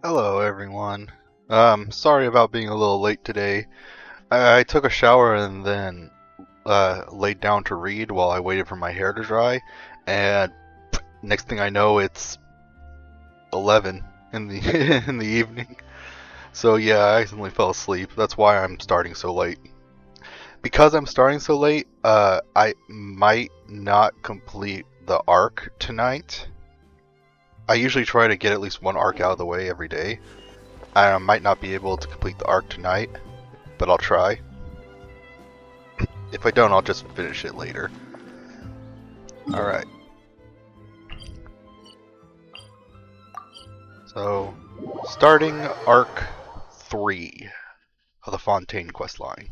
Hello everyone. Sorry about being a little late today. I took a shower and then laid down to read while I waited for my hair to dry, and next thing I know it's 11 in the in the evening. So yeah, I accidentally fell asleep. That's why I'm starting so late. Because I'm starting so late, I might not complete the arc tonight. I usually try to get at least one arc out of the way every day. I might not be able to complete the arc tonight, but I'll try. If I don't, I'll just finish it later. Alright. So, starting Arc 3 of the Fontaine questline.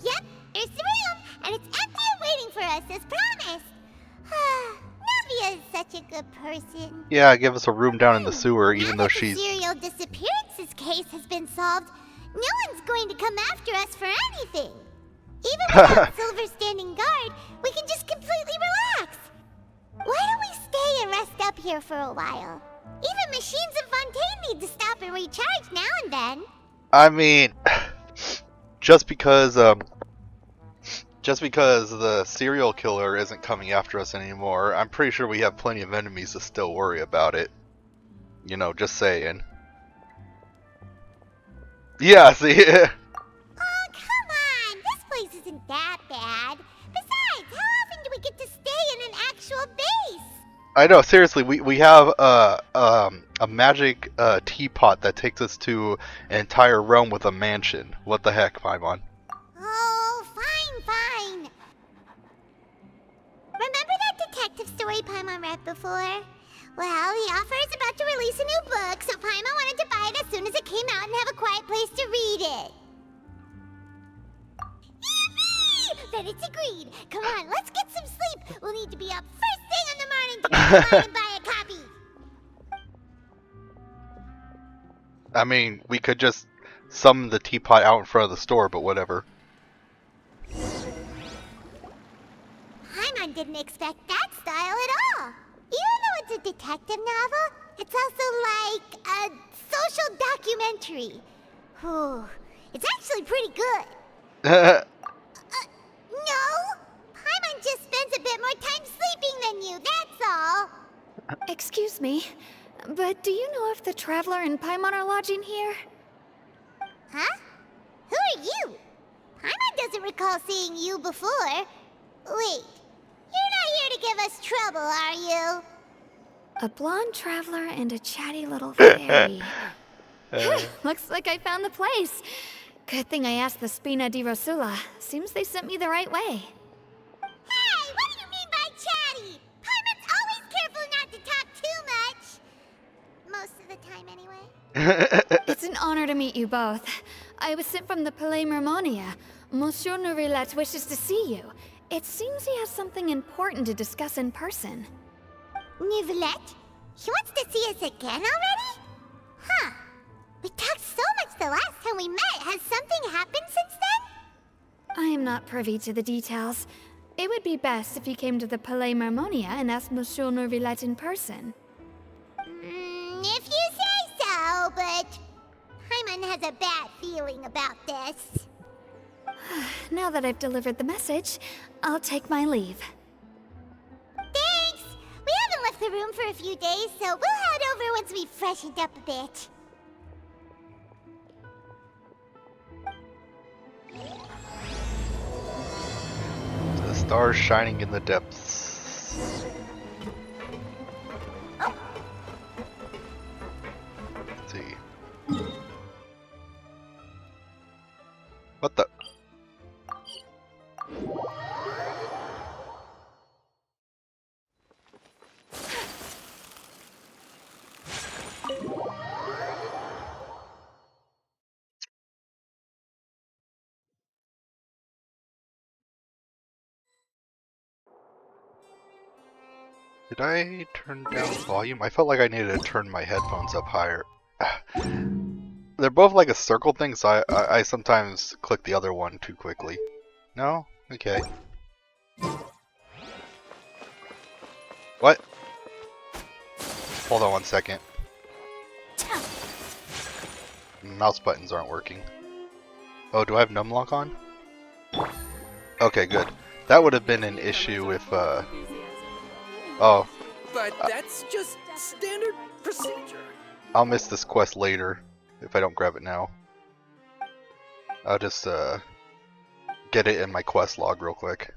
Yep, there's the room, and it's empty and waiting for us as promised. Navia is such a good person. Yeah, give us a room down in the sewer, even though Now that she's... the serial disappearances case has been solved, no one's going to come after us for anything. Even without Silver standing guard, we can just completely relax. Why don't we stay and rest up here for a while? Even machines in Fontaine need to stop and recharge now and then. I mean, just because the serial killer isn't coming after us anymore, I'm pretty sure we have plenty of enemies to still worry about it. You know, just saying. Yeah, see? Oh, come on! This place isn't that bad. Besides, how often do we get to stay in an actual base? I know, seriously, we have a magic teapot that takes us to an entire realm with a mansion. What the heck, Paimon? Oh, fine. Remember that detective story Paimon read before? Well, the author is about to release a new book, so Paimon wanted to buy it as soon as it came out and have a quiet place to read it. Yippee! Then it's agreed. Come on, let's get some sleep. We'll need to be up first thing in the morning to go online and buy a copy. I mean, we could just summon the teapot out in front of the store, but whatever. Paimon didn't expect that style at all. Even though it's a detective novel, it's also like a social documentary. Whew. It's actually pretty good. No? Paimon just spends a bit more time sleeping than you, that's all. Excuse me, but do you know if the Traveler and Paimon are lodging here? Huh? Who are you? Paimon doesn't recall seeing you before. Wait, you're not here to give us trouble, are you? A blonde traveler and a chatty little fairy. Looks like I found the place. Good thing I asked the Spina di Rosula. Seems they sent me the right way. Hey, what do you mean by chatty? Paimon's always careful not to talk too much. Most of the time, anyway. It's an honor to meet you both. I was sent from the Palais Mermonia. Monsieur Nourilette wishes to see you. It seems he has something important to discuss in person. Nivelette? He wants to see us again already? Huh. We talked so much the last time we met. Has something happened since then? I am not privy to the details. It would be best if you came to the Palais Mermonia and asked Monsieur Nourilette in person. If you say so, but Paimon has a bad feeling about this. Now that I've delivered the message, I'll take my leave. Thanks! We haven't left the room for a few days, so we'll head over once we've freshened up a bit. The stars shining in the depths. Let's see. What the? Did I turn down volume? I felt like I needed to turn my headphones up higher. They're both like a circle thing, so I sometimes click the other one too quickly. No? Okay. What? Hold on 1 second. Mouse buttons aren't working. Oh, do I have numlock on? Okay, good. That would have been an issue if, oh. But that's just standard procedure. I'll miss this quest later if I don't grab it now. I'll just, get it in my quest log real quick.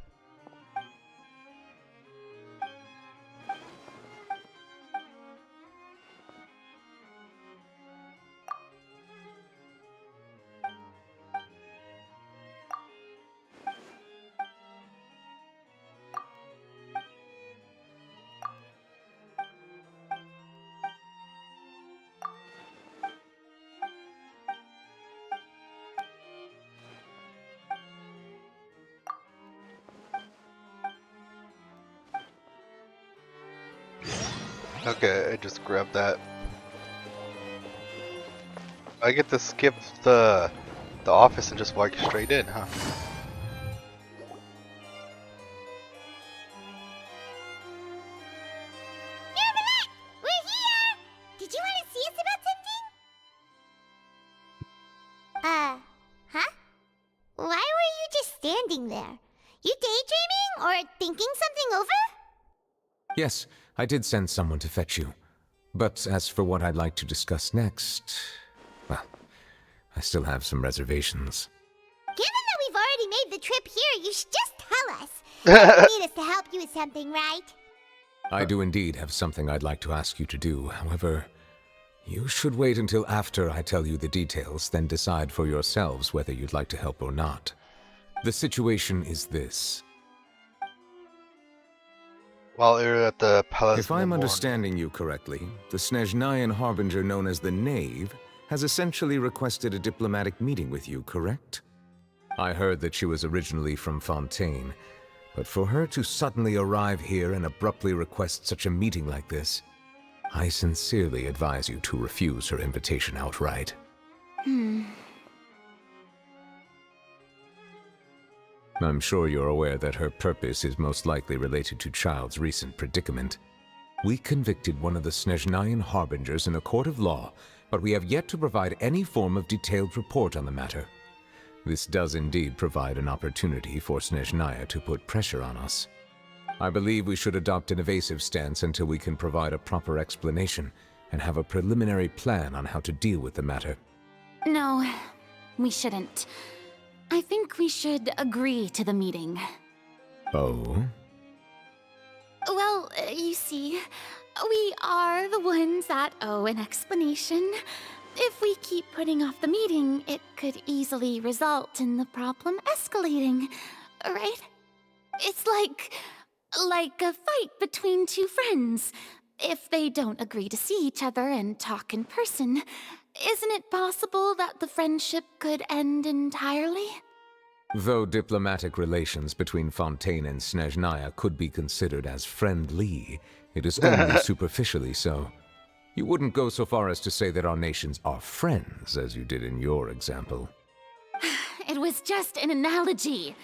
Okay, I just grabbed that. I get to skip the office and just walk straight in, huh? Neverland, we're here! Did you want to see us about something? Huh? Why were you just standing there? You daydreaming or thinking something over? Yes, I did send someone to fetch you. But as for what I'd like to discuss next, well, I still have some reservations. Given that we've already made the trip here, you should just tell us. You need us to help you with something, right? I do indeed have something I'd like to ask you to do. However, you should wait until after I tell you the details, then decide for yourselves whether you'd like to help or not. The situation is this. While you're at the palace. If I'm understanding you correctly, the Snezhnayan Harbinger known as the Knave has essentially requested a diplomatic meeting with you, correct? I heard that she was originally from Fontaine, but for her to suddenly arrive here and abruptly request such a meeting like this, I sincerely advise you to refuse her invitation outright. I'm sure you're aware that her purpose is most likely related to Child's recent predicament. We convicted one of the Snezhnayan Harbingers in a court of law, but we have yet to provide any form of detailed report on the matter. This does indeed provide an opportunity for Snezhnaya to put pressure on us. I believe we should adopt an evasive stance until we can provide a proper explanation and have a preliminary plan on how to deal with the matter. No, we shouldn't. I think we should agree to the meeting. Oh? Well, you see, we are the ones that owe an explanation. If we keep putting off the meeting, it could easily result in the problem escalating, right? It's like a fight between two friends. If they don't agree to see each other and talk in person, isn't it possible that the friendship could end entirely? Though diplomatic relations between Fontaine and Snezhnaya could be considered as friendly, it is only superficially so. You wouldn't go so far as to say that our nations are friends, as you did in your example. It was just an analogy.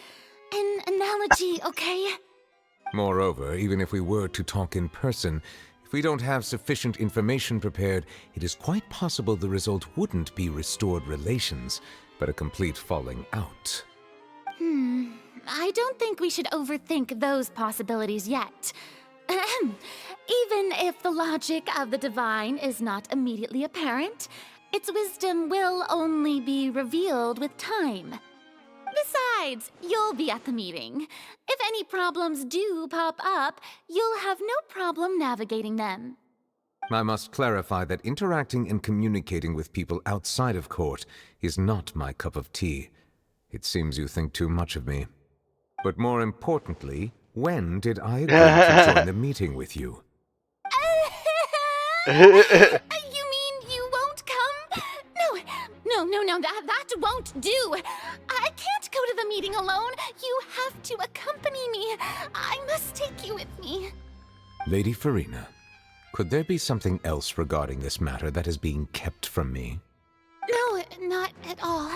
An analogy, okay? Moreover, even if we were to talk in person, if we don't have sufficient information prepared, it is quite possible the result wouldn't be restored relations, but a complete falling out. I don't think we should overthink those possibilities yet. Ahem. Even if the logic of the divine is not immediately apparent, its wisdom will only be revealed with time. Besides, you'll be at the meeting. If any problems do pop up, you'll have no problem navigating them. I must clarify that interacting and communicating with people outside of court is not my cup of tea. It seems you think too much of me. But more importantly, when did I agree to join the meeting with you? You mean you won't come? No, that won't do. I can't go to the meeting alone. You have to accompany me. I must take you with me. Lady Farina, could there be something else regarding this matter that is being kept from me? No, not at all.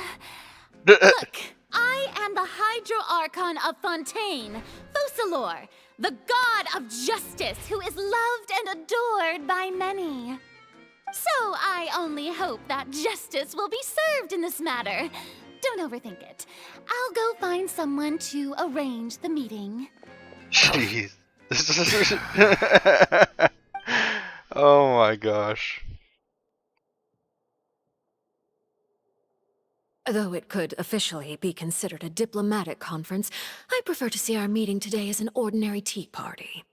Look, I am the Hydro Archon of Fontaine, Focalor, the god of justice who is loved and adored by many. So I only hope that justice will be served in this matter. Don't overthink it. I'll go find someone to arrange the meeting. Jeez. Oh my gosh. Though it could officially be considered a diplomatic conference, I prefer to see our meeting today as an ordinary tea party.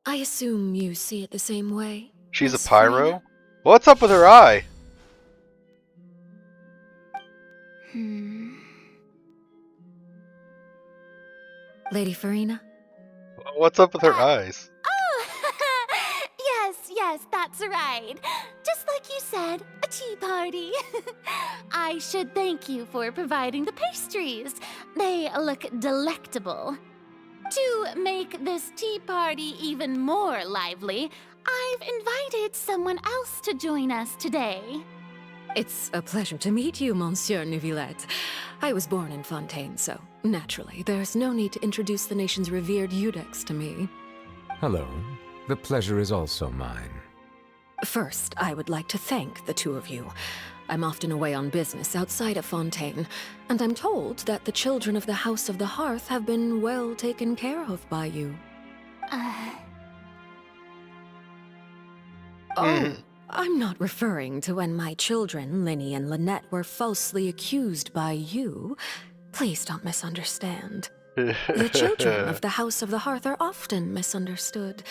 I assume you see it the same way? She's a Miss pyro? Farina? What's up with her eye? Lady Farina? What's up with her eyes? Oh, yes, that's right. Just like you said, a tea party. I should thank you for providing the pastries. They look delectable. To make this tea party even more lively, I've invited someone else to join us today. It's a pleasure to meet you, Monsieur Neuvillette. I was born in Fontaine, so naturally, there's no need to introduce the nation's revered Eudex to me. Hello. The pleasure is also mine. First, I would like to thank the two of you. I'm often away on business outside of Fontaine, and I'm told that the children of the House of the Hearth have been well taken care of by you. Oh, I'm not referring to when my children, Linny and Lynette, were falsely accused by you. Please don't misunderstand. The children of the House of the Hearth are often misunderstood,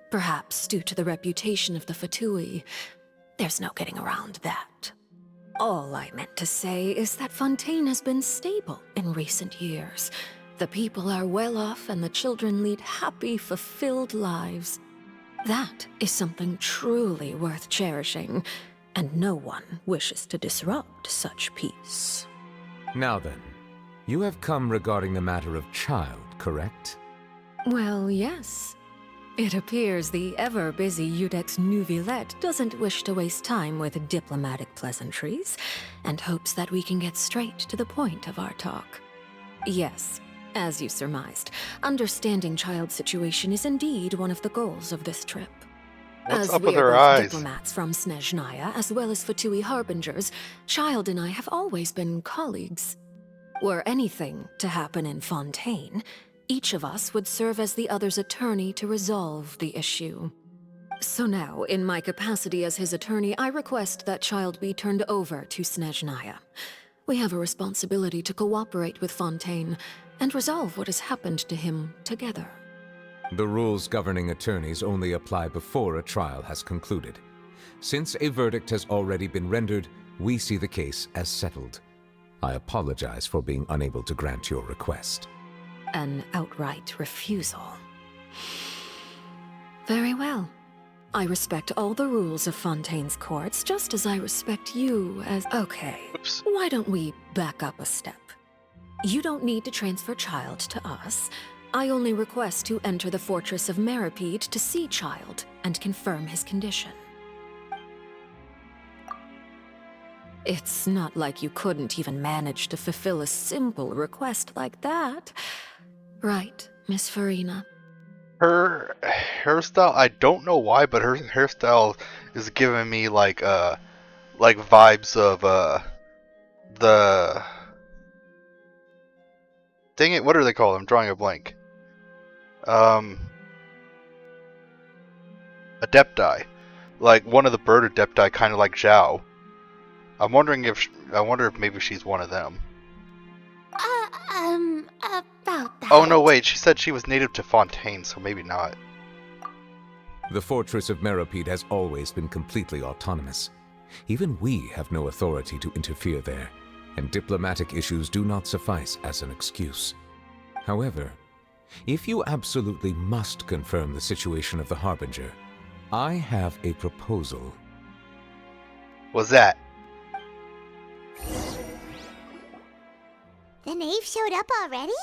perhaps due to the reputation of the Fatui. There's no getting around that. All I meant to say is that Fontaine has been stable in recent years. The people are well off and the children lead happy, fulfilled lives. That is something truly worth cherishing, and no one wishes to disrupt such peace. Now then, you have come regarding the matter of child, correct? Well, yes. It appears the ever-busy Eudex Neuvillette doesn't wish to waste time with diplomatic pleasantries, and hopes that we can get straight to the point of our talk. Yes, as you surmised, understanding child's situation is indeed one of the goals of this trip. What's As up we with are her both eyes? diplomats from Snezhnaya, as well as Fatui harbingers, Child and I have always been colleagues. Were anything to happen in Fontaine, each of us would serve as the other's attorney to resolve the issue. So now, in my capacity as his attorney, I request that Child be turned over to Snezhnaya. We have a responsibility to cooperate with Fontaine and resolve what has happened to him together. The rules governing attorneys only apply before a trial has concluded. Since a verdict has already been rendered, we see the case as settled. I apologize for being unable to grant your request. An outright refusal. Very well. I respect all the rules of Fontaine's courts, just as I respect you as... Okay, Oops. why don't we back up a step? You don't need to transfer Child to us. I only request to enter the fortress of Meripede to see Child and confirm his condition. It's not like you couldn't even manage to fulfill a simple request like that. Right, Miss Farina? Her hairstyle, I don't know why, but her hairstyle is giving me like vibes of the dang it, what are they called? I'm drawing a blank. Adepti. Like one of the bird adepti, kind of like Zhao. I'm wondering if maybe she's one of them. About that. Oh no, wait, she said she was native to Fontaine, so maybe not. The fortress of Meripede has always been completely autonomous. Even we have no authority to interfere there, and diplomatic issues do not suffice as an excuse. However, if you absolutely must confirm the situation of the Harbinger, I have a proposal. What's that? The knave showed up already?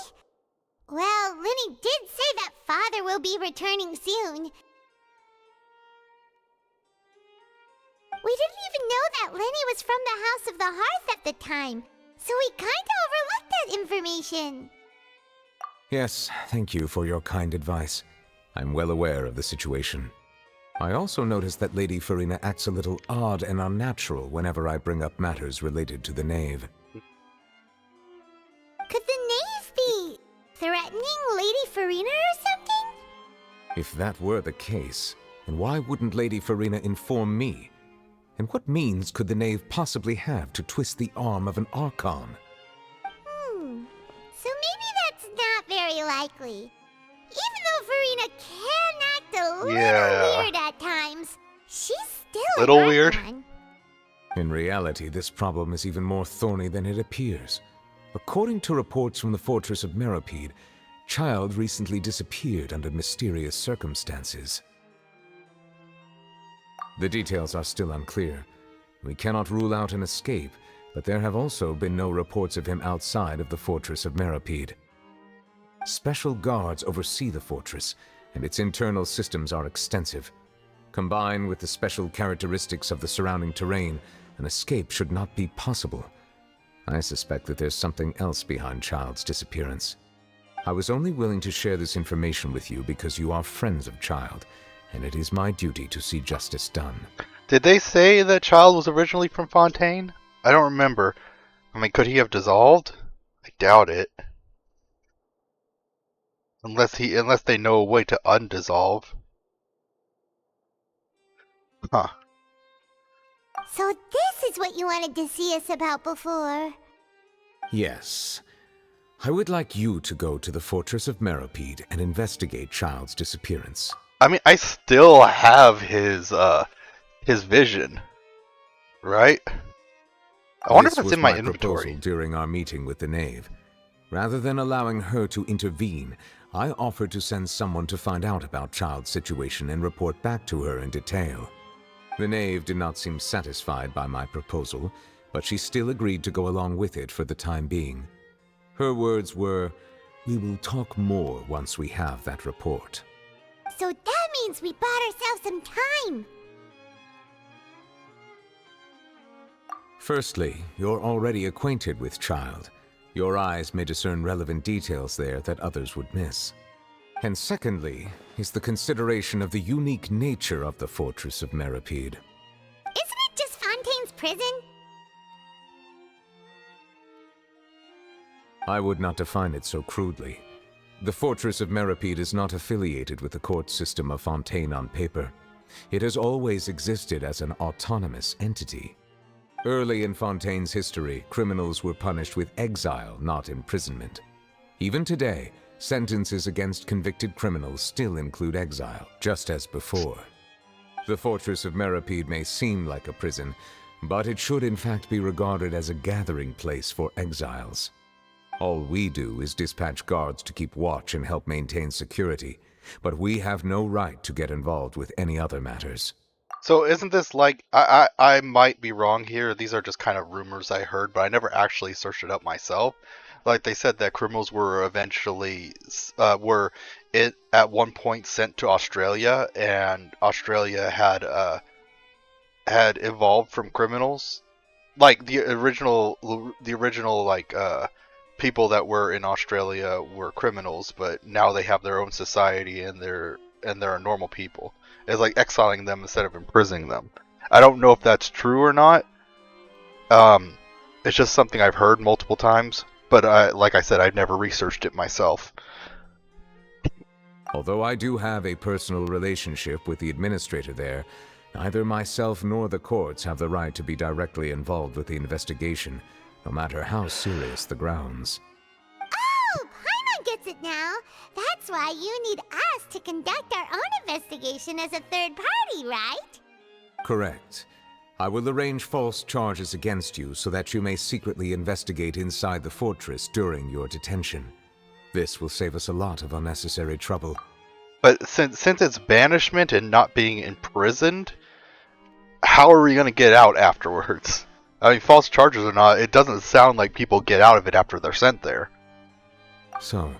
Well, Linny did say that Father will be returning soon. We didn't even know that Lenny was from the House of the Hearth at the time, so we kinda overlooked that information. Yes, thank you for your kind advice. I'm well aware of the situation. I also noticed that Lady Farina acts a little odd and unnatural whenever I bring up matters related to the Knave. Could the Knave be threatening Lady Farina or something? If that were the case, then why wouldn't Lady Farina inform me? And what means could the Knave possibly have to twist the arm of an Archon? So maybe that's not very likely. Even though Farina can act a little weird at times, she's still Little an weird? Archon. In reality, this problem is even more thorny than it appears. According to reports from the Fortress of Meropide, Child recently disappeared under mysterious circumstances. The details are still unclear. We cannot rule out an escape, but there have also been no reports of him outside of the Fortress of Meropide. Special guards oversee the fortress, and its internal systems are extensive. Combined with the special characteristics of the surrounding terrain, an escape should not be possible. I suspect that there's something else behind Child's disappearance. I was only willing to share this information with you because you are friends of Child, and it is my duty to see justice done. Did they say that Child was originally from Fontaine? I don't remember. I mean, could he have dissolved? I doubt it. Unless they know a way to undissolve. Huh. So this is what you wanted to see us about before. Yes. I would like you to go to the Fortress of Meropide and investigate Child's disappearance. I mean, I still have his vision, right? I wonder if This it's in my was inventory. proposal during our meeting with the Knave. Rather than allowing her to intervene, I offered to send someone to find out about Child's situation and report back to her in detail. The Knave did not seem satisfied by my proposal, but she still agreed to go along with it for the time being. Her words were, "We will talk more once we have that report." So that means we bought ourselves some time. Firstly, you're already acquainted with Child. Your eyes may discern relevant details there that others would miss. And secondly, is the consideration of the unique nature of the Fortress of Meropide. Isn't it just Fontaine's prison? I would not define it so crudely. The Fortress of Meropide is not affiliated with the court system of Fontaine on paper. It has always existed as an autonomous entity. Early in Fontaine's history, criminals were punished with exile, not imprisonment. Even today, sentences against convicted criminals still include exile, just as before. The Fortress of Meropide may seem like a prison, but it should in fact be regarded as a gathering place for exiles. All we do is dispatch guards to keep watch and help maintain security, but we have no right to get involved with any other matters. So isn't this like, I might be wrong here, these are just kind of rumors I heard, but I never actually searched it up myself. Like they said that criminals were eventually, at one point sent to Australia, and Australia had evolved from criminals. Like the original people that were in Australia were criminals, but now they have their own society and they're normal people. It's like exiling them instead of imprisoning them. I don't know if that's true or not. It's just something I've heard multiple times, but like I said, I've never researched it myself. Although I do have a personal relationship with the administrator there, neither myself nor the courts have the right to be directly involved with the investigation, no matter how serious the grounds. Oh, Paimon gets it now. That's why you need us to conduct our own investigation as a third party, right? Correct. I will arrange false charges against you so that you may secretly investigate inside the fortress during your detention. This will save us a lot of unnecessary trouble. But since it's banishment and not being imprisoned, how are we going to get out afterwards? I mean, false charges or not, it doesn't sound like people get out of it after they're sent there. So,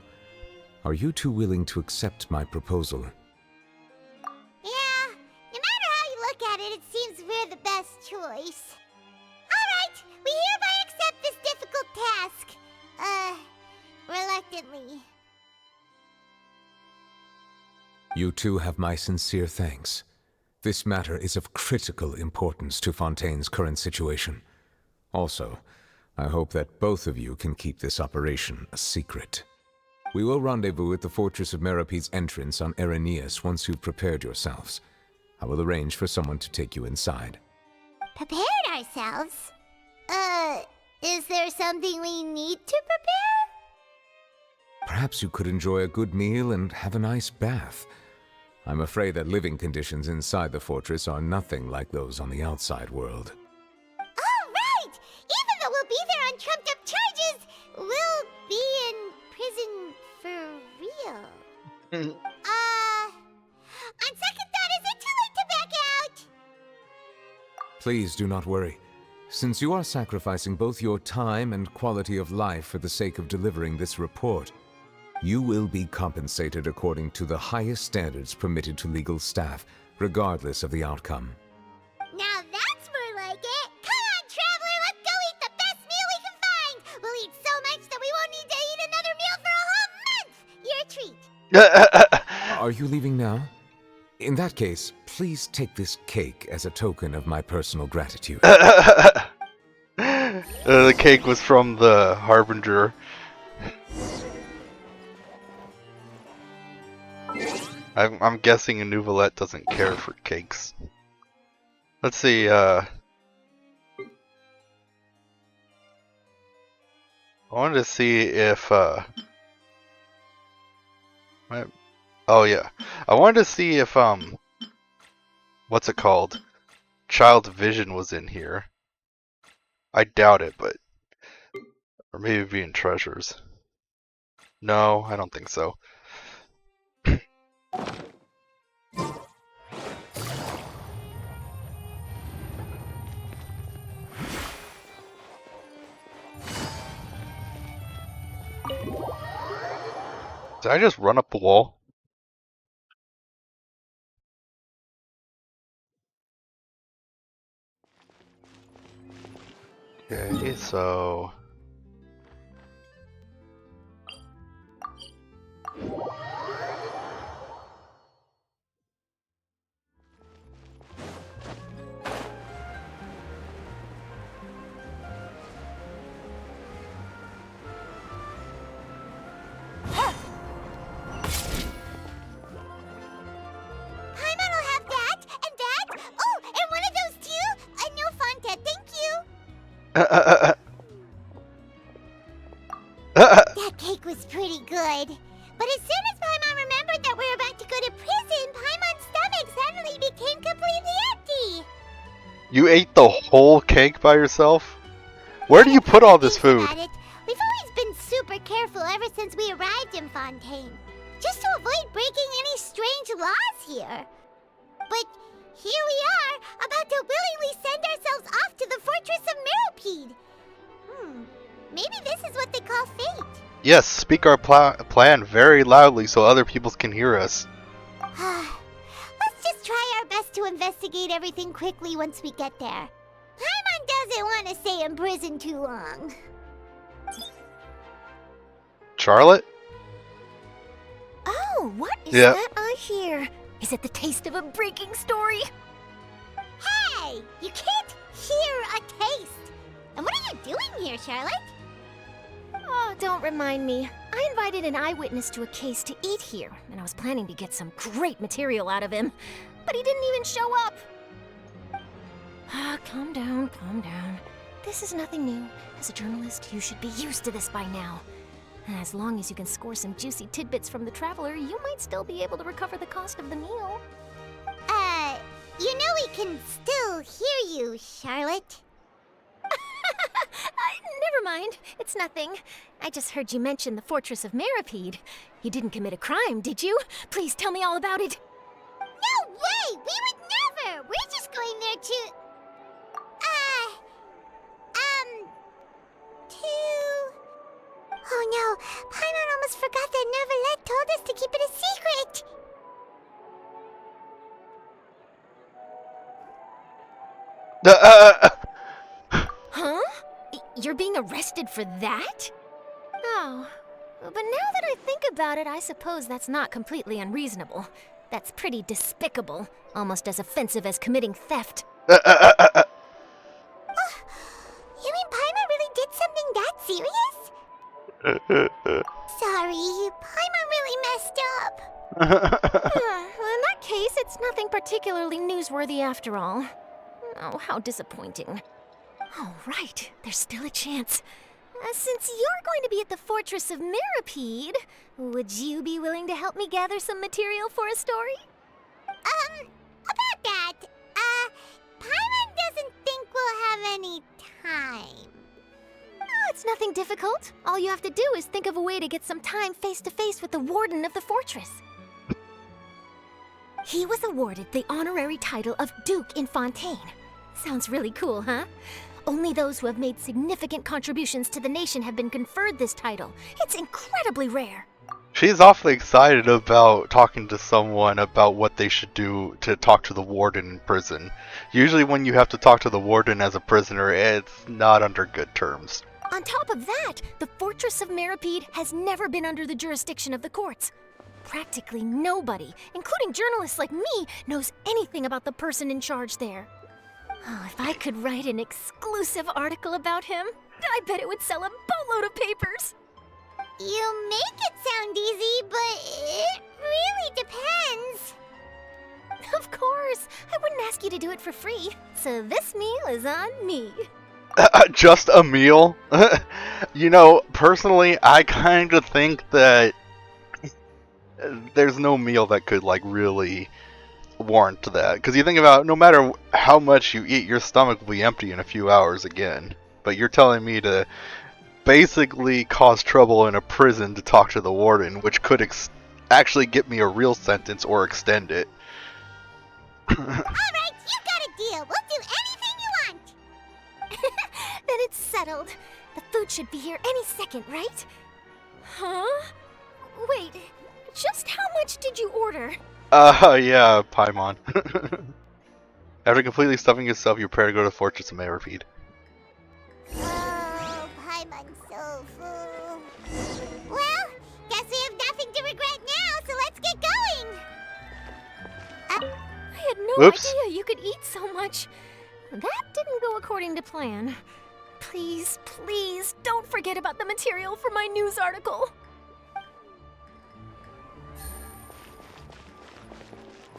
are you two willing to accept my proposal? Yeah, no matter how you look at it, it seems we're the best choice. We hereby accept this difficult task. Reluctantly. You two have my sincere thanks. This matter is of critical importance to Fontaine's current situation. Also, I hope that both of you can keep this operation a secret. We will rendezvous at the Fortress of Meropede's entrance on Erinius once you've prepared yourselves. I will arrange for someone to take you inside. Prepared ourselves? Is there something we need to prepare? Perhaps you could enjoy a good meal and have a nice bath. I'm afraid that living conditions inside the fortress are nothing like those on the outside world. Oh, right! Even though we'll be there on trumped-up charges, we'll be in prison for real. On second thought, is it too late to back out? Please do not worry. Since you are sacrificing both your time and quality of life for the sake of delivering this report, you will be compensated according to the highest standards permitted to legal staff, regardless of the outcome. Now that's more like it! Come on, Traveler, let's go eat the best meal we can find! We'll eat so much that we won't need to eat another meal for a whole month! Your treat! Are you leaving now? In that case, please take this cake as a token of my personal gratitude. The cake was from the Harbinger. I'm guessing a Nouvelette doesn't care for cakes. Let's see, I wanted to see if, oh yeah. I wanted to see if, what's it called? Child's Vision was in here. I doubt it, but, or maybe it'd be in Treasures. No, I don't think so. Did I just run up the wall? Okay, so... That cake was pretty good. But as soon as Paimon remembered that we were about to go to prison, Paimon's stomach suddenly became completely empty. You ate the whole cake by yourself? Where do you put all this food? We've always been super careful ever since we arrived in Fontaine, just to avoid breaking any strange laws here. But here we are, about to willingly send ourselves off to the Fortress of Meropede. Maybe this is what they call fate. Yes, speak our plan very loudly so other people can hear us. Let's just try our best to investigate everything quickly once we get there. Paimon doesn't want to stay in prison too long. Charlotte? Oh, what is that I hear? Is it the taste of a breaking story? Hey! You can't hear a taste! And what are you doing here, Charlotte? Oh, don't remind me. I invited an eyewitness to a case to eat here, and I was planning to get some great material out of him. But he didn't even show up. Calm down, calm down. This is nothing new. As a journalist, you should be used to this by now. As long as you can score some juicy tidbits from the Traveler, you might still be able to recover the cost of the meal. You know we can still hear you, Charlotte. Never mind. It's nothing. I just heard you mention the Fortress of Meropede. You didn't commit a crime, did you? Please tell me all about it. No way! We would never! We're just going there to... Oh no, Paimon almost forgot that Neuvillette told us to keep it a secret! Huh? You're being arrested for that? Oh, but now that I think about it, I suppose that's not completely unreasonable. That's pretty despicable, almost as offensive as committing theft. Uh, uh, uh, uh, You mean Paimon really did something that serious? Sorry, Paimon really messed up. Well, in that case, it's nothing particularly newsworthy after all. Oh, how disappointing. Oh, right, there's still a chance. Since you're going to be at the Fortress of Mirapede, would you be willing to help me gather some material for a story? About that, Paimon doesn't think we'll have any time. Oh, it's nothing difficult. All you have to do is think of a way to get some time face-to-face with the warden of the fortress. He was awarded the honorary title of Duke in Fontaine. Sounds really cool, huh? Only those who have made significant contributions to the nation have been conferred this title. It's incredibly rare. She's awfully excited about talking to someone about what they should do to talk to the warden in prison. Usually when you have to talk to the warden as a prisoner, it's not under good terms. On top of that, the Fortress of Mirapede has never been under the jurisdiction of the courts. Practically nobody, including journalists like me, knows anything about the person in charge there. Oh, if I could write an exclusive article about him, I bet it would sell a boatload of papers. You make it sound easy, but it really depends. Of course, I wouldn't ask you to do it for free, so this meal is on me. Just a meal? You know, personally, I kind of think that there's no meal that could, like, really warrant that. Because you think about, no matter how much you eat, your stomach will be empty in a few hours again. But you're telling me to basically cause trouble in a prison to talk to the warden, which could actually get me a real sentence or extend it. Alright, you got a deal. We'll do anything you want. Then it's settled. The food should be here any second, right? Huh? Wait, just how much did you order? Yeah, Paimon. After completely stuffing yourself, you prepare to go to the Fortress of Mirapede. Oh, Paimon's so full. Well, guess we have nothing to regret now, so let's get going. I had no Oops. idea you could eat so much. That didn't go according to plan. Please, please, don't forget about the material for my news article.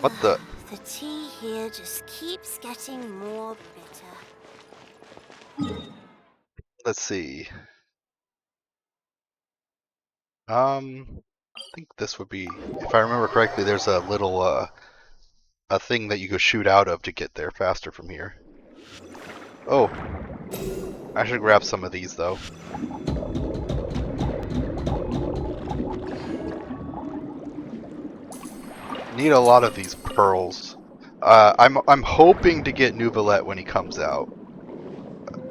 What the? The tea here just keeps getting more bitter. Let's see. I think this would be, if I remember correctly, there's a little, a thing that you could shoot out of to get there faster from here. Oh. I should grab some of these, though. Need a lot of these pearls. I'm hoping to get Nuvalet when he comes out.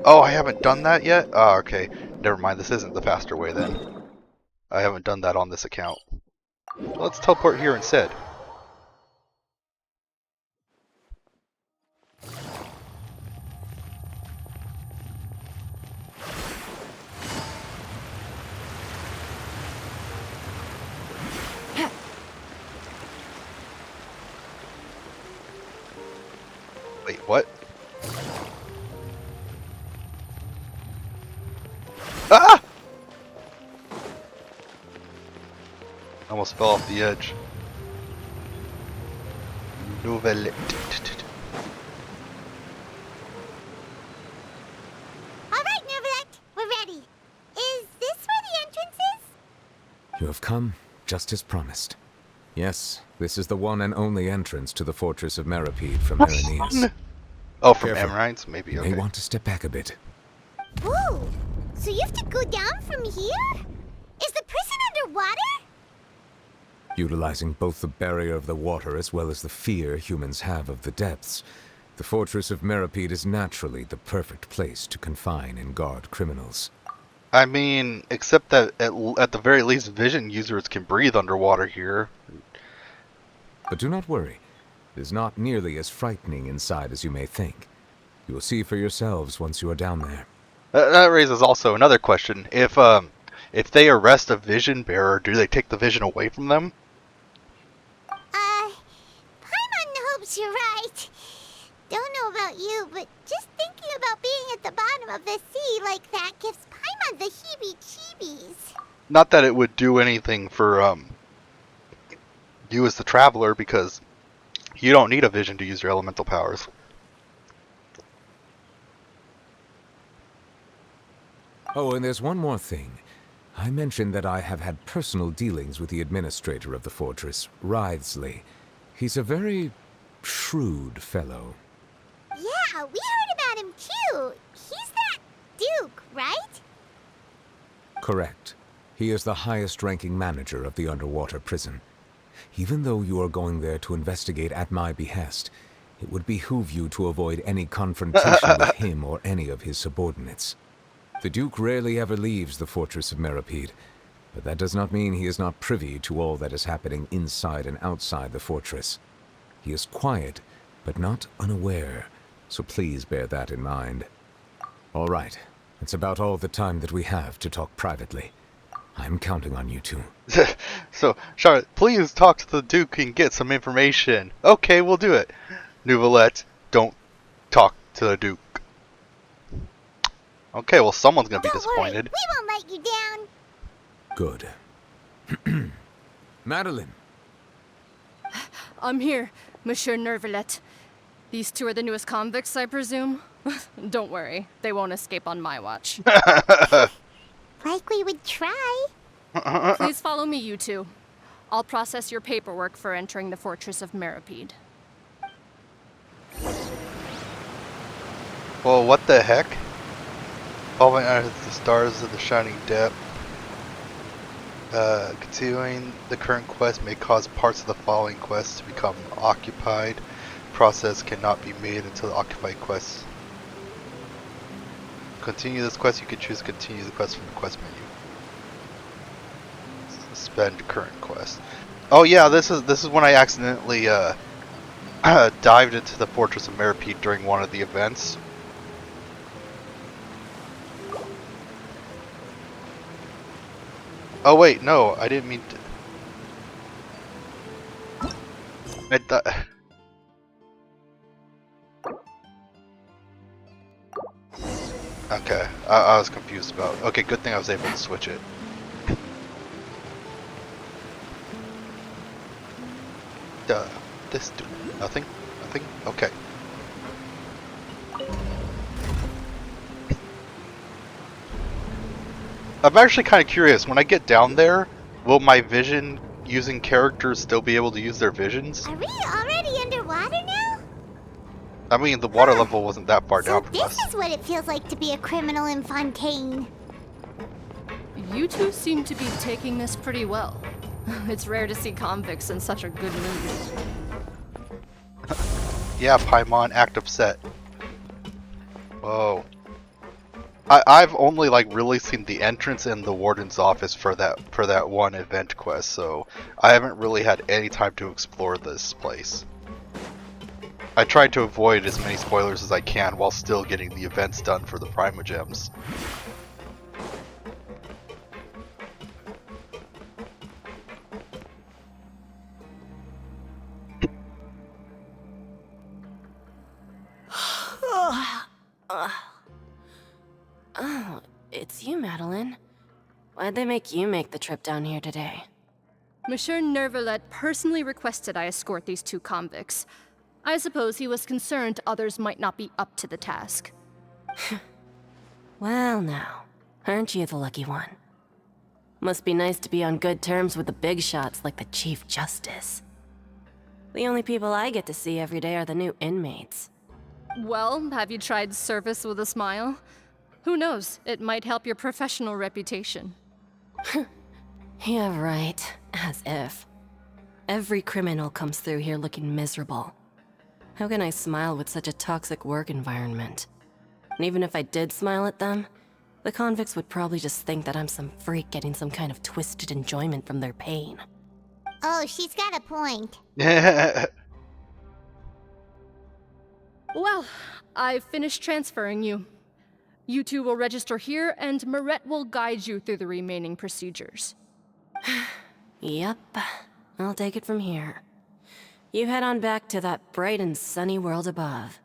Oh, I haven't done that yet? Oh, okay. Never mind, this isn't the faster way then. I haven't done that on this account. Let's teleport here instead. Wait, what? Ah! Almost fell off the edge. Nouvelle. Alright, Nuvalet, we're ready. Is this where the entrance is? You have come, just as promised. Yes, this is the one and only entrance to the Fortress of Mirapede from Erinius. Oh, from Careful. Amrites? Maybe, You okay. may want to step back a bit. Whoa! So you have to go down from here? Is the prison underwater? Utilizing both the barrier of the water as well as the fear humans have of the depths, the Fortress of Mirapede is naturally the perfect place to confine and guard criminals. I mean, except that at the very least, vision users can breathe underwater here. But do not worry. It is not nearly as frightening inside as you may think. You will see for yourselves once you are down there. That raises also another question. If they arrest a vision bearer, do they take the vision away from them? Paimon hopes you're right. Don't know about you, but just thinking about being at the bottom of the sea like that gives Paimon the heebie-jeebies. Not that it would do anything for you as the traveler, because you don't need a vision to use your elemental powers. Oh, and there's one more thing. I mentioned that I have had personal dealings with the administrator of the fortress, Writhsley. He's a very shrewd fellow. Yeah, we heard about him too. He's that Duke, right? Correct. He is the highest-ranking manager of the underwater prison. Even though you are going there to investigate at my behest, it would behoove you to avoid any confrontation with him or any of his subordinates. The Duke rarely ever leaves the fortress of Meripede, but that does not mean he is not privy to all that is happening inside and outside the fortress. He is quiet, but not unaware, so please bear that in mind. All right, it's about all the time that we have to talk privately. I'm counting on you two. So, Charlotte, please talk to the Duke and get some information. Okay, we'll do it. Nouvelette, don't talk to the Duke. Okay, well, someone's gonna be Don't disappointed. worry, we won't let you down. Good. Madeline! I'm here, Monsieur Nervalet. These two are the newest convicts, I presume? Don't worry, they won't escape on my watch. Like we would try. Please follow me, you two. I'll process your paperwork for entering the Fortress of Meripede. Well, what the heck? Following out the stars of the shining depth. Continuing the current quest may cause parts of the following quests to become occupied. Process cannot be made until the occupied quests. Continue this quest, you can choose to continue the quest from the quest menu. Suspend current quest. Oh yeah, this is when I accidentally dived into the Fortress of Meripede during one of the events. Oh wait, no, I didn't mean to. I thought. Okay, I was confused about. Okay, good thing I was able to switch it. This do nothing, nothing. Okay. I'm actually kind of curious. When I get down there, will my vision using characters still be able to use their visions? Are we already underwater now? I mean, the water level wasn't that far So down from this us. is what it feels like to be a criminal in Fontaine. You two seem to be taking this pretty well. It's rare to see convicts in such a good mood. Yeah, Paimon, act upset. Whoa. I've only like really seen the entrance and the warden's office for that one event quest, so I haven't really had any time to explore this place. I tried to avoid as many spoilers as I can while still getting the events done for the Primogems. Oh, it's you, Madeline. Why'd they make you make the trip down here today? Monsieur Nervalet personally requested I escort these two convicts. I suppose he was concerned others might not be up to the task. Well now, aren't you the lucky one? Must be nice to be on good terms with the big shots like the Chief Justice. The only people I get to see every day are the new inmates. Well, have you tried service with a smile? Who knows, it might help your professional reputation. Yeah, right. As if. Every criminal comes through here looking miserable. How can I smile with such a toxic work environment? And even if I did smile at them, the convicts would probably just think that I'm some freak getting some kind of twisted enjoyment from their pain. Oh, she's got a point. Well, I've finished transferring you. You two will register here, and Moret will guide you through the remaining procedures. Yep, I'll take it from here. You head on back to that bright and sunny world above.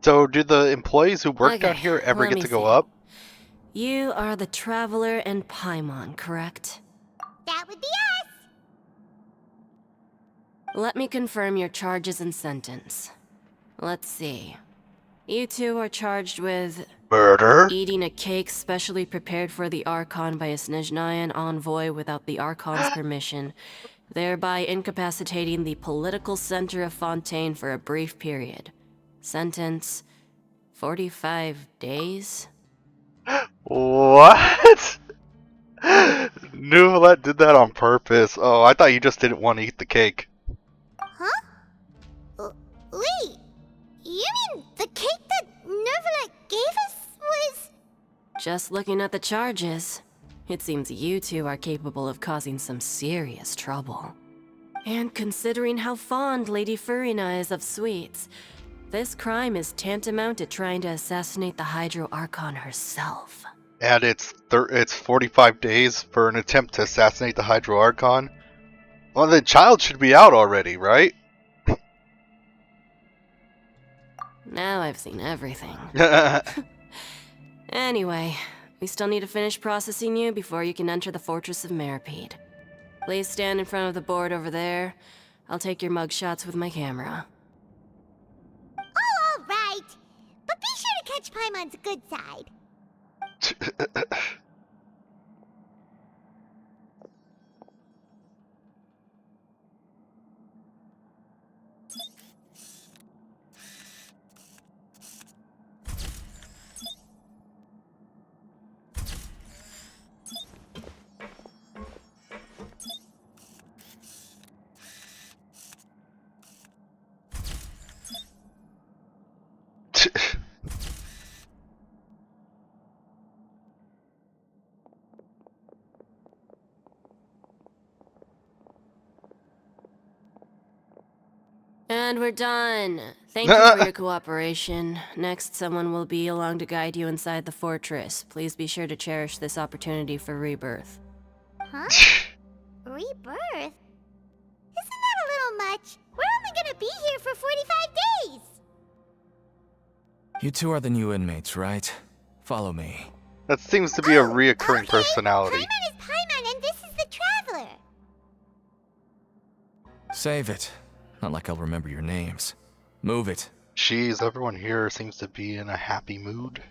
So, do the employees who work down Okay, here ever let get me to go see. up? You are the Traveler and Paimon, correct? That would be us! Let me confirm your charges and sentence. Let's see. You two are charged with Murder? eating a cake specially prepared for the Archon by a Snezhnayan envoy without the Archon's permission, thereby incapacitating the political center of Fontaine for a brief period. Sentence: 45 days? What? Nuvalet did that on purpose. Oh, I thought you just didn't want to eat the cake. Huh? Wait, you mean the cake that Nervalet gave us was... Just looking at the charges, it seems you two are capable of causing some serious trouble. And considering how fond Lady Furina is of sweets, this crime is tantamount to trying to assassinate the Hydro Archon herself. And it's 45 days for an attempt to assassinate the Hydro Archon. Well, the child should be out already, right? Now I've seen everything. Anyway, we still need to finish processing you before you can enter the Fortress of Meripede. Please stand in front of the board over there. I'll take your mugshots with my camera. Oh, all right. But be sure to catch Paimon's good side. And we're done. Thank you for your cooperation. Next, someone will be along to guide you inside the fortress. Please be sure to cherish this opportunity for rebirth. Huh? Rebirth? Isn't that a little much? We're only gonna be here for 45 days! You two are the new inmates, right? Follow me. That seems to be a reoccurring okay. personality. Paimon is Paimon, and this is the Traveler. Save it. Not like I'll remember your names. Move it. Jeez, everyone here seems to be in a happy mood.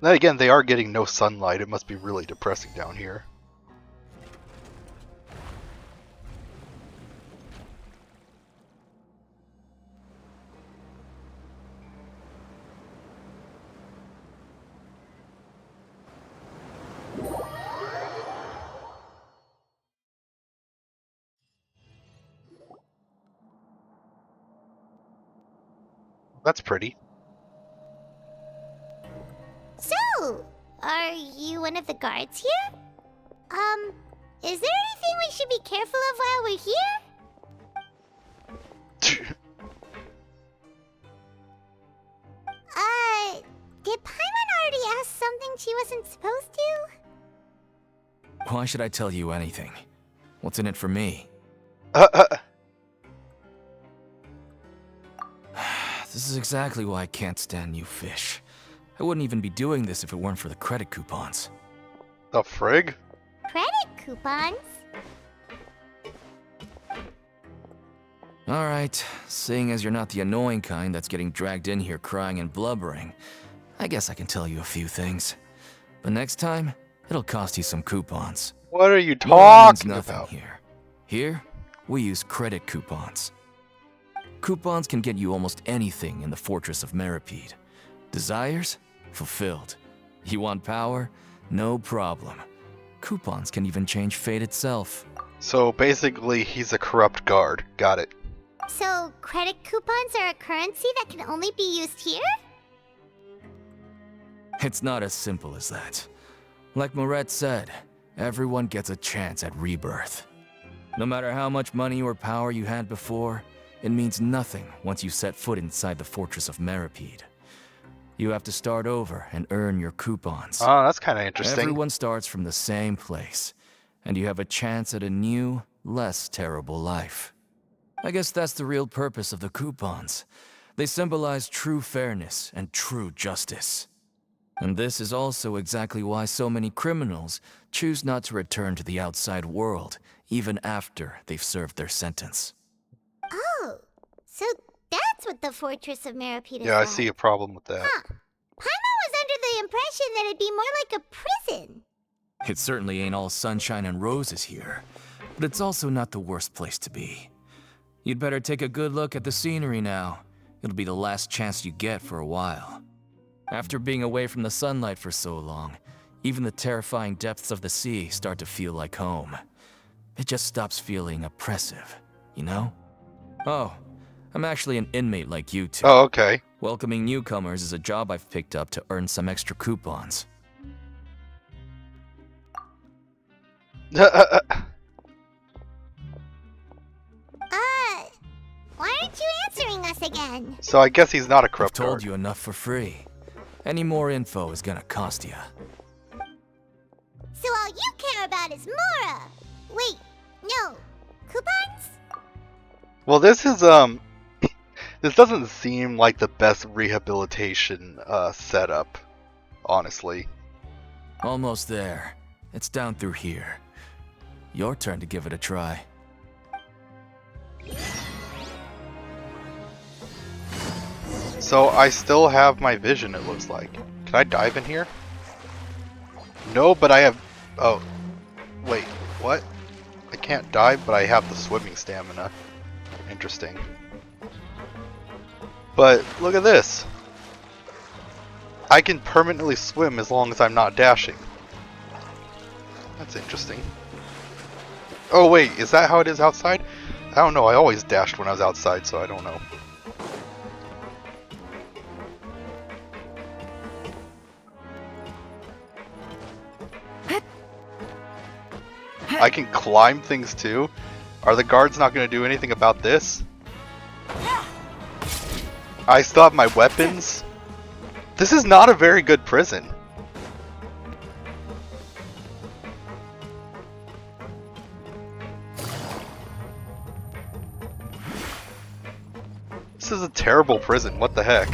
Then again, they are getting no sunlight. It must be really depressing down here. That's pretty. So, are you one of the guards here? Is there anything we should be careful of while we're here? Did Paimon already ask something she wasn't supposed to? Why should I tell you anything? What's in it for me? This is exactly why I can't stand you fish. I wouldn't even be doing this if it weren't for the credit coupons. The frig? Credit coupons? Alright, seeing as you're not the annoying kind that's getting dragged in here crying and blubbering, I guess I can tell you a few things. But next time, it'll cost you some coupons. What are you Money means talking nothing about? here. Here, we use credit coupons. Coupons can get you almost anything in the Fortress of Meripede. Desires? Fulfilled. You want power? No problem. Coupons can even change fate itself. So basically, he's a corrupt guard. Got it. So, credit coupons are a currency that can only be used here? It's not as simple as that. Like Moret said, everyone gets a chance at rebirth. No matter how much money or power you had before, it means nothing once you set foot inside the fortress of Meripede. You have to start over and earn your coupons. Oh, that's kind of interesting. Everyone starts from the same place, and you have a chance at a new, less terrible life. I guess that's the real purpose of the coupons. They symbolize true fairness and true justice. And this is also exactly why so many criminals choose not to return to the outside world, even after they've served their sentence. Oh, so that's what the Fortress of Meripede is Yeah, I like. see a problem with that. Huh. Paimon was under the impression that it'd be more like a prison. It certainly ain't all sunshine and roses here, but it's also not the worst place to be. You'd better take a good look at the scenery now. It'll be the last chance you get for a while. After being away from the sunlight for so long, even the terrifying depths of the sea start to feel like home. It just stops feeling oppressive, you know? Oh, I'm actually an inmate like you two. Oh, okay. Welcoming newcomers is a job I've picked up to earn some extra coupons. Why aren't you answering us again? So I guess he's not a I've corrupt told guard. you enough for free. Any more info is gonna cost you. So all you care about is Mora. Wait, no. Coupons? Well, this is this doesn't seem like the best rehabilitation setup, honestly. Almost there. It's down through here. Your turn to give it a try. So I still have my vision, it looks like. Can I dive in here? No, but I have... Oh. Wait, what? I can't dive, but I have the swimming stamina. Interesting. But look at this. I can permanently swim as long as I'm not dashing. That's interesting. Oh wait, is that how it is outside? I don't know, I always dashed when I was outside, so I don't know. I can climb things too? Are the guards not going to do anything about this? I still have my weapons? This is not a very good prison. This is a terrible prison, what the heck?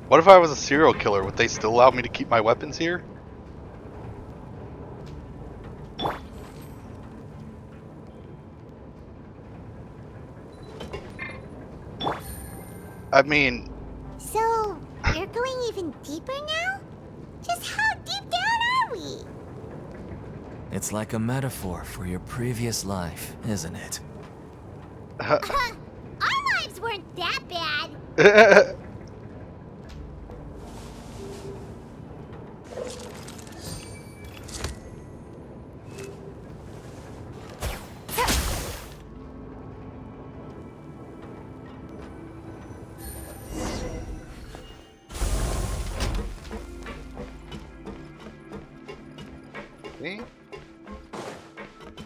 What if I was a serial killer? Would they still allow me to keep my weapons here? I mean... So, you're going even deeper now? Just how deep down are we? It's like a metaphor for your previous life, isn't it? Our lives weren't that bad.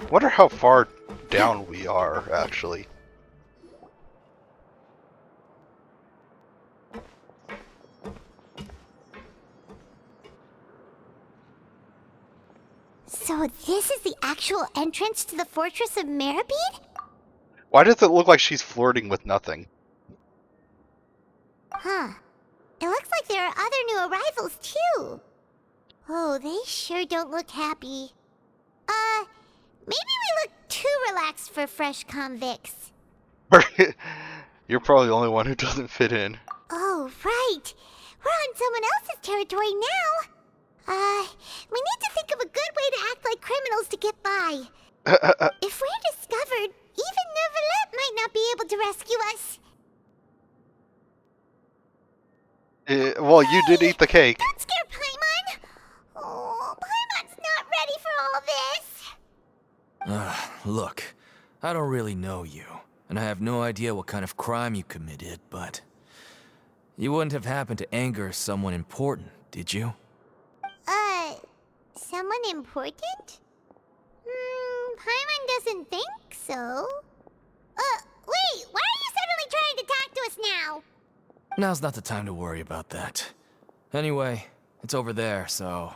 Wonder how far down we are, actually. So this is the actual entrance to the Fortress of Meripede? Why does it look like she's flirting with nothing? Huh. It looks like there are other new arrivals, too. Oh, they sure don't look happy. Maybe we look too relaxed for fresh convicts. You're probably the only one who doesn't fit in. Oh, right. We're on someone else's territory now. We need to think of a good way to act like criminals to get by. If we're discovered, even Neuvillette might not be able to rescue us. Well, you did eat the cake. Don't scare Paimon! Oh, Paimon's not ready for all this. Look, I don't really know you, and I have no idea what kind of crime you committed, but... You wouldn't have happened to anger someone important, did you? Someone important? Paimon doesn't think so. Wait, why are you suddenly trying to talk to us now? Now's not the time to worry about that. Anyway, it's over there, so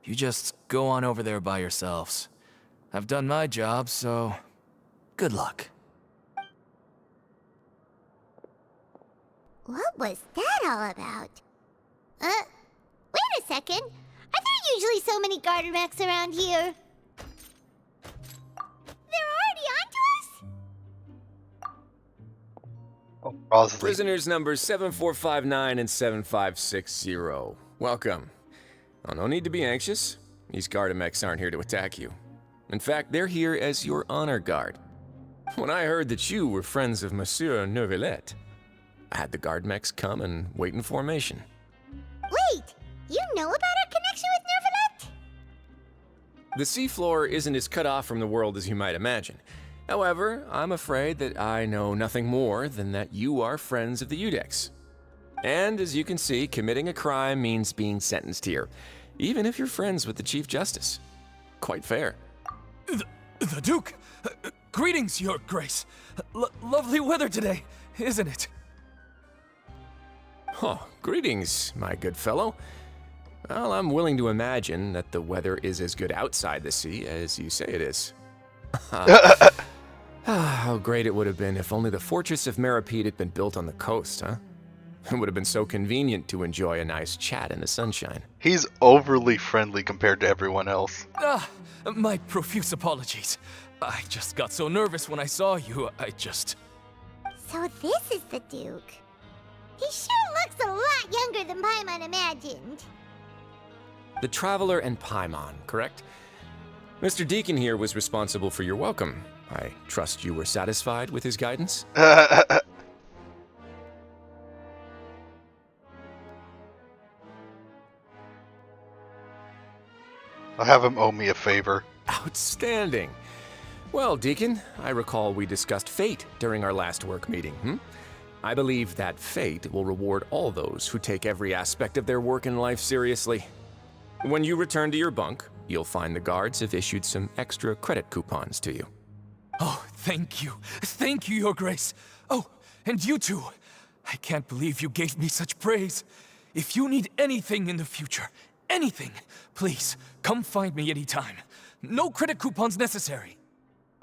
you just go on over there by yourselves. I've done my job, so good luck. What was that all about? Wait a second. Are there usually so many garter mechs around here? They're already onto us? Oh, Rosalie. Prisoners numbers 7459 and 7560. Welcome. Oh, no need to be anxious. These Gardamex aren't here to attack you. In fact, they're here as your honor guard. When I heard that you were friends of Monsieur Neuvillette, I had the Guardmex come and wait in formation. Wait, you know about our connection with Neuvillette? The seafloor isn't as cut off from the world as you might imagine. However, I'm afraid that I know nothing more than that you are friends of the Udex. And as you can see, committing a crime means being sentenced here, even if you're friends with the Chief Justice. Quite fair. The Duke! Greetings, Your Grace. Lovely weather today, isn't it? Oh, greetings, my good fellow. Well, I'm willing to imagine that the weather is as good outside the sea as you say it is. How great it would have been if only the Fortress of Meripede had been built on the coast, huh? It would have been so convenient to enjoy a nice chat in the sunshine. He's overly friendly compared to everyone else. My profuse apologies. I just got so nervous when I saw you, So this is the Duke. He sure looks a lot younger than Paimon imagined. The Traveler and Paimon, correct? Mr. Deacon here was responsible for your welcome. I trust you were satisfied with his guidance? I'll have him owe me a favor. Outstanding. Well, Deacon, I recall we discussed fate during our last work meeting, I believe that fate will reward all those who take every aspect of their work in life seriously. When you return to your bunk, you'll find the guards have issued some extra credit coupons to you. Oh, thank you. Thank you, Your Grace. Oh, and you too. I can't believe you gave me such praise. If you need anything in the future, anything, please, come find me anytime. No credit coupons necessary.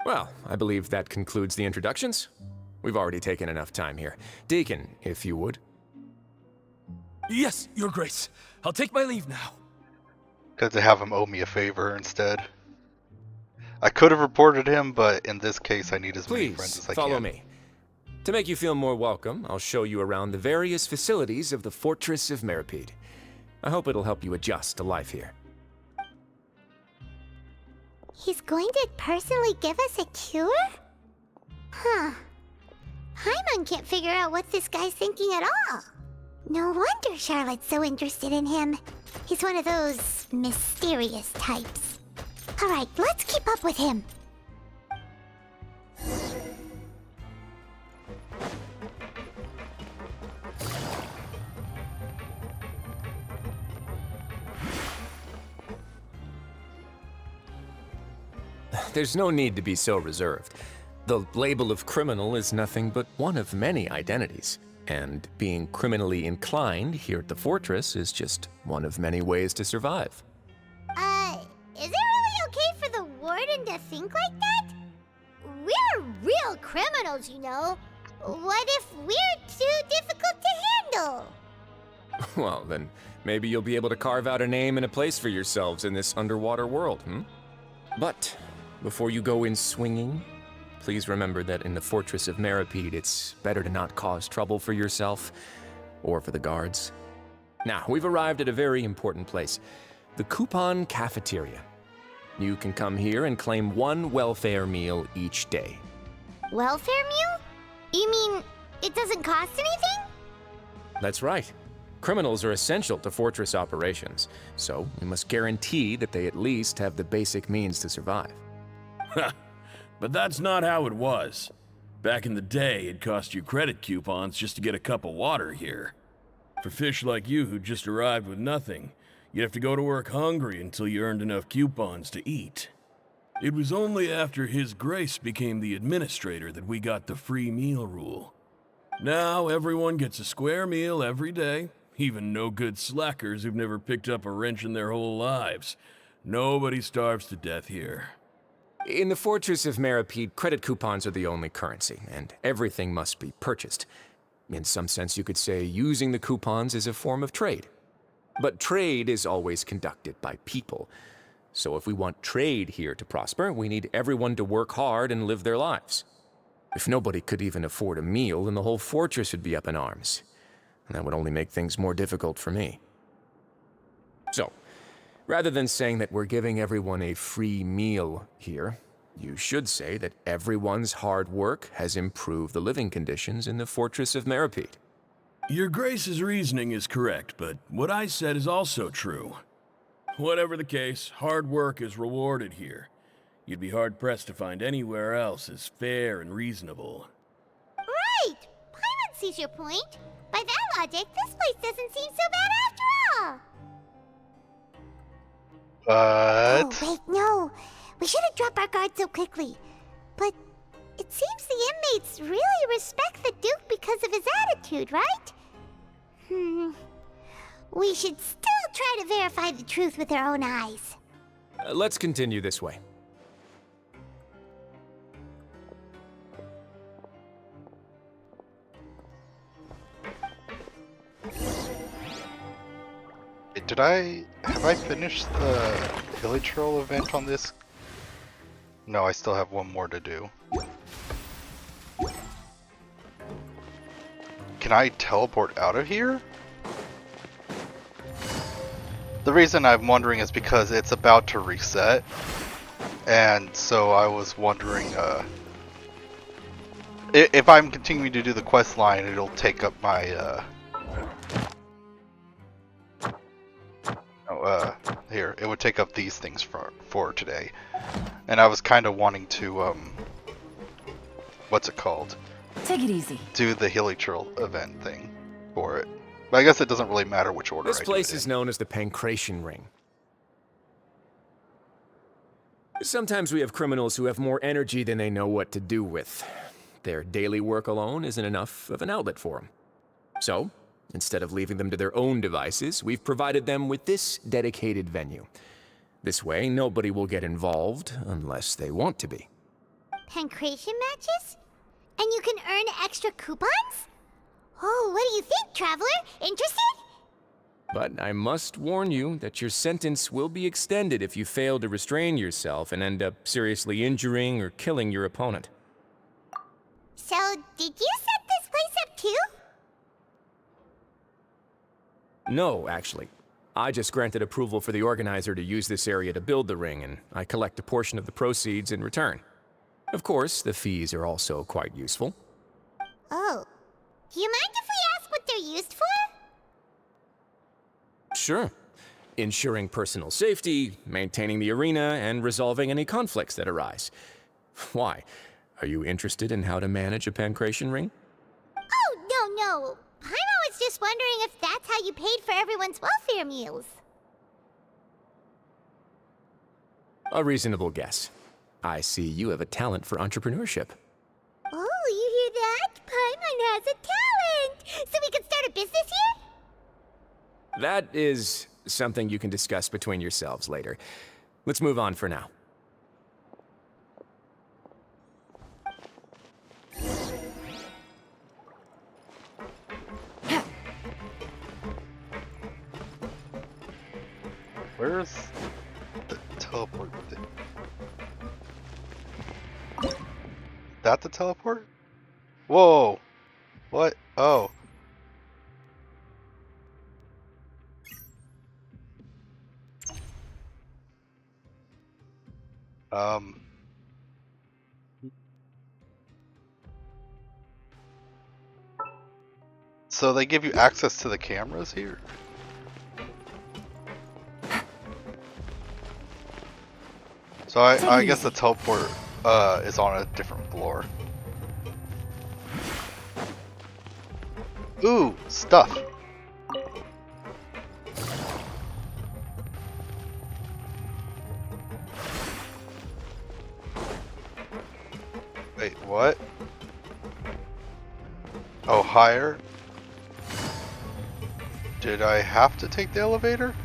Well, I believe that concludes the introductions. We've already taken enough time here. Deacon, if you would. Yes, Your Grace. I'll take my leave now. Good to have him owe me a favor instead. I could have reported him, but in this case I need as many friends as I Please, follow can. me. To make you feel more welcome, I'll show you around the various facilities of the Fortress of Meripede. I hope it'll help you adjust to life here. He's going to personally give us a cure? Huh. Paimon can't figure out what this guy's thinking at all. No wonder Charlotte's so interested in him. He's one of those mysterious types. Alright, let's keep up with him. There's no need to be so reserved. The label of criminal is nothing but one of many identities. And being criminally inclined here at the Fortress is just one of many ways to survive. Is it really okay for the warden to think like that? We're real criminals, you know. What if we're too difficult to handle? Well, then maybe you'll be able to carve out a name and a place for yourselves in this underwater world, But before you go in swinging, please remember that in the Fortress of Meripede, it's better to not cause trouble for yourself or for the guards. Now, we've arrived at a very important place, the Coupon Cafeteria. You can come here and claim one welfare meal each day. Welfare meal? You mean it doesn't cost anything? That's right. Criminals are essential to Fortress operations, so we must guarantee that they at least have the basic means to survive. But that's not how it was. Back in the day, it cost you credit coupons just to get a cup of water here. For fish like you who just arrived with nothing, You'd have to go to work hungry until you earned enough coupons to eat. It was only after His Grace became the administrator that we got the free meal rule. Now everyone gets a square meal every day, even no-good slackers who've never picked up a wrench in their whole lives. Nobody starves to death here. In the Fortress of Meripede, credit coupons are the only currency, and everything must be purchased. In some sense, you could say using the coupons is a form of trade. But trade is always conducted by people. So if we want trade here to prosper, we need everyone to work hard and live their lives. If nobody could even afford a meal, then the whole fortress would be up in arms. And that would only make things more difficult for me. So, rather than saying that we're giving everyone a free meal here, you should say that everyone's hard work has improved the living conditions in the Fortress of Meripede. Your Grace's reasoning is correct, but what I said is also true. Whatever the case, hard work is rewarded here. You'd be hard-pressed to find anywhere else as fair and reasonable. Right! Paimon sees your point. By that logic, this place doesn't seem so bad after all. But... Oh, wait, no. We shouldn't drop our guard so quickly. But it seems the inmates really respect the Duke because of his attitude, right? We should still try to verify the truth with our own eyes. Let's continue this way. Have I finished the Village Troll event on this? No, I still have one more to do. Can I teleport out of here? The reason I'm wondering is because it's about to reset, and so I was wondering if I'm continuing to do the quest line, it'll take up my here, it would take up these things for today. And I was kind of wanting to, what's it called? Take it easy. Do the Hilichurl event thing for it. But I guess it doesn't really matter which order This I place do it is in. known as the Pancration Ring. Sometimes we have criminals who have more energy than they know what to do with. Their daily work alone isn't enough of an outlet for them. So, instead of leaving them to their own devices, we've provided them with this dedicated venue. This way, nobody will get involved unless they want to be. Pancration matches? And you can earn extra coupons? Oh, what do you think, Traveler? Interested? But I must warn you that your sentence will be extended if you fail to restrain yourself and end up seriously injuring or killing your opponent. So, did you set this place up too? No, actually. I just granted approval for the organizer to use this area to build the ring, and I collect a portion of the proceeds in return. Of course, the fees are also quite useful. Oh. Do you mind if we ask what they're used for? Sure. Ensuring personal safety, maintaining the arena, and resolving any conflicts that arise. Why? Are you interested in how to manage a pancration ring? Oh, no. Paimon was just wondering if that's how you paid for everyone's welfare meals. A reasonable guess. I see you have a talent for entrepreneurship. Oh, you hear that? Paimon has a talent! So we can start a business here? That is something you can discuss between yourselves later. Let's move on for now. Where's the teleport thing? That the teleport? Whoa! What? Oh. So they give you access to the cameras here? So I guess the teleport is on a different floor. Ooh, stuff. Wait, what? Oh, higher? Did I have to take the elevator?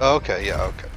Okay, yeah, okay.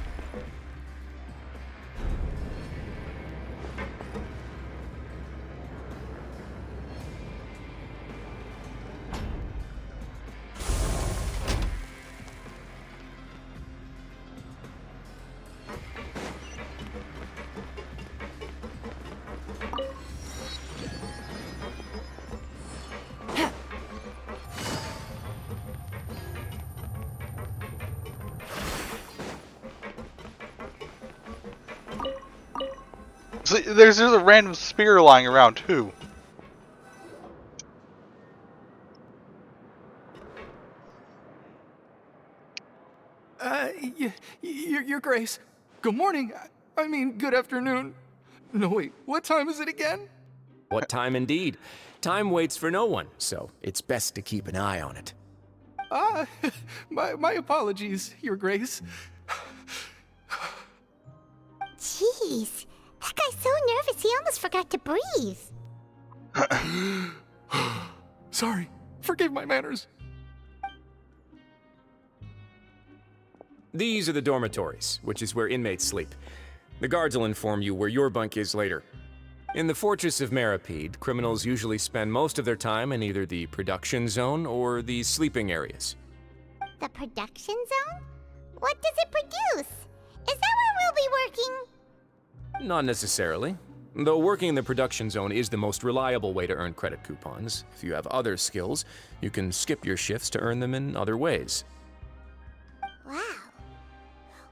So there's just a random spear lying around too. Your Grace. Good morning. I mean, good afternoon. No, wait, what time is it again? What time indeed? Time waits for no one, so it's best to keep an eye on it. Ah, my apologies, Your Grace. Jeez, that guy's so nervous he almost forgot to breathe. Sorry, forgive my manners. These are the dormitories, which is where inmates sleep. The guards will inform you where your bunk is later. In the Fortress of Meripede, criminals usually spend most of their time in either the production zone or the sleeping areas. The production zone? What does it produce? Is that where we'll be working? Not necessarily. Though working in the production zone is the most reliable way to earn credit coupons, if you have other skills, you can skip your shifts to earn them in other ways. Wow.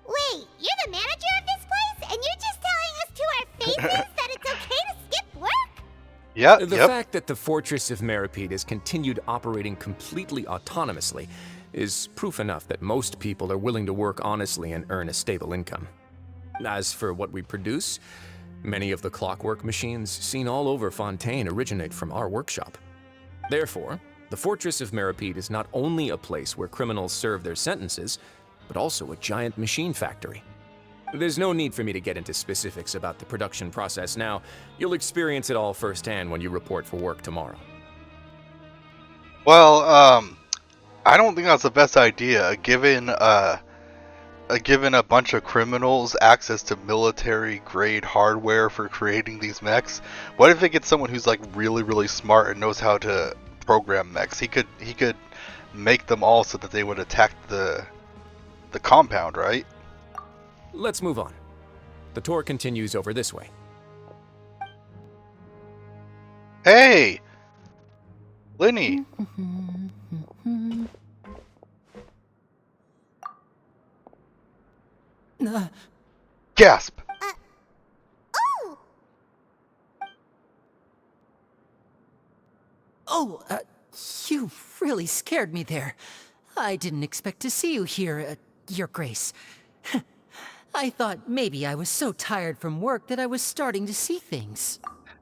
Wait, you're the manager of this place, and you're just telling us to our faces that it's okay to skip work? Yeah, The fact that the Fortress of Meripede has continued operating completely autonomously is proof enough that most people are willing to work honestly and earn a stable income. As for what we produce, many of the clockwork machines seen all over Fontaine originate from our workshop. Therefore, the Fortress of Meripede is not only a place where criminals serve their sentences, but also a giant machine factory. There's no need for me to get into specifics about the production process now. You'll experience it all firsthand when you report for work tomorrow. Well, I don't think that's the best idea, given a bunch of criminals access to military-grade hardware for creating these mechs. What if they get someone who's like really, really smart and knows how to program mechs? He could make them all so that they would attack the compound, right? Let's move on. The tour continues over this way. Hey! Linny! Gasp! Oh! Oh, you really scared me there. I didn't expect to see you here, Your Grace. I thought maybe I was so tired from work that I was starting to see things.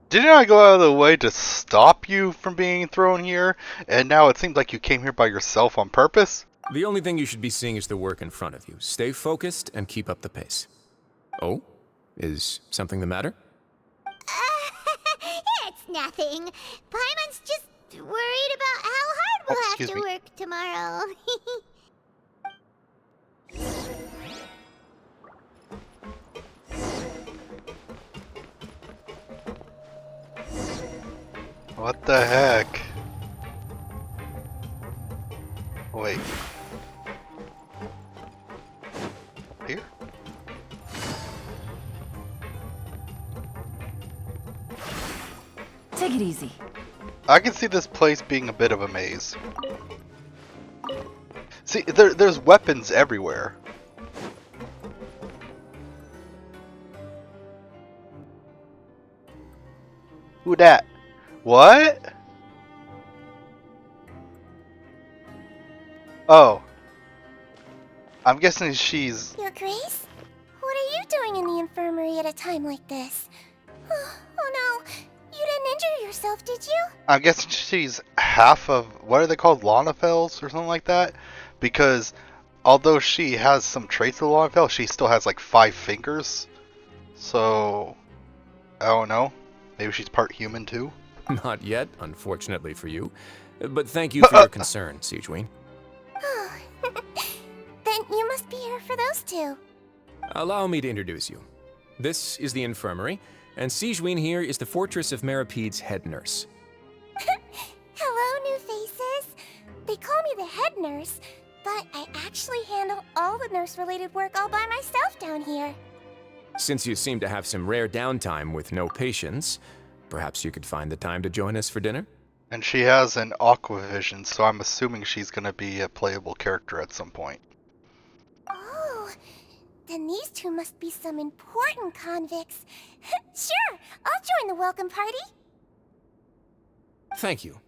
Didn't I go out of the way to stop you from being thrown here, and now it seems like you came here by yourself on purpose? The only thing you should be seeing is the work in front of you. Stay focused and keep up the pace. Oh? Is something the matter? It's nothing. Paimon's just worried about how hard we'll have to work tomorrow. What the heck? Wait. Here? Take it easy. I can see this place being a bit of a maze. See, there's weapons everywhere. Who dat? What? Oh. I'm guessing she's... Your Grace? What are you doing in the infirmary at a time like this? Oh no, you didn't injure yourself, did you? I'm guessing she's half of... What are they called? Lonafels or something like that? Because although she has some traits of the Longveil, she still has like 5 fingers. So, I don't know. Maybe she's part human too? Not yet, unfortunately for you. But thank you for your concern, Sigeween. Then you must be here for those two. Allow me to introduce you. This is the infirmary, and Sigeween here is the Fortress of Meripede's head nurse. Hello, new faces. They call me the head nurse, but I actually handle all the nurse-related work all by myself down here. Since you seem to have some rare downtime with no patients, perhaps you could find the time to join us for dinner? And she has an aqua vision, so I'm assuming she's going to be a playable character at some point. Oh, then these two must be some important convicts. Sure, I'll join the welcome party. Thank you.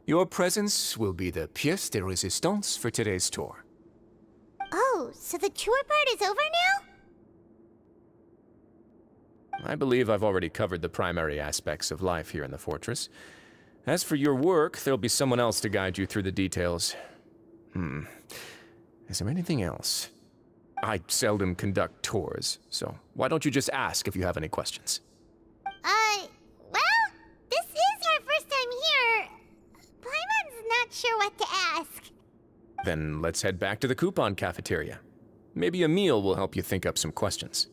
Your presence will be the pièce de résistance for today's tour. Oh, so the tour part is over now? I believe I've already covered the primary aspects of life here in the fortress. As for your work, there'll be someone else to guide you through the details. Is there anything else? I seldom conduct tours, so why don't you just ask if you have any questions? Well, this is our first time here. Paimon's not sure what to ask. Then let's head back to the coupon cafeteria. Maybe a meal will help you think up some questions.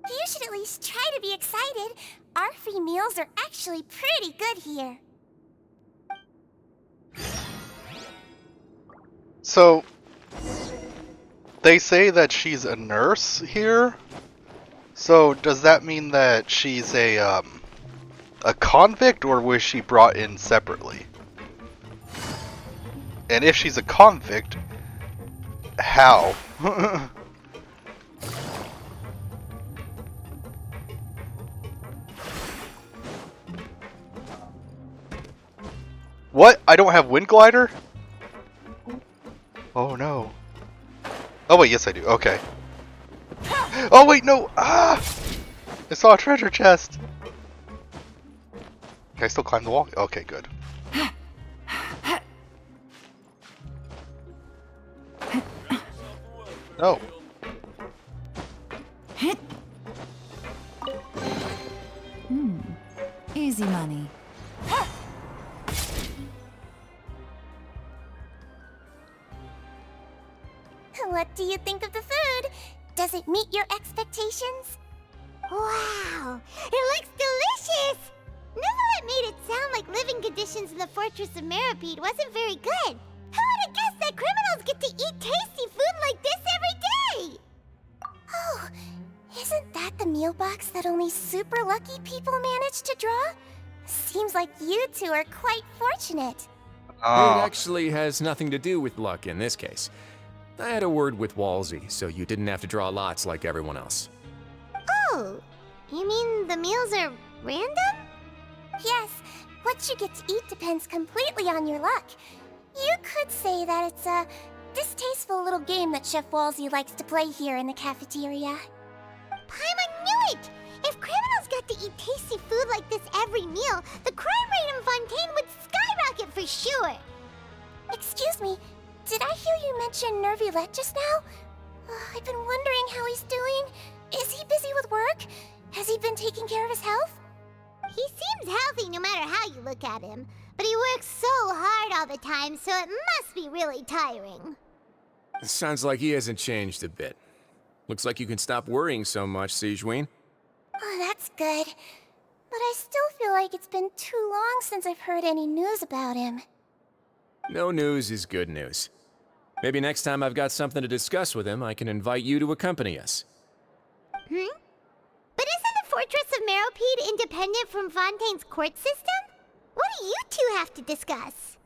You should at least try to be excited. Our free meals are actually pretty good here. So, they say that she's a nurse here? So, does that mean that she's a convict, or was she brought in separately? And if she's a convict, how? What? I don't have Wind Glider? Oh no. Oh wait, yes I do. Okay. Oh wait, no! Ah! I saw a treasure chest! Can I still climb the wall? Okay, good. No. Easy money. What do you think of the food? Does it meet your expectations? Wow, it looks delicious! Neverlet made it sound like living conditions in the Fortress of Meripede wasn't very good. Who would have guessed that criminals get to eat tasty food like this every day? Oh, isn't that the meal box that only super lucky people manage to draw? Seems like you two are quite fortunate. It actually has nothing to do with luck in this case. I had a word with Walsey, so you didn't have to draw lots like everyone else. Oh, you mean the meals are random? Yes, what you get to eat depends completely on your luck. You could say that it's a distasteful little game that Chef Walsey likes to play here in the cafeteria. Paimon knew it! If criminals got to eat tasty food like this every meal, the crime rate in Fontaine would skyrocket for sure! Excuse me, did I hear you mention Nervylette just now? I've been wondering how he's doing. Is he busy with work? Has he been taking care of his health? He seems healthy no matter how you look at him, but he works so hard all the time, so it must be really tiring. Sounds like he hasn't changed a bit. Looks like you can stop worrying so much, Sigeween. Oh, that's good. But I still feel like it's been too long since I've heard any news about him. No news is good news. Maybe next time I've got something to discuss with him, I can invite you to accompany us. But isn't the Fortress of Meropede independent from Fontaine's court system? What do you two have to discuss?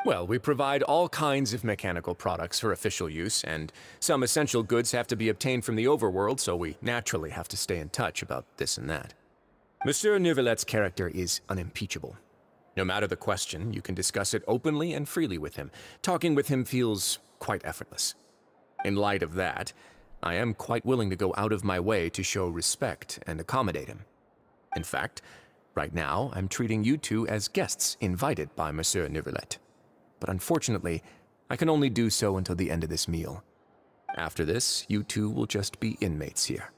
Well, we provide all kinds of mechanical products for official use, and some essential goods have to be obtained from the overworld, so we naturally have to stay in touch about this and that. Monsieur Nervylette's character is unimpeachable. No matter the question, you can discuss it openly and freely with him. Talking with him feels quite effortless. In light of that, I am quite willing to go out of my way to show respect and accommodate him. In fact, right now, I'm treating you two as guests invited by Monsieur Nervylette. But unfortunately, I can only do so until the end of this meal. After this, you two will just be inmates here.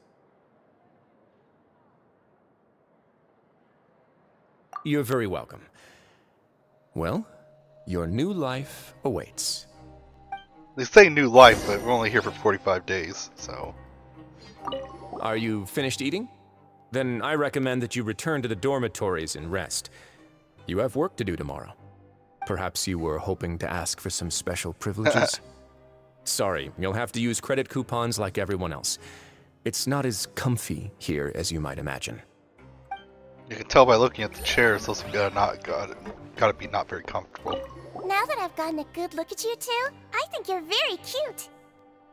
You're very welcome. Well, your new life awaits. They say new life, but we're only here for 45 days, so... Are you finished eating? Then I recommend that you return to the dormitories and rest. You have work to do tomorrow. Perhaps you were hoping to ask for some special privileges? Sorry, you'll have to use credit coupons like everyone else. It's not as comfy here as you might imagine. You can tell by looking at the chairs, those gotta be not very comfortable. Now that I've gotten a good look at you two, I think you're very cute.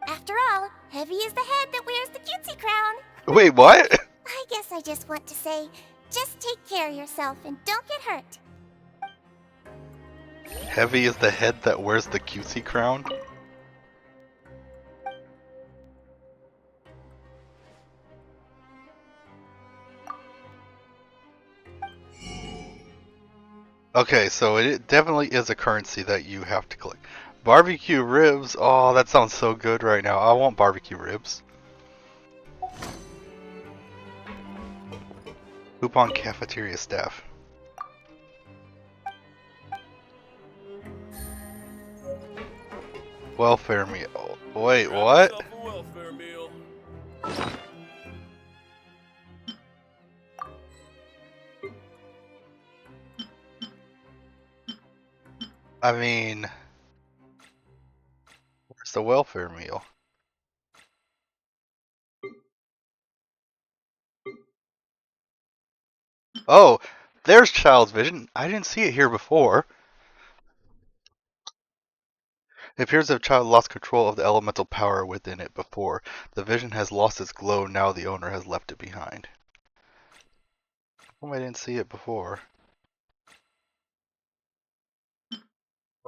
After all, heavy is the head that wears the cutesy crown. Wait, what? I guess I just want to say, just take care of yourself and don't get hurt. Heavy is the head that wears the cutesy crown? Okay, so it definitely is a currency that you have to collect. Barbecue ribs, oh, that sounds so good right now. I want barbecue ribs. Coupon cafeteria staff. Welfare meal. Wait, what? Welfare meal. I mean, where's the welfare meal? Oh, there's Child's Vision. I didn't see it here before. It appears that the child lost control of the elemental power within it before. The vision has lost its glow, now the owner has left it behind. Oh, I didn't see it before.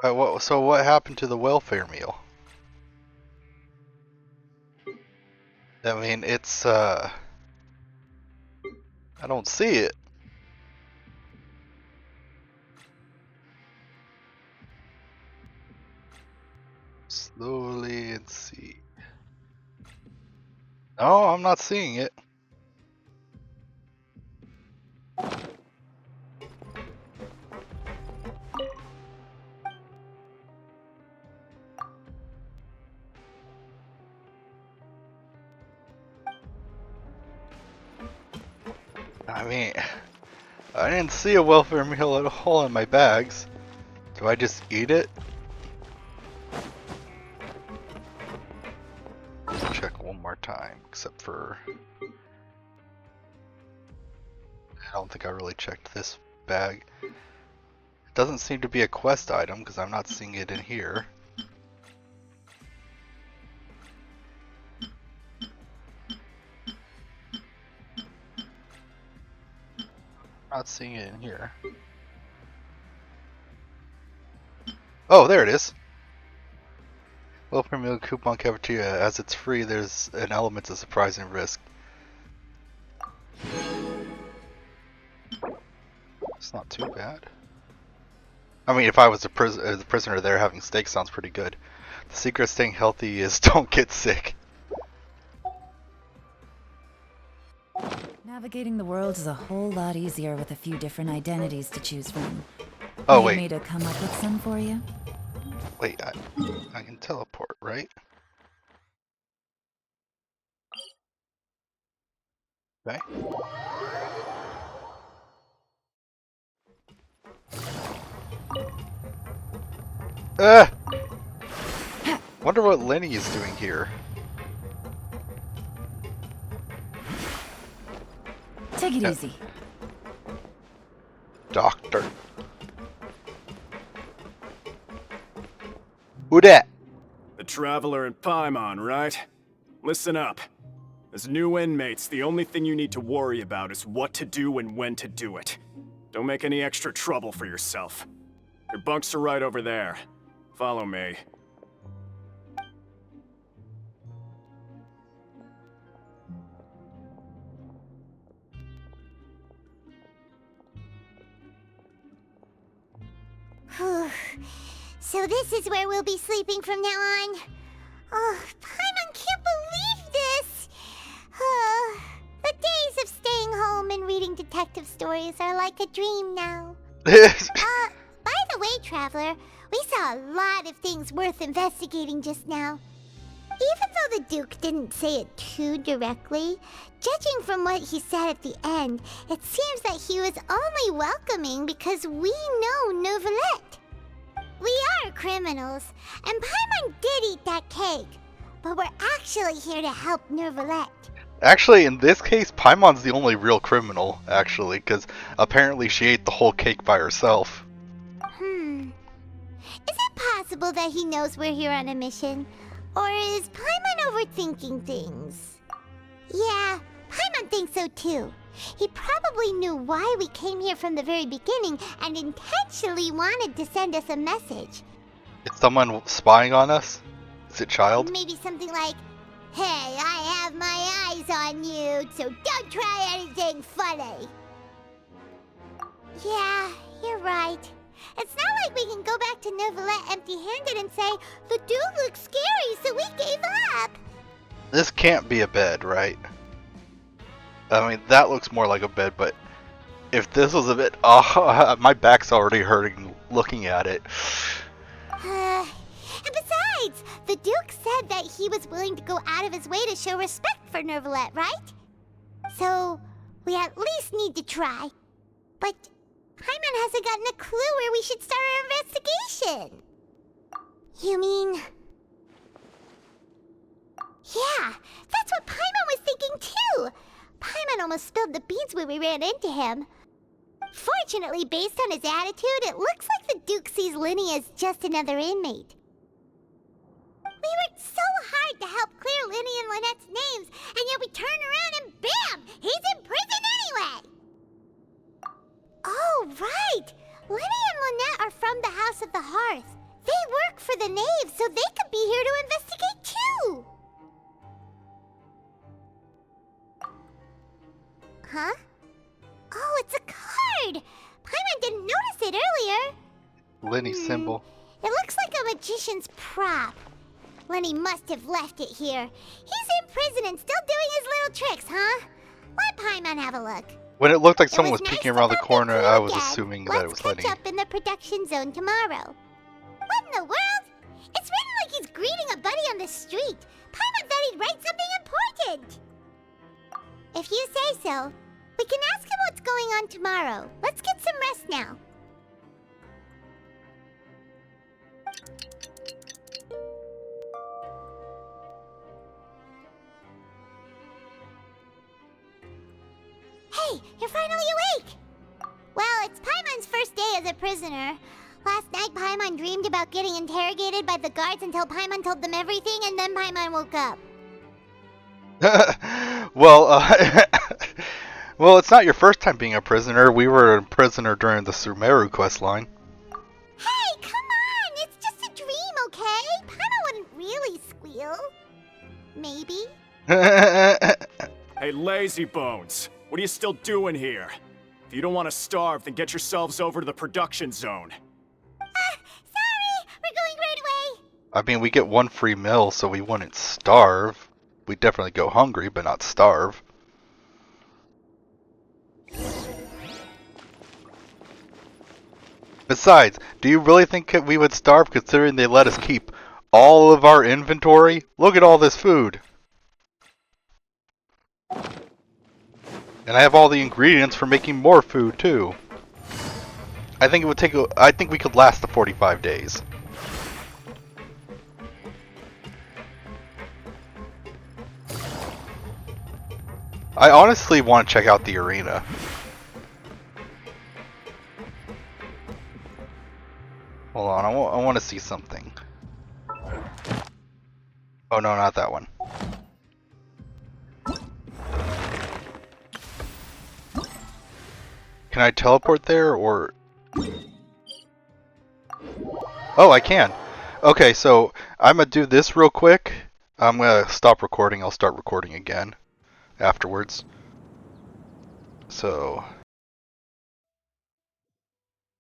So what happened to the welfare meal? I mean, it's, I don't see it. Slowly and see. No, I'm not seeing it. I mean, I didn't see a welfare meal at all in my bags. Do I just eat it? Check one more time, except for... I don't think I really checked this bag. It doesn't seem to be a quest item, because I'm not seeing it in here. Not seeing it in here. Oh, there it is. Welfare meal coupon cafeteria. As it's free, there's an element of surprise and risk. It's not too bad. I mean, if I was the prisoner there, having steak sounds pretty good. The secret of staying healthy is don't get sick. Navigating the world is a whole lot easier with a few different identities to choose from. Oh, Need wait. me to come up with some for you? Wait, I can teleport, right? Okay. Wonder what Lenny is doing here. Take it easy. Doctor. Who dat? The Traveler in Paimon, right? Listen up. As new inmates, the only thing you need to worry about is what to do and when to do it. Don't make any extra trouble for yourself. Your bunks are right over there. Follow me. So this is where we'll be sleeping from now on. Oh, Paimon detective stories are like a dream now. By the way, Traveler, we saw a lot of things worth investigating just now. Even though the Duke didn't say it too directly, judging from what he said at the end, it seems that he was only welcoming because we know Neuvillette. We are criminals, and Paimon did eat that cake, but we're actually here to help Neuvillette. Actually, in this case, Paimon's the only real criminal, actually, because apparently she ate the whole cake by herself. Is it possible that he knows we're here on a mission? Or is Paimon overthinking things? Yeah, Paimon thinks so too. He probably knew why we came here from the very beginning and intentionally wanted to send us a message. Is someone spying on us? Is it Child? Maybe something like, "Hey, I have my eyes on you, so don't try anything funny." Yeah, you're right. It's not like we can go back to Neuvillette empty-handed and say, "The dude looks scary, so we gave up." This can't be a bed, right? I mean, that looks more like a bed, but if this was a bed, oh, my back's already hurting looking at it. And besides, the Duke said that he was willing to go out of his way to show respect for Neuvillette, right? So, we at least need to try. But Paimon hasn't gotten a clue where we should start our investigation. You mean... Yeah, that's what Paimon was thinking too. Paimon almost spilled the beans when we ran into him. Fortunately, based on his attitude, it looks like the Duke sees Linny as just another inmate. We worked so hard to help clear Linny and Lynette's names, and yet we turn around and bam! He's in prison anyway! Oh, right! Linny and Lynette are from the House of the Hearth. They work for the Knave, so they could be here to investigate too! Huh? Oh, it's a card! Paimon didn't notice it earlier. Linny's symbol. It looks like a magician's prop. Lenny must have left it here. He's in prison and still doing his little tricks, huh? Let Paimon have a look. When it looked like someone was peeking around the corner, I was assuming that it was Lenny. Let's catch up in the production zone tomorrow. What in the world? It's written like he's greeting a buddy on the street. Paimon thought he'd write something important. If you say so, we can ask him what's going on tomorrow. Let's get some rest now. Hey, you're finally awake! Well, it's Paimon's first day as a prisoner. Last night, Paimon dreamed about getting interrogated by the guards until Paimon told them everything, and then Paimon woke up. Well, well, it's not your first time being a prisoner. We were a prisoner during the Sumeru questline. Hey, come on! It's just a dream, okay? Paimon wouldn't really squeal. Maybe. Hey, lazy bones. What are you still doing here? If you don't want to starve, then get yourselves over to the production zone. Sorry! We're going right away! I mean, we get one free meal, so we wouldn't starve. We'd definitely go hungry, but not starve. Besides, do you really think we would starve considering they let us keep all of our inventory? Look at all this food! And I have all the ingredients for making more food too. I think it would take. I think we could last the 45 days. I honestly want to check out the arena. Hold on, I want to see something. Oh no, not that one. Can I teleport there, or... Oh, I can. Okay, so I'm gonna do this real quick. I'm gonna stop recording. I'll start recording again afterwards. So...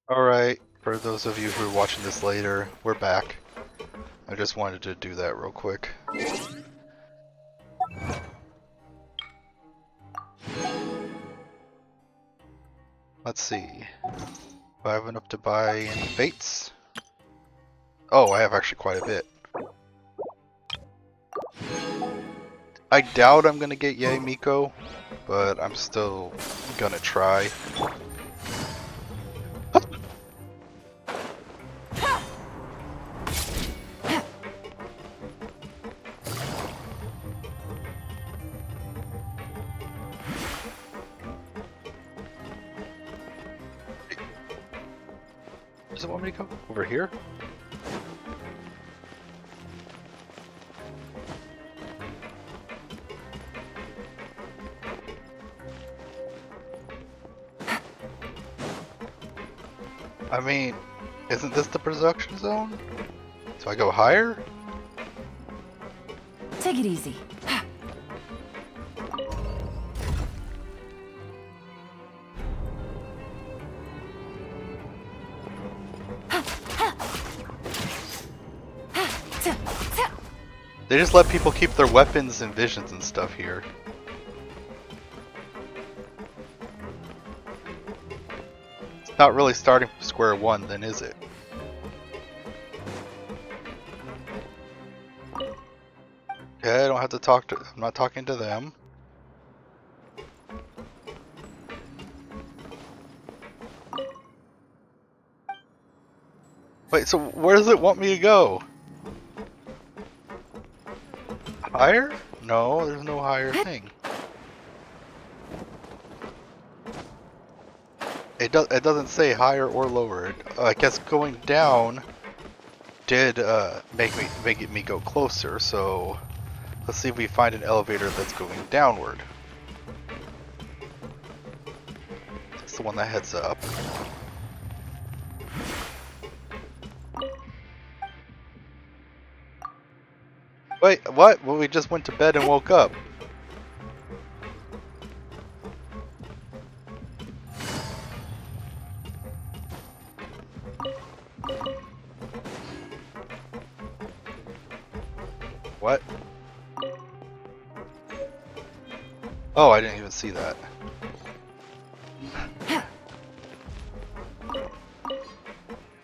Alright, for those of you who are watching this later, we're back. I just wanted to do that real quick. Let's see. Do I have enough to buy any fates? Oh, I have actually quite a bit. I doubt I'm gonna get Yay Miko, but I'm still gonna try. Does it want me to go over here? I mean, isn't this the production zone? So I go higher? Take it easy. They just let people keep their weapons and visions and stuff here. It's not really starting from square one, then, is it? Okay, I don't have to talk to... I'm not talking to them. Wait, so where does it want me to go? Higher? No, there's no higher thing. It doesn't say higher or lower. I guess going down did make me go closer. So let's see if we find an elevator that's going downward. That's the one that heads up. Wait, what? Well, we just went to bed and woke up. What? Oh, I didn't even see that.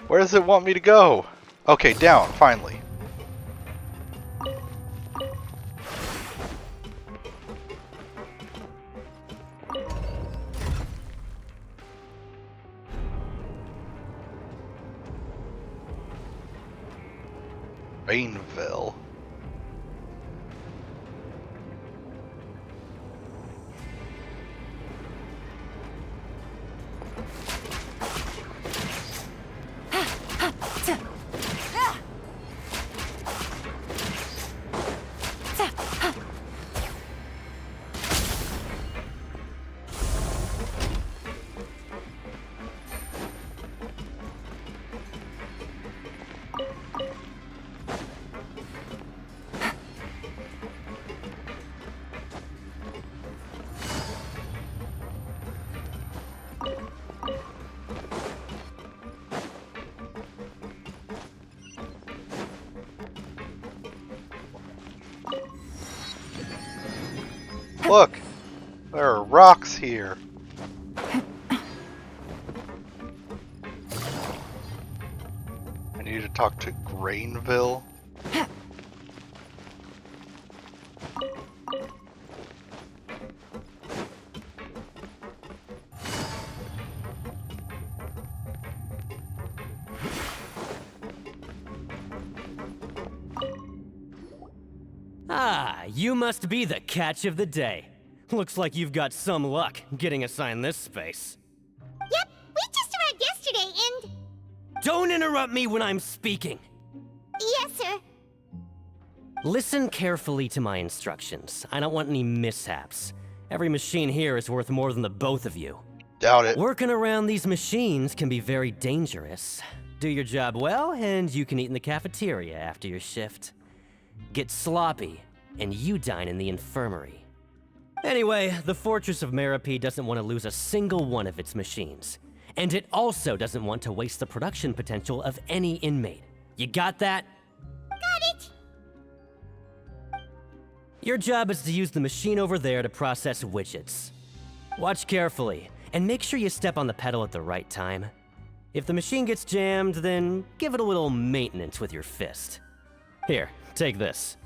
Where does it want me to go? Okay, down, finally. Rainville. Look! There are rocks here. I need to talk to Grainville. Ah, you must be the catch of the day. Looks like you've got some luck getting assigned this space. Yep, we just arrived yesterday and... Don't interrupt me when I'm speaking! Yes, sir. Listen carefully to my instructions. I don't want any mishaps. Every machine here is worth more than the both of you. Doubt it. Working around these machines can be very dangerous. Do your job well, and you can eat in the cafeteria after your shift. Get sloppy, and you dine in the infirmary. Anyway, the Fortress of Meripede doesn't want to lose a single one of its machines. And it also doesn't want to waste the production potential of any inmate. You got that? Got it. Your job is to use the machine over there to process widgets. Watch carefully. And make sure you step on the pedal at the right time. If the machine gets jammed, then give it a little maintenance with your fist. Here, take this.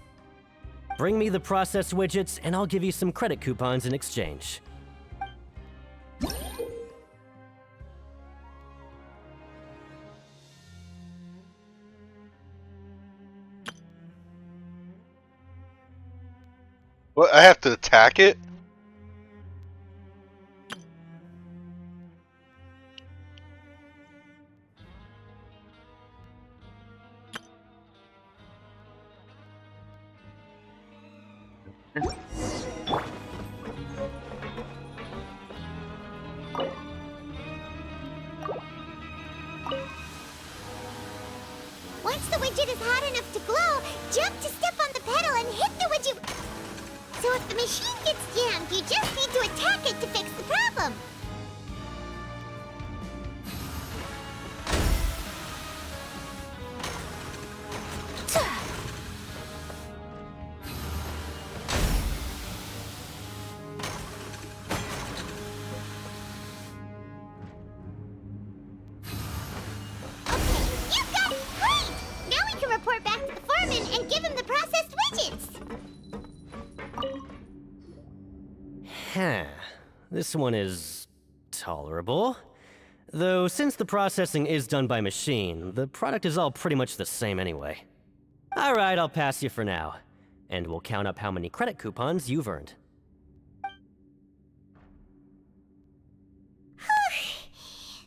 Bring me the processed widgets, and I'll give you some credit coupons in exchange. What, I have to attack it? Once the widget is hot enough to glow, jump to step on the pedal and hit the widget. So if the machine gets jammed, you just need to attack it to fix the problem. You got it! Great! Now we can report back to the foreman and give him the processed widgets. Huh. This one is tolerable. Though since the processing is done by machine, the product is all pretty much the same anyway. Alright, I'll pass you for now. And we'll count up how many credit coupons you've earned.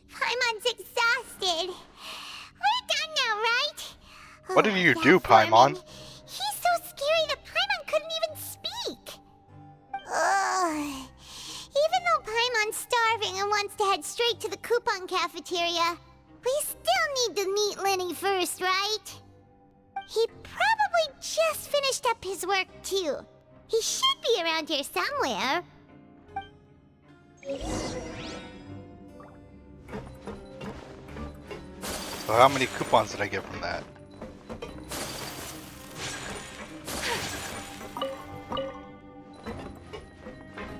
Paimon's exhausted. We're done now, right? What did you that do, foreman. Paimon? He's so scary that Paimon couldn't even speak. Ugh. Even though Paimon's starving and wants to head straight to the coupon cafeteria, we still need to meet Lenny first, right? He probably just finished up his work, too. He should be around here somewhere. So how many coupons did I get from that?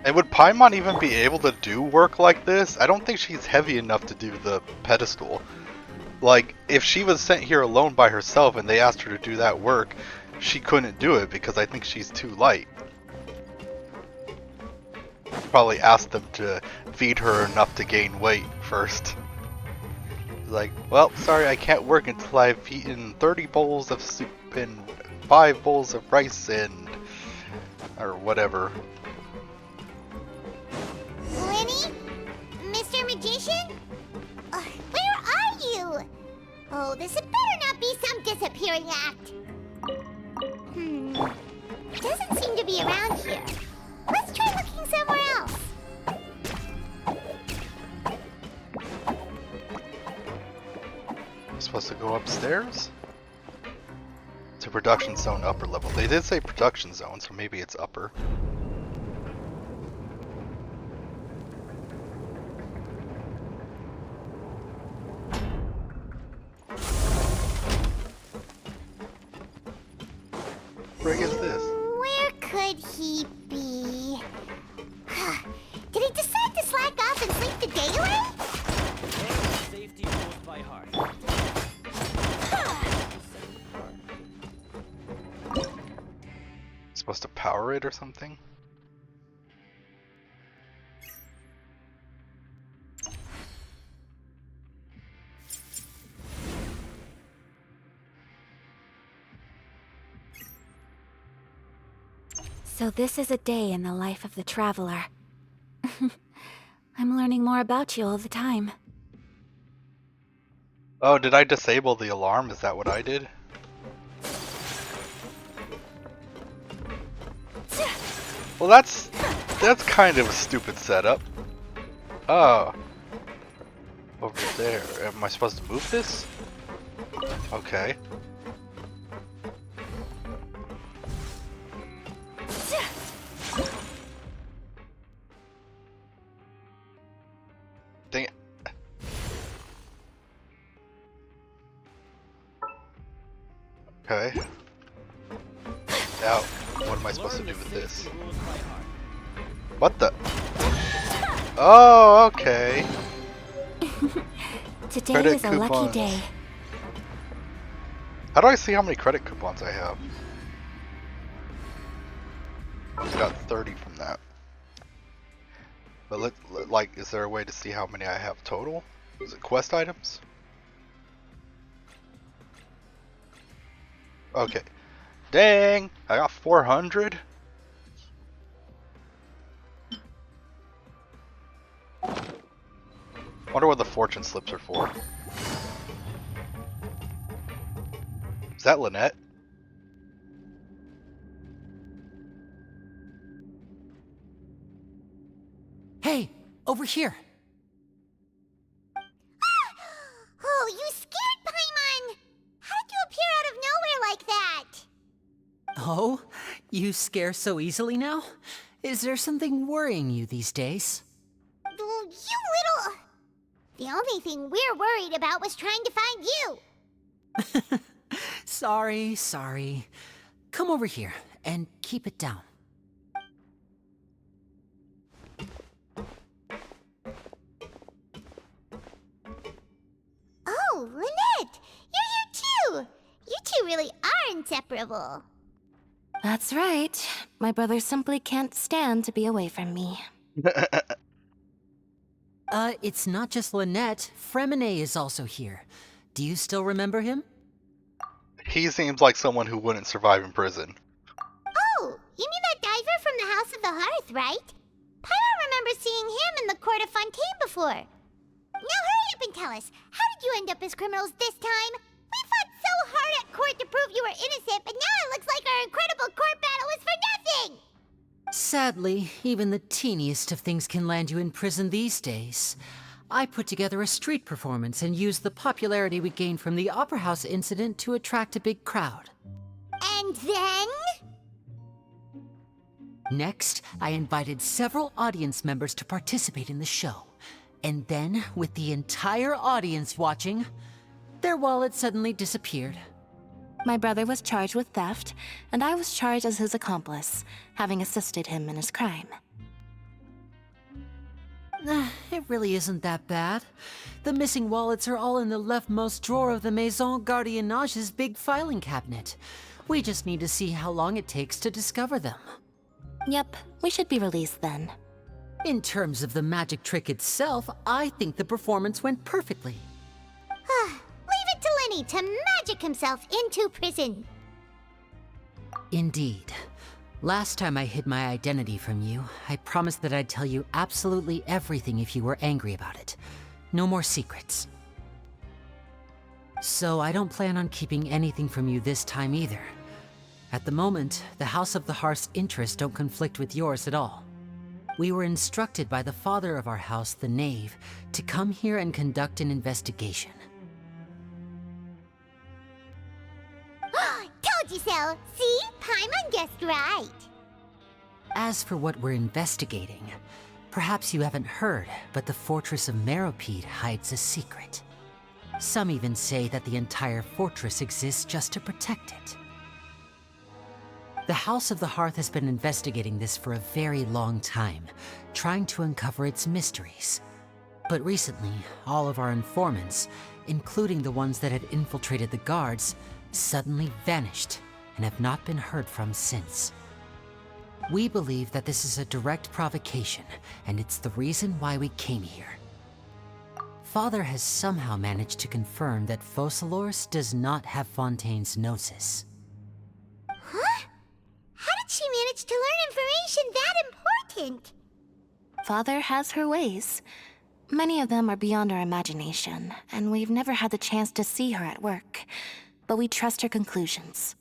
And would Paimon even be able to do work like this? I don't think she's heavy enough to do the pedestal. Like, if she was sent here alone by herself and they asked her to do that work, she couldn't do it because I think she's too light. Probably asked them to feed her enough to gain weight first. Like, well, sorry, I can't work until I've eaten 30 bowls of soup and 5 bowls of rice and... or whatever. Lenny? Mr. Magician? Where are you? Oh, this had better not be some disappearing act. Doesn't seem to be around here. Let's try looking somewhere else. I'm supposed to go upstairs? To production zone upper level. They did say production zone, so maybe it's upper. Frig is this? Where could he be? Did he decide to slack off and sleep the day away? Safety rules by heart. Supposed to power it or something? So this is a day in the life of the traveler. I'm learning more about you all the time. Oh, did I disable the alarm? Is that what I did? Well, that's kind of a stupid setup. Oh. Over there. Am I supposed to move this? Okay. Dang it. Okay. Now, what am I supposed to do with this? What the? Oh, okay. Today Credit is a lucky coupons. day. How do I see how many credit coupons I have? I got 30 from that. But like, is there a way to see how many I have total? Is it quest items? Okay. Dang! I got 400? Wonder what the fortune slips are for. Is that Lynette? Hey, over here. Oh, you scared Paimon! How did you appear out of nowhere like that? Oh, you scare so easily now? Is there something worrying you these days? You little... The only thing we're worried about was trying to find you. Sorry. Come over here and keep it down. Oh, Lynette! You're here too! You two really are inseparable. That's right. My brother simply can't stand to be away from me. It's not just Lynette. Fremine is also here. Do you still remember him? He seems like someone who wouldn't survive in prison. Oh, you mean that diver from the House of the Hearth, right? Paimon remembers seeing him in the Court of Fontaine before. Now hurry up and tell us, how did you end up as criminals this time? We fought so hard at court to prove you were innocent, but now it looks like our incredible court battle was for nothing! Sadly, even the teeniest of things can land you in prison these days. I put together a street performance and used the popularity we gained from the Opera House incident to attract a big crowd. And then? Next, I invited several audience members to participate in the show. And then, with the entire audience watching, their wallet suddenly disappeared. My brother was charged with theft, and I was charged as his accomplice, having assisted him in his crime. It really isn't that bad. The missing wallets are all in the leftmost drawer of the Maison Gardiennage's big filing cabinet. We just need to see how long it takes to discover them. Yep, we should be released then. In terms of the magic trick itself, I think the performance went perfectly. Leave it to Lenny to magic himself into prison. Indeed. Last time I hid my identity from you, I promised that I'd tell you absolutely everything if you were angry about it. No more secrets. So I don't plan on keeping anything from you this time either. At the moment, the House of the Hearth's interests don't conflict with yours at all. We were instructed by the father of our house, the Knave, to come here and conduct an investigation. Told you so! See? Paimon guessed right. As for what we're investigating, perhaps you haven't heard, but the fortress of Meropide hides a secret. Some even say that the entire fortress exists just to protect it. The House of the Hearth has been investigating this for a very long time, trying to uncover its mysteries. But recently, all of our informants, including the ones that had infiltrated the guards, suddenly vanished and have not been heard from since. We believe that this is a direct provocation, and it's the reason why we came here. Father has somehow managed to confirm that Focalors does not have Fontaine's Gnosis. Huh? How did she manage to learn information that important? Father has her ways. Many of them are beyond our imagination, and we've never had the chance to see her at work. But we trust her conclusions.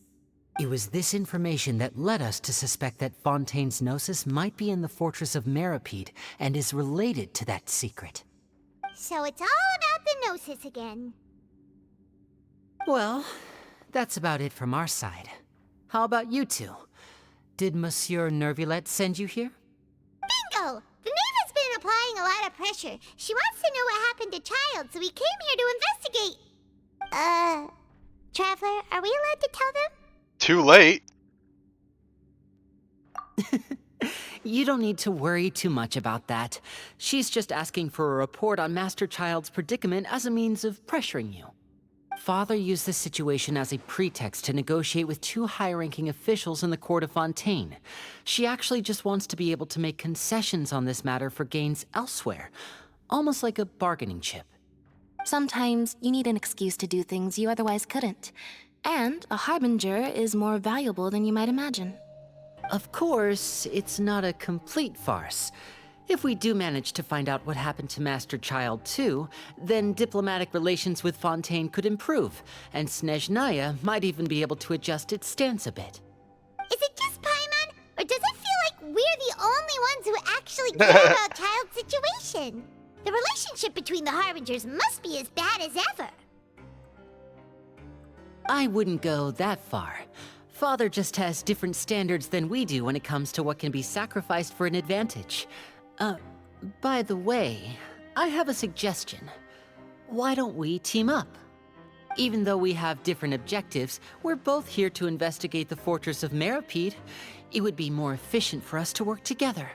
It was this information that led us to suspect that Fontaine's Gnosis might be in the fortress of Meropide and is related to that secret. So it's all about the Gnosis again. Well, that's about it from our side. How about you two? Did Monsieur Nervulette send you here? Bingo! The Knave has been applying a lot of pressure. She wants to know what happened to Child, so we came here to investigate. Traveler, are we allowed to tell them? Too late. You don't need to worry too much about that. She's just asking for a report on Master Child's predicament as a means of pressuring you. Father used this situation as a pretext to negotiate with two high-ranking officials in the court of Fontaine. She actually just wants to be able to make concessions on this matter for gains elsewhere, almost like a bargaining chip. Sometimes you need an excuse to do things you otherwise couldn't. And a harbinger is more valuable than you might imagine. Of course, it's not a complete farce. If we do manage to find out what happened to Master Child too, then diplomatic relations with Fontaine could improve, and Snezhnaya might even be able to adjust its stance a bit. Is it just Paimon, or does it feel like we're the only ones who actually care about Child's situation? The relationship between the Harbingers must be as bad as ever. I wouldn't go that far. Father just has different standards than we do when it comes to what can be sacrificed for an advantage. By the way, I have a suggestion. Why don't we team up? Even though we have different objectives, we're both here to investigate the fortress of Meripede. It would be more efficient for us to work together.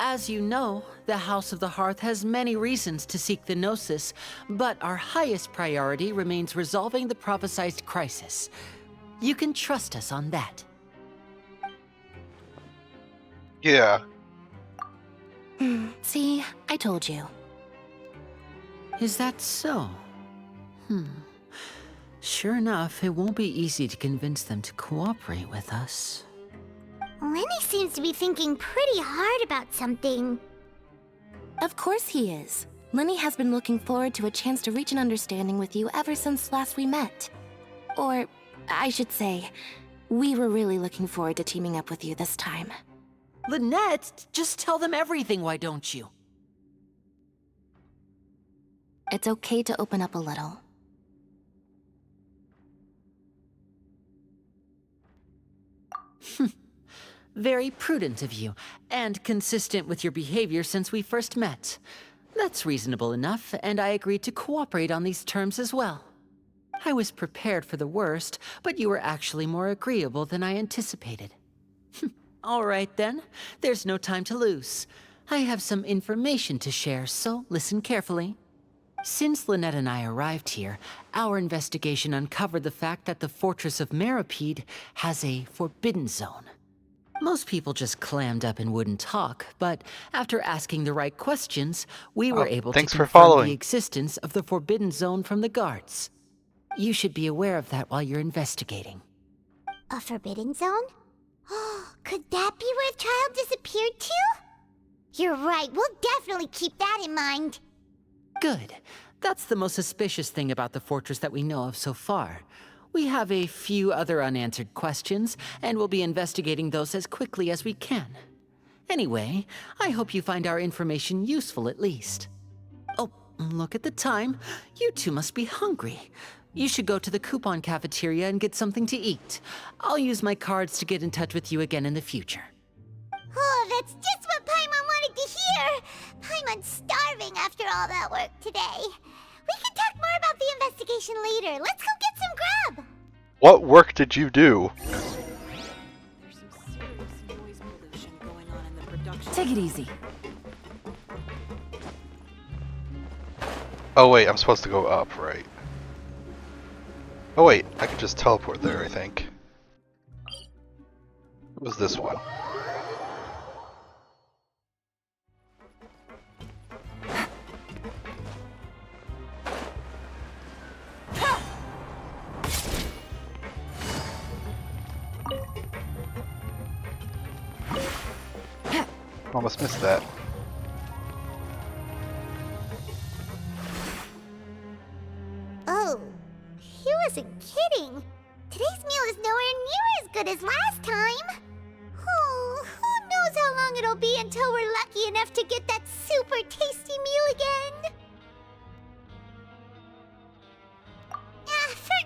As you know, the House of the Hearth has many reasons to seek the Gnosis, but our highest priority remains resolving the prophesized crisis. You can trust us on that. Yeah. See, I told you. Is that so? Sure enough, it won't be easy to convince them to cooperate with us. Lenny seems to be thinking pretty hard about something. Of course he is. Lenny has been looking forward to a chance to reach an understanding with you ever since last we met. Or, I should say, we were really looking forward to teaming up with you this time. Lynette, just tell them everything, why don't you? It's okay to open up a little. Very prudent of you, and consistent with your behavior since we first met. That's reasonable enough, and I agreed to cooperate on these terms as well. I was prepared for the worst, but you were actually more agreeable than I anticipated. All right then, there's no time to lose. I have some information to share, so listen carefully. Since Lynette and I arrived here, our investigation uncovered the fact that the Fortress of Meripede has a forbidden zone. Most people just clammed up and wouldn't talk, but after asking the right questions, we were able to confirm the existence of the forbidden zone from the guards. You should be aware of that while you're investigating. A forbidden zone? Could that be where the child disappeared to? You're right, we'll definitely keep that in mind. Good. That's the most suspicious thing about the fortress that we know of so far. We have a few other unanswered questions, and we'll be investigating those as quickly as we can. Anyway, I hope you find our information useful at least. Oh, look at the time. You two must be hungry. You should go to the coupon cafeteria and get something to eat. I'll use my cards to get in touch with you again in the future. Oh, that's just what Paimon wanted to hear! Paimon's starving after all that work today. We can talk more about the investigation later. Let's go get some grub! What work did you do? Take it easy. Oh wait, I'm supposed to go up, right? Oh wait, I could just teleport there, I think. What was this one? Almost missed that. Oh, he wasn't kidding. Today's meal is nowhere near as good as last time. Oh, who knows how long it'll be until we're lucky enough to get that super tasty meal again.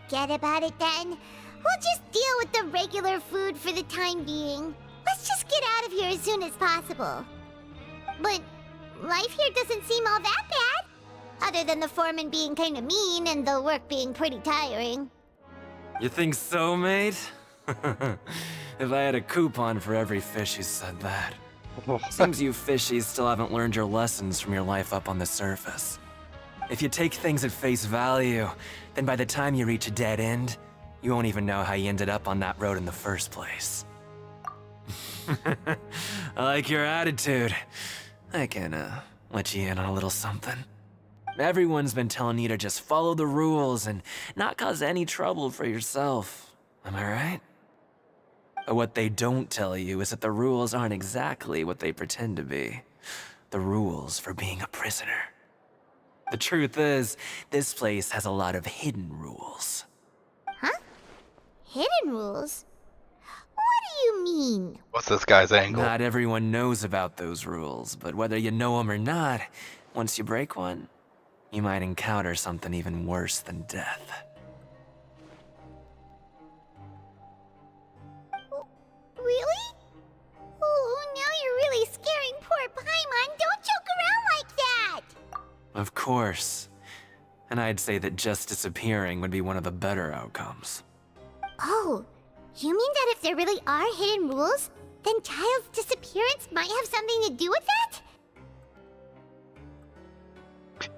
Forget about it then. We'll just deal with the regular food for the time being. Let's just get out of here as soon as possible. But life here doesn't seem all that bad. Other than the foreman being kinda mean and the work being pretty tiring. You think so, mate? If I had a coupon for every fish who said that. Seems you fishies still haven't learned your lessons from your life up on the surface. If you take things at face value, then by the time you reach a dead end, you won't even know how you ended up on that road in the first place. I like your attitude. I can, let you in on a little something. Everyone's been telling you to just follow the rules and not cause any trouble for yourself. Am I right? But what they don't tell you is that the rules aren't exactly what they pretend to be. The rules for being a prisoner. The truth is, this place has a lot of hidden rules. Huh? Hidden rules? What do you mean? What's this guy's angle? Not everyone knows about those rules, but whether you know them or not, once you break one, you might encounter something even worse than death. Really? Oh, now you're really scaring poor Paimon. Don't joke around like that! Of course. And I'd say that just disappearing would be one of the better outcomes. Oh, you mean that if there really are hidden rules, then Child's disappearance might have something to do with that?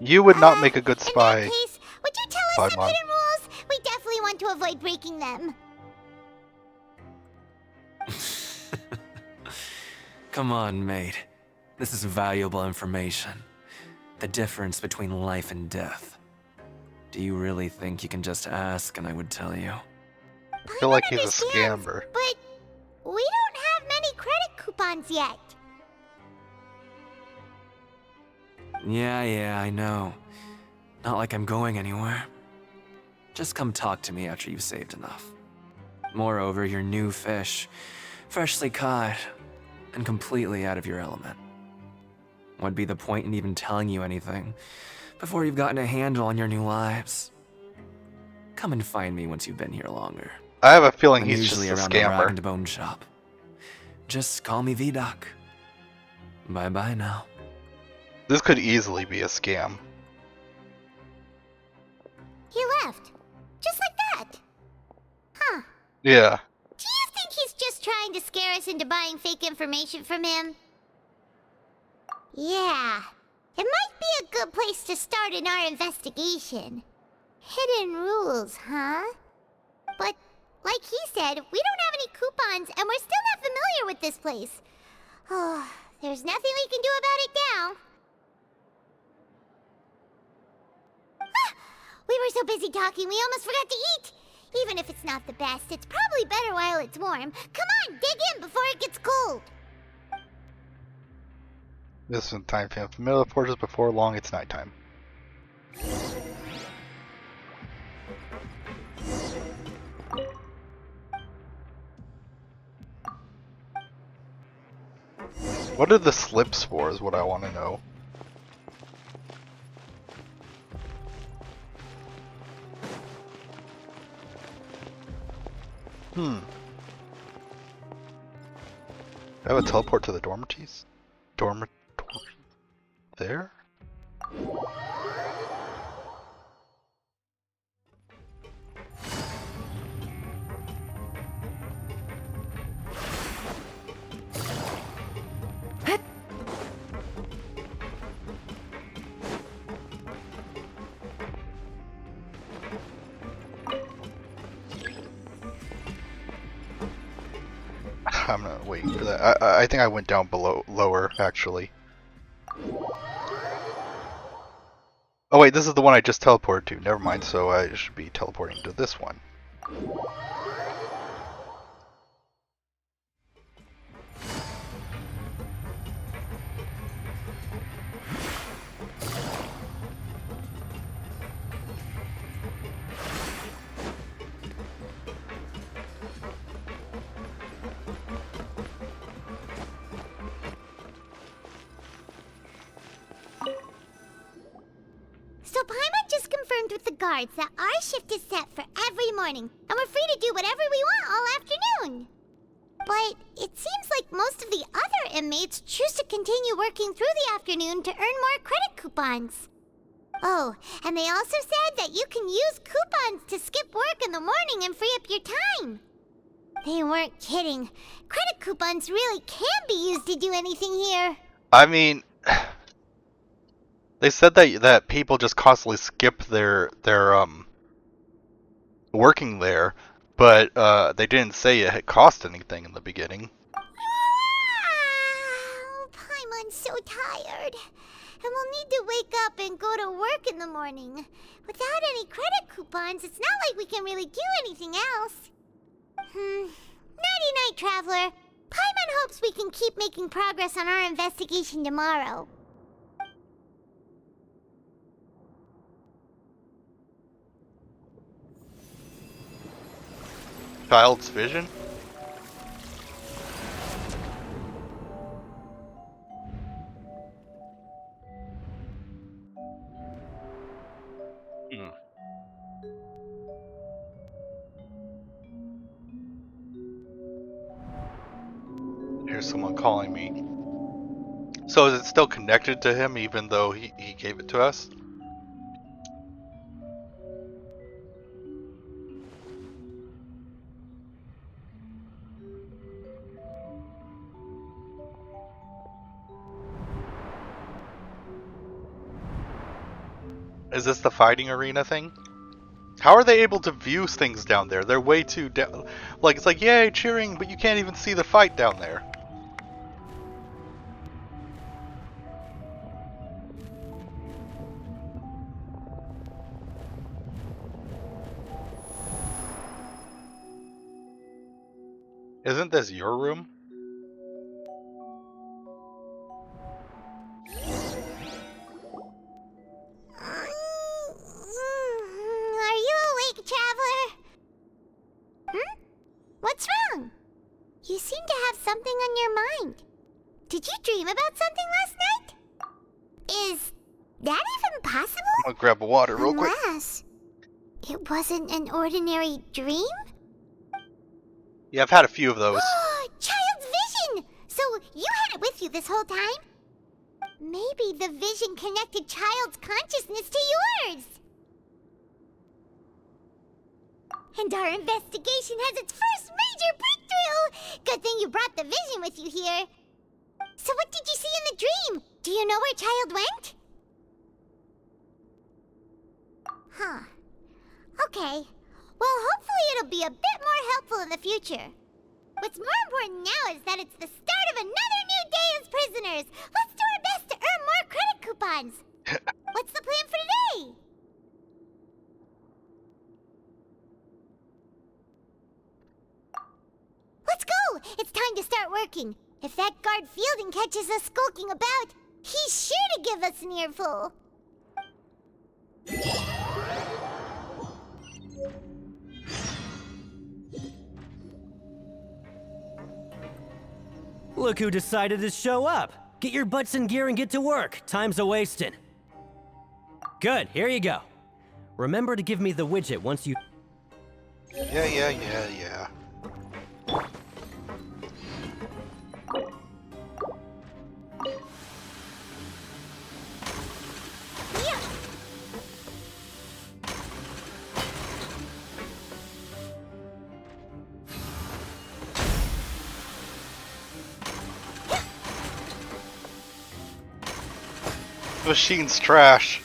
You would not make a good spy. In that case, would you tell us some hidden rules? We definitely want to avoid breaking them. Come on, mate. This is valuable information. The difference between life and death. Do you really think you can just ask and I would tell you? I feel like he's a scammer. But we don't have many credit coupons yet. Yeah, I know. Not like I'm going anywhere. Just come talk to me after you've saved enough. Moreover, you're new fish, freshly caught, and completely out of your element. What'd be the point in even telling you anything before you've gotten a handle on your new lives? Come and find me once you've been here longer. I have a feeling I'm he's usually just a around the scammer. rag and bone shop. Just call me V-Doc. Bye-bye now. This could easily be a scam. He left. Just like that. Huh. Yeah. Do you think he's just trying to scare us into buying fake information from him? Yeah. It might be a good place to start in our investigation. Hidden rules, huh? But, like he said, we don't have any coupons and we're still not familiar with this place. Oh, there's nothing we can do about it now. We were so busy talking, we almost forgot to eat. Even if it's not the best, it's probably better while it's warm. Come on, dig in before it gets cold. This is time for familiar fortress. Before long, it's nighttime. What are the slips for is what I want to know. Do I have a teleport to the dormitories? Dormitory? There? I'm not waiting for that. I think I went down lower, actually. Oh wait, this is the one I just teleported to. Never mind, so I should be teleporting to this one. So Paimon just confirmed with the guards that our shift is set for every morning, and we're free to do whatever we want all afternoon. But it seems like most of the other inmates choose to continue working through the afternoon to earn more credit coupons. Oh, and they also said that you can use coupons to skip work in the morning and free up your time. They weren't kidding. Credit coupons really can be used to do anything here. I mean, they said that people just constantly skip their working there, but they didn't say it had cost anything in the beginning. Paimon's so tired. And we'll need to wake up and go to work in the morning. Without any credit coupons, it's not like we can really do anything else. Nighty-night, Traveler. Paimon hopes we can keep making progress on our investigation tomorrow. Child's vision? Here's someone calling me. So is it still connected to him even though he gave it to us? Is this the fighting arena thing? How are they able to view things down there? They're way too down. Like, it's like, yay, cheering, but you can't even see the fight down there. Isn't this your room? Are you awake, Traveler? What's wrong? You seem to have something on your mind. Did you dream about something last night? Is that even possible? I'm gonna grab a water real quick. Unless it wasn't an ordinary dream? Yeah, I've had a few of those. Child's vision! So you had it with you this whole time? Maybe the vision connected Child's consciousness to yours. And our investigation has its first major breakthrough! Good thing you brought the vision with you here. So what did you see in the dream? Do you know where Child went? Huh. Okay. Well, hopefully it'll be a bit more helpful in the future. What's more important now is that it's the start of another new day as prisoners. Let's do our best to earn more credit coupons. What's the plan for today? Let's go! It's time to start working. If that guard Fielding catches us skulking about, he's sure to give us an earful. Look who decided to show up. Get your butts in gear and get to work. Time's a-wasting. Good, here you go. Remember to give me the widget once you... Yeah. The machine's trash.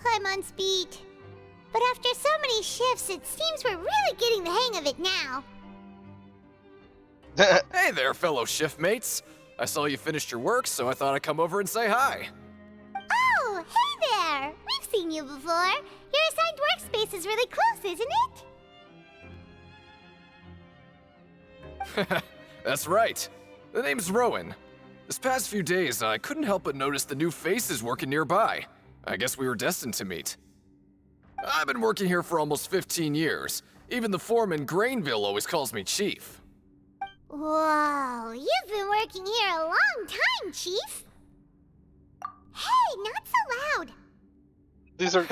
Paimon's beat. But after so many shifts, it seems we're really getting the hang of it now. Hey there, fellow shift mates. I saw you finished your work, so I thought I'd come over and say hi. Oh, hey there! We've seen you before. Your assigned workspace is really close, isn't it? That's right. The name's Rowan. This past few days, I couldn't help but notice the new faces working nearby. I guess we were destined to meet. I've been working here for almost 15 years. Even the foreman, Grainville, always calls me Chief. Whoa, you've been working here a long time, Chief. Hey, not so loud. These are...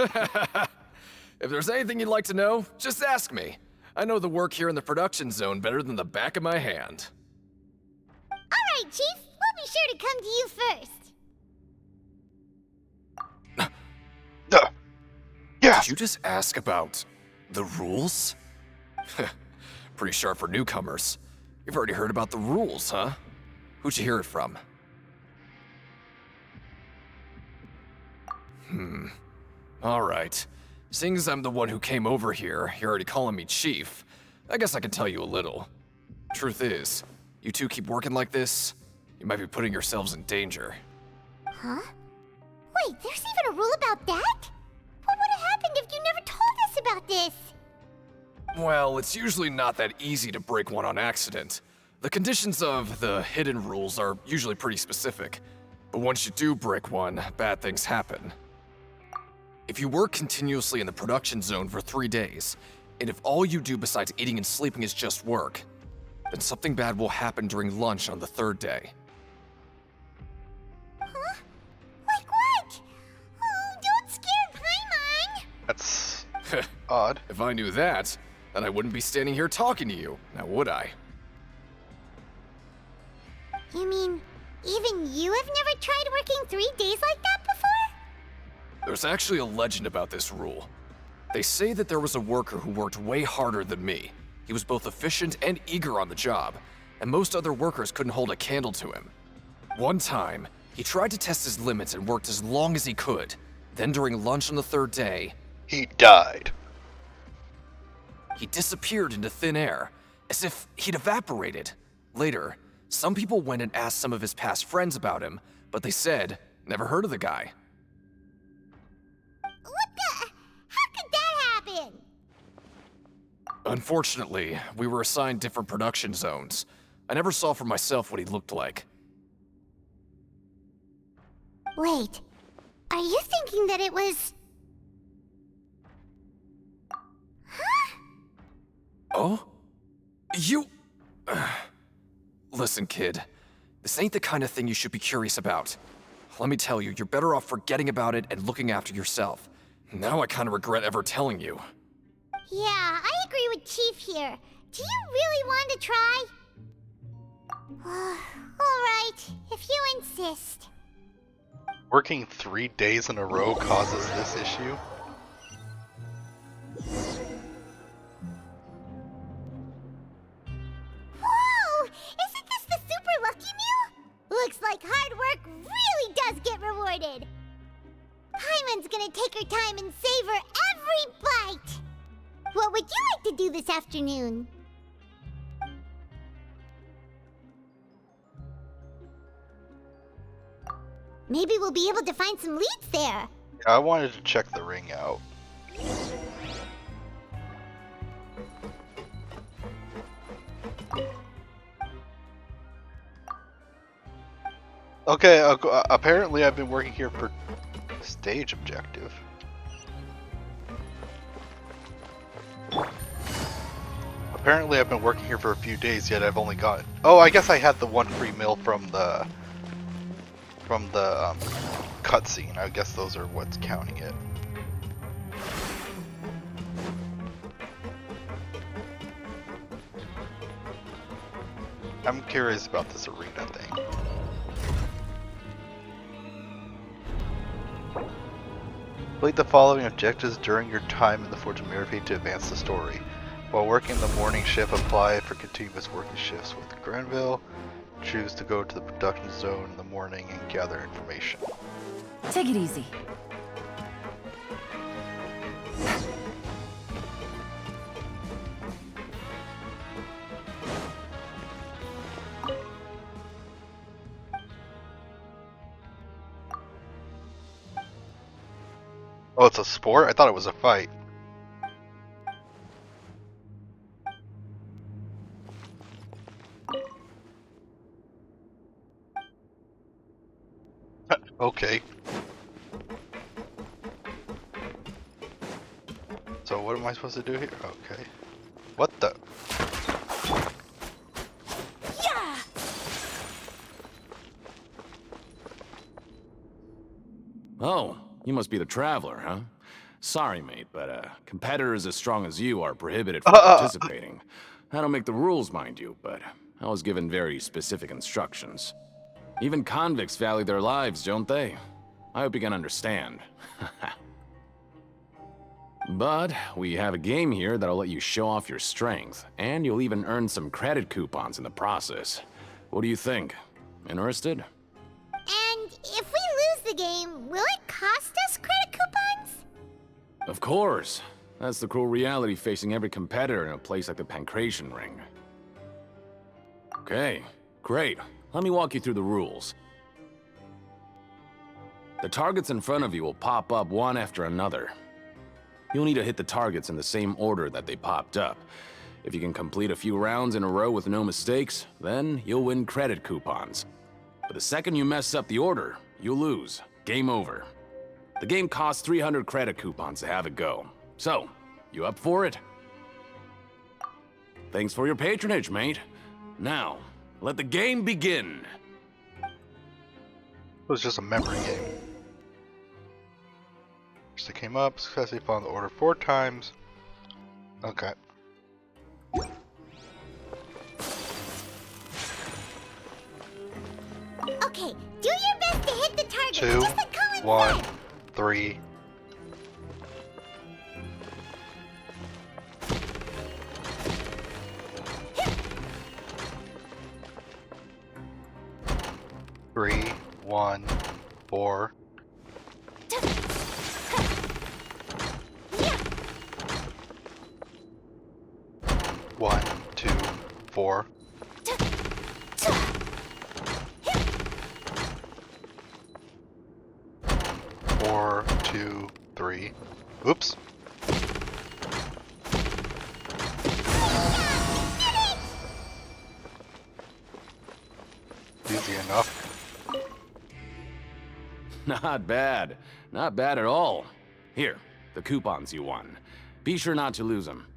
If there's anything you'd like to know, just ask me. I know the work here in the production zone better than the back of my hand. Alright, Chief. We'll be sure to come to you first. Yeah. Did you just ask about the rules? Pretty sharp for newcomers. You've already heard about the rules, huh? Who'd you hear it from? Alright. Seeing as I'm the one who came over here, you're already calling me Chief. I guess I can tell you a little. Truth is, you two keep working like this, you might be putting yourselves in danger. Huh? Wait, there's even a rule about that? What would have happened if you never told us about this? Well, it's usually not that easy to break one on accident. The conditions of the hidden rules are usually pretty specific. But once you do break one, bad things happen. If you work continuously in the production zone for 3 days, and if all you do besides eating and sleeping is just work, then something bad will happen during lunch on the 3rd day. Huh? Like what? Oh, don't scare Paimon! That's odd. If I knew that, then I wouldn't be standing here talking to you, now would I? You mean, even you have never tried working 3 days like that before? There's actually a legend about this rule. They say that there was a worker who worked way harder than me. He was both efficient and eager on the job, and most other workers couldn't hold a candle to him. One time, he tried to test his limits and worked as long as he could. Then during lunch on the 3rd day, he died. He disappeared into thin air, as if he'd evaporated. Later, some people went and asked some of his past friends about him, but they said, never heard of the guy. What the? How could that happen? Unfortunately, we were assigned different production zones. I never saw for myself what he looked like. Wait, are you thinking that it was... Huh? Oh? You... Listen, kid. This ain't the kind of thing you should be curious about. Let me tell you, you're better off forgetting about it and looking after yourself. Now I kind of regret ever telling you. Yeah, I agree with Chief here. Do you really want to try? Alright, if you insist. Working 3 days in a row causes this issue? Whoa! Isn't this the super lucky meal? Looks like hard work really does get rewarded. Paimon's gonna take her time and savor every bite. What would you like to do this afternoon? Maybe we'll be able to find some leads there. I wanted to check the ring out. Okay, apparently I've been working here for stage objective. Apparently I've been working here for a few days, yet I've only got... Oh, I guess I had the 1 free meal from the cutscene. I guess those are what's counting it. I'm curious about this arena thing. Complete the following objectives during your time in the Forge of Mirrorfade to advance the story. While working the morning shift, apply for continuous working shifts with Granville. Choose to go to the production zone in the morning and gather information. Take it easy. Oh, it's a sport? I thought it was a fight. Okay. So what am I supposed to do here? Okay. What the? Yeah! Oh, you must be the Traveler, huh? Sorry, mate, but competitors as strong as you are prohibited from participating. I don't make the rules, mind you, but I was given very specific instructions. Even convicts value their lives, don't they? I hope you can understand. But we have a game here that'll let you show off your strength, and you'll even earn some credit coupons in the process. What do you think? Interested? And if we lose the game, will it cost us credit coupons? Of course. That's the cruel reality facing every competitor in a place like the Pancration Ring. Okay, great. Let me walk you through the rules. The targets in front of you will pop up one after another. You'll need to hit the targets in the same order that they popped up. If you can complete a few rounds in a row with no mistakes, then you'll win credit coupons. But the second you mess up the order, you'll lose. Game over. The game costs 300 credit coupons to have it go. So, you up for it? Thanks for your patronage, mate. Now, let the game begin. It was just a memory game. First it came up, successfully followed the order 4 times. Okay. Okay, do your best to hit the target. 2, just like Colin 1, said. 3. Three, 1, 4. One, 2, 4. 4, 2, 3. Oops. Easy enough. Not bad. Not bad at all. Here, the coupons you won. Be sure not to lose them.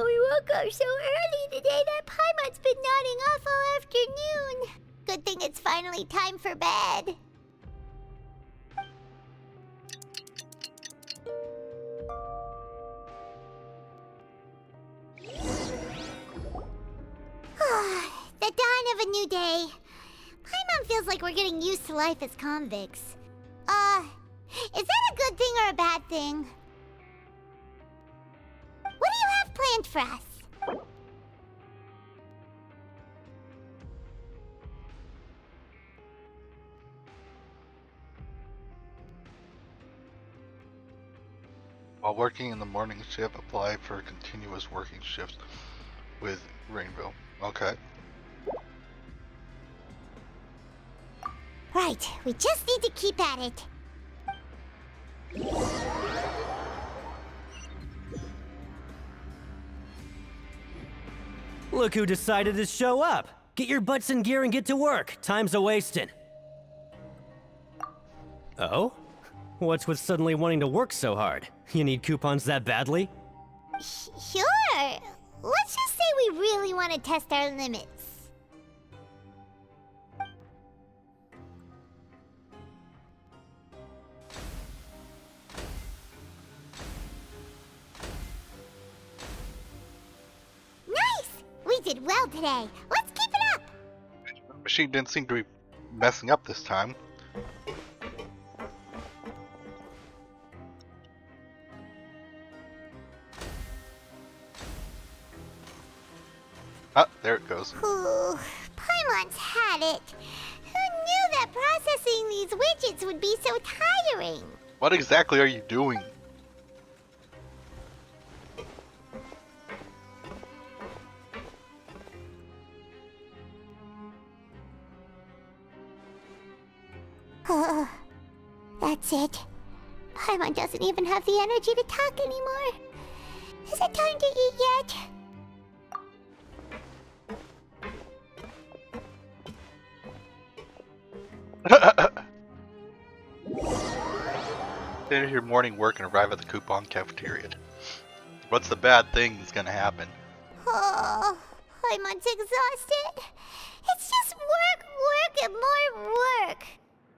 We woke up so early today that Paimon's been nodding off all afternoon. Good thing it's finally time for bed. The dawn of a new day. Paimon feels like we're getting used to life as convicts. Is that a good thing or a bad thing? What do you have planned for us? While working in the morning shift, apply for a continuous working shift with Rainbow. Okay. Right, we just need to keep at it. Look who decided to show up. Get your butts in gear and get to work. Time's a-wasting. Oh? What's with suddenly wanting to work so hard? You need coupons that badly? Sure. Let's just say we really want to test our limits. Nice! We did well today. Let's keep it up! The machine didn't seem to be messing up this time. Ah, there it goes. Ooh, Paimon's had it. Who knew that processing these widgets would be so tiring? What exactly are you doing? That's it. Paimon doesn't even have the energy to talk anymore. Is it time to eat yet? Finish your morning work and arrive at the coupon cafeteria. What's the bad thing that's gonna happen? Oh, I'm exhausted. It's just work, work, and more work.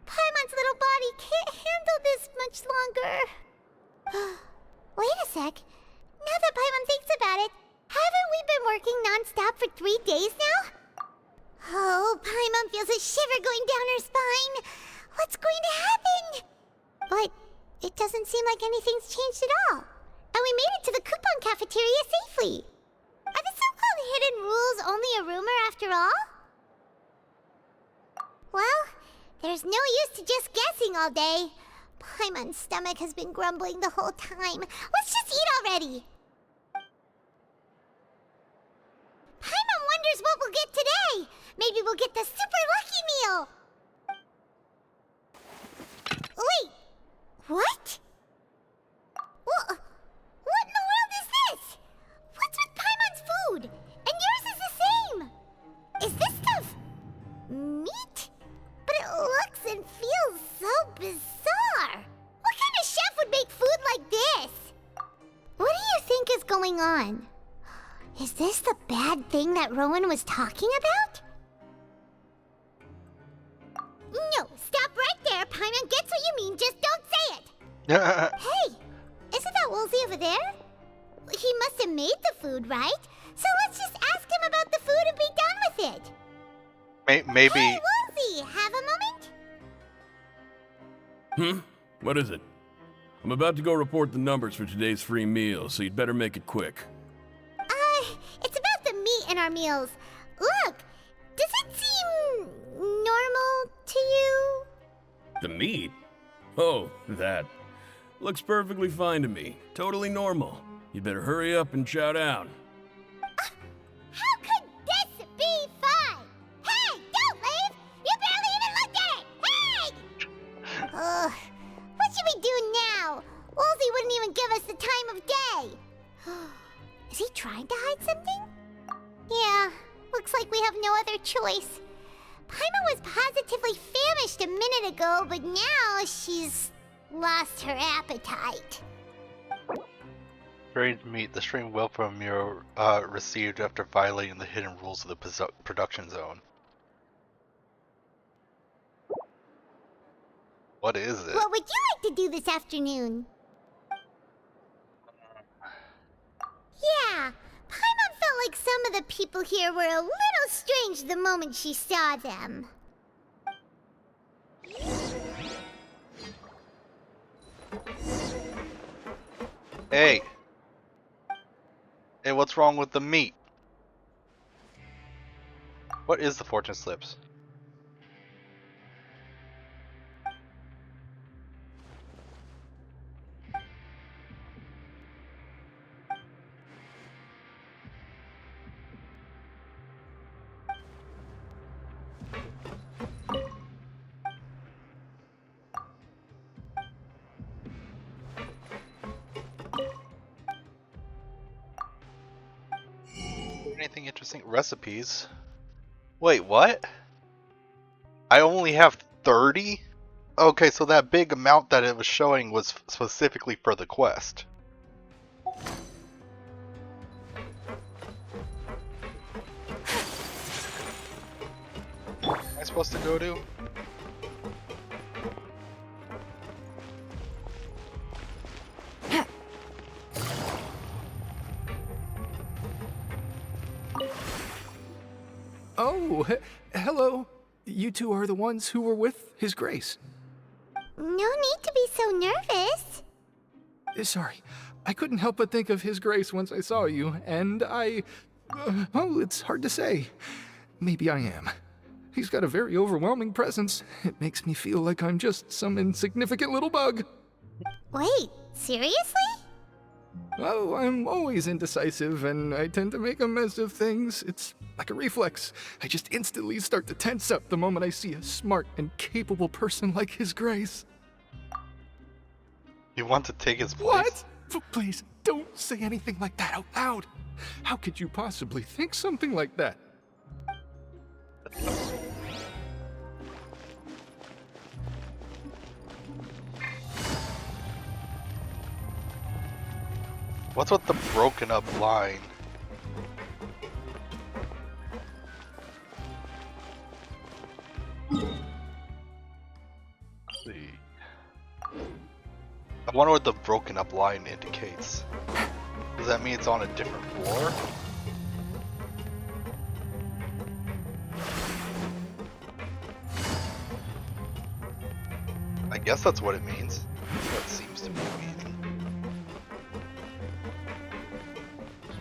Paimon's little body can't handle this much longer. Wait a sec. Now that Paimon thinks about it, haven't we been working non-stop for 3 days now? Oh, Paimon feels a shiver going down her spine. What's going to happen? But it doesn't seem like anything's changed at all. And we made it to the coupon cafeteria safely. Are the so-called hidden rules only a rumor after all? Well, there's no use to just guessing all day. Paimon's stomach has been grumbling the whole time. Let's just eat already. Paimon wonders what we'll get today. Maybe we'll get the super lucky meal. Wait, what? What in the world is this? What's with Paimon's food? And yours is the same. Is this stuff meat? But it looks and feels so bizarre. What kind of chef would make food like this? What do you think is going on? Is this the bad thing that Rowan was talking about? No, stop right there. Paimon gets what you mean, just don't say it. Hey, isn't that Woolsey over there? He must have made the food, right? So let's just ask him about the food and be done with it. Maybe. Hey, Woolsey, have a moment? What is it? I'm about to go report the numbers for today's free meal, so you'd better make it quick. It's about the meat in our meals. Look, does it seem normal to you? The meat? Oh, that. Looks perfectly fine to me. Totally normal. You'd better hurry up and chow down. How could this be fine? Hey, don't leave! You barely even looked at it! Hey! What should we do now? Woolsey wouldn't even give us the time of day. Is he trying to hide something? Yeah, looks like we have no other choice. Paimon was positively famished a minute ago, but now she's lost her appetite. Strange meat. The strange welcome you're received after violating the hidden rules of the production zone. What is it? What would you like to do this afternoon? Yeah, Paimon felt like some of the people here were a little strange the moment she saw them. Hey! Hey, what's wrong with the meat? What is the fortune slips? Anything interesting? Recipes? Wait, what? I only have 30? Okay, so that big amount that it was showing was specifically for the quest. Am I supposed to go to? Oh, hello. You two are the ones who were with His Grace. No need to be so nervous. Sorry, I couldn't help but think of His Grace once I saw you, and oh, it's hard to say. Maybe I am. He's got a very overwhelming presence. It makes me feel like I'm just some insignificant little bug. Wait, seriously? Oh, I'm always indecisive, and I tend to make a mess of things. It's like a reflex. I just instantly start to tense up the moment I see a smart and capable person like His Grace. You want to take his place? What? Please, don't say anything like that out loud. How could you possibly think something like that? What's with the broken up line? Let's see. I wonder what the broken up line indicates. Does that mean it's on a different floor? I guess that's what it means. What it seems to be meaning.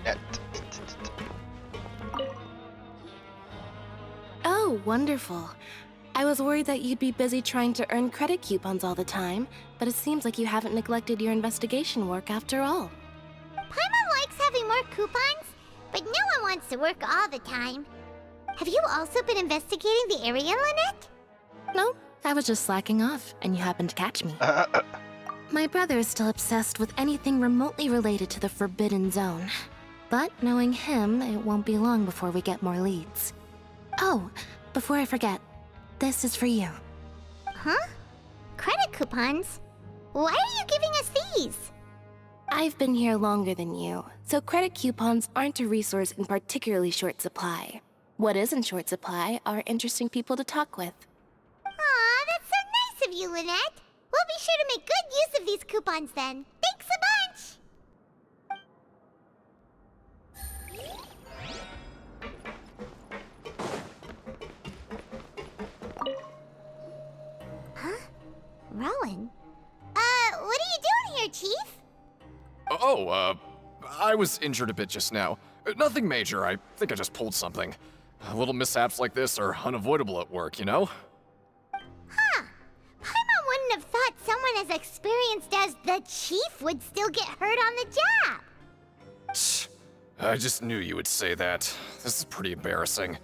Net. Oh, wonderful. I was worried that you'd be busy trying to earn credit coupons all the time, but it seems like you haven't neglected your investigation work after all. Paimon likes having more coupons, but no one wants to work all the time. Have you also been investigating the area, Lynette? No, I was just slacking off, and you happened to catch me. My brother is still obsessed with anything remotely related to the Forbidden Zone. But knowing him, it won't be long before we get more leads. Oh, before I forget, this is for you. Huh? Credit coupons? Why are you giving us these? I've been here longer than you, so credit coupons aren't a resource in particularly short supply. What is in short supply are interesting people to talk with. Aw, that's so nice of you, Lynette. We'll be sure to make good use of these coupons then. Thanks a bunch! Huh? Rowan? What are you doing here, Chief? Oh, I was injured a bit just now. Nothing major, I think I just pulled something. Little mishaps like this are unavoidable at work, you know? Huh. Paimon wouldn't have thought someone as experienced as the Chief would still get hurt on the job. I just knew you would say that. This is pretty embarrassing.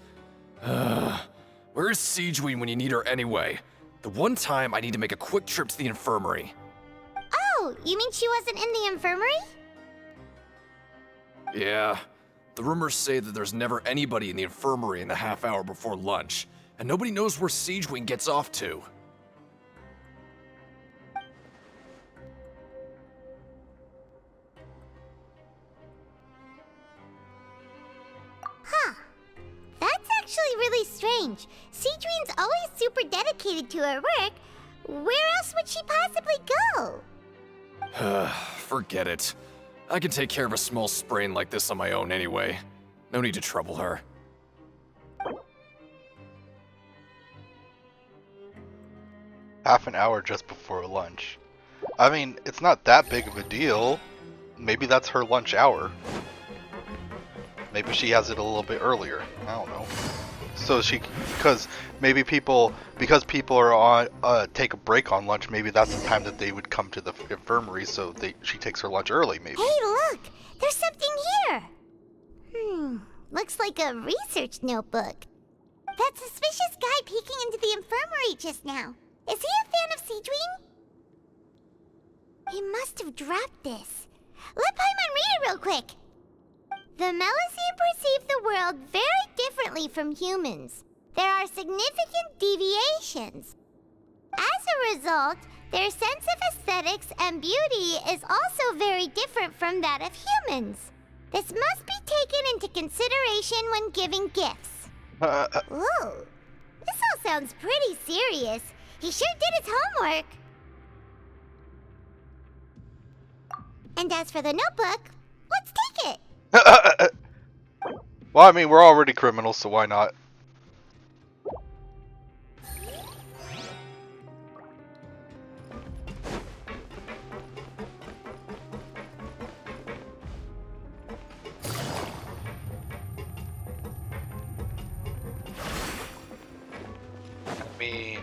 Where is Siegeween when you need her anyway? The one time I need to make a quick trip to the infirmary. Oh, you mean she wasn't in the infirmary? Yeah. The rumors say that there's never anybody in the infirmary in the half hour before lunch, and nobody knows where Siegeween gets off to. Huh. That's actually really strange. Siegeween's always super dedicated to her work. Where else would she possibly go? Forget it. I can take care of a small sprain like this on my own anyway. No need to trouble her. Half an hour just before lunch. I mean, it's not that big of a deal. Maybe that's her lunch hour. Maybe she has it a little bit earlier. I don't know. So because people are on take a break on lunch, maybe that's the time that they would come to the infirmary. So she takes her lunch early, maybe. Hey, look! There's something here! Looks like a research notebook. That suspicious guy peeking into the infirmary just now. Is he a fan of Siegeween? He must have dropped this. Let Paimon read it real quick. The Melusine perceive the world very differently from humans. There are significant deviations. As a result, their sense of aesthetics and beauty is also very different from that of humans. This must be taken into consideration when giving gifts. Ooh, this all sounds pretty serious. He sure did his homework. And as for the notebook, let's take it. Well, I mean, we're already criminals, so why not? I mean...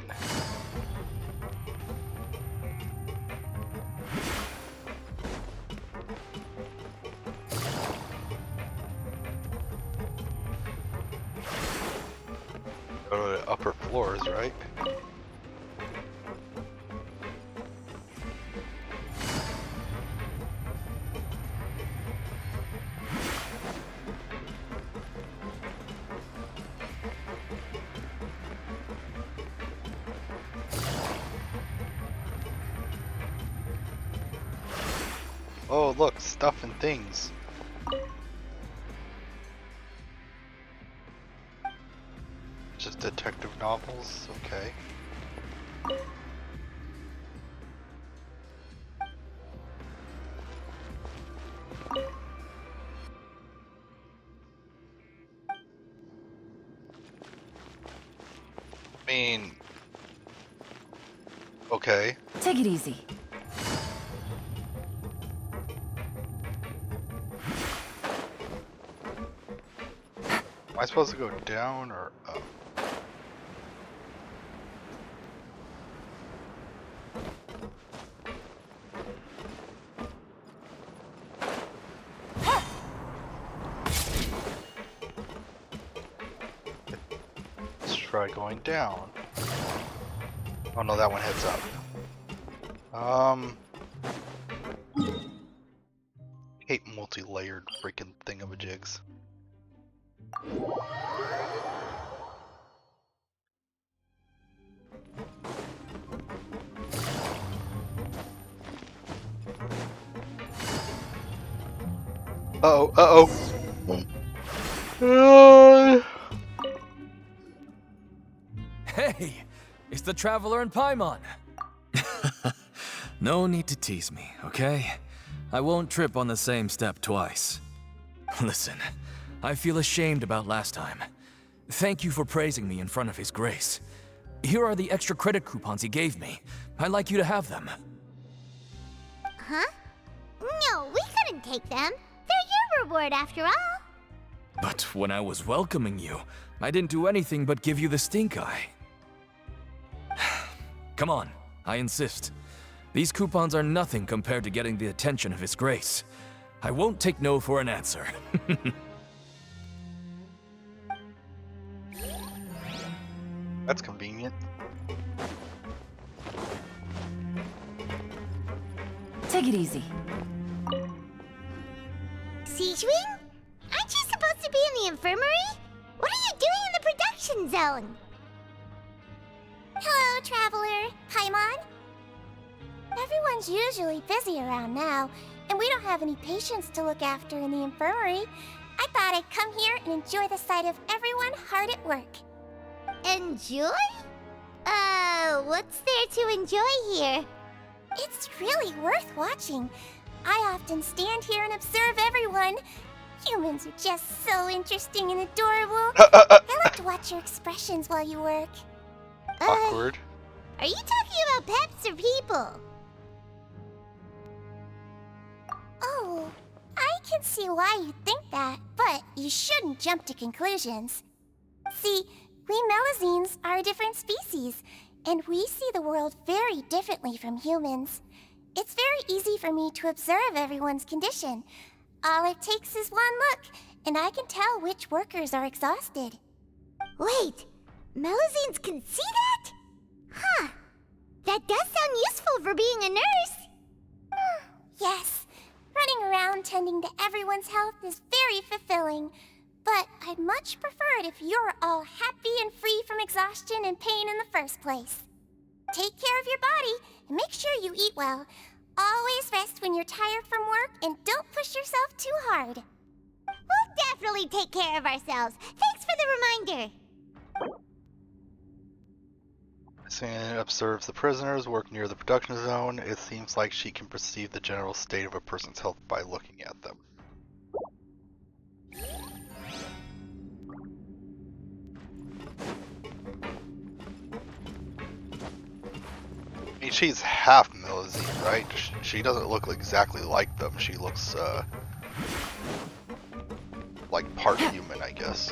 Go to the upper floors, right? Oh, look, stuff and things. Just detective novels, okay. I mean, okay. Take it easy. Am I supposed to go down or up? Let's try going down. Oh no, that one heads up. Hate multi-layered freaking thingamajigs. Uh-oh, uh-oh. Hey, it's the Traveler and Paimon. No need to tease me, okay? I won't trip on the same step twice. Listen, I feel ashamed about last time. Thank you for praising me in front of His Grace. Here are the extra credit coupons he gave me. I'd like you to have them. Huh? No, we couldn't take them. They're your reward after all. But when I was welcoming you, I didn't do anything but give you the stink eye. Come on, I insist. These coupons are nothing compared to getting the attention of His Grace. I won't take no for an answer. That's convenient. Take it easy. Siege Wing? Aren't you supposed to be in the infirmary? What are you doing in the production zone? Hello, Traveler. Paimon? Everyone's usually busy around now, and we don't have any patients to look after in the infirmary. I thought I'd come here and enjoy the sight of everyone hard at work. Enjoy? What's there to enjoy here? It's really worth watching. I often stand here and observe everyone. Humans are just so interesting and adorable. I like to watch your expressions while you work. Awkward. Are you talking about pets or people? Oh, I can see why you think that, but you shouldn't jump to conclusions. See, we Melazines are a different species, and we see the world very differently from humans. It's very easy for me to observe everyone's condition. All it takes is one look, and I can tell which workers are exhausted. Wait, Melazines can see that? Huh. That does sound useful for being a nurse. Yes. Running around tending to everyone's health is very fulfilling. But I'd much prefer it if you're all happy and free from exhaustion and pain in the first place. Take care of your body and make sure you eat well. Always rest when you're tired from work and don't push yourself too hard. We'll definitely take care of ourselves. Thanks for the reminder. Singh observes the prisoners work near the production zone. It seems like she can perceive the general state of a person's health by looking at them. I mean, she's half Melazine, right? She doesn't look exactly like them. She looks, like part human, I guess.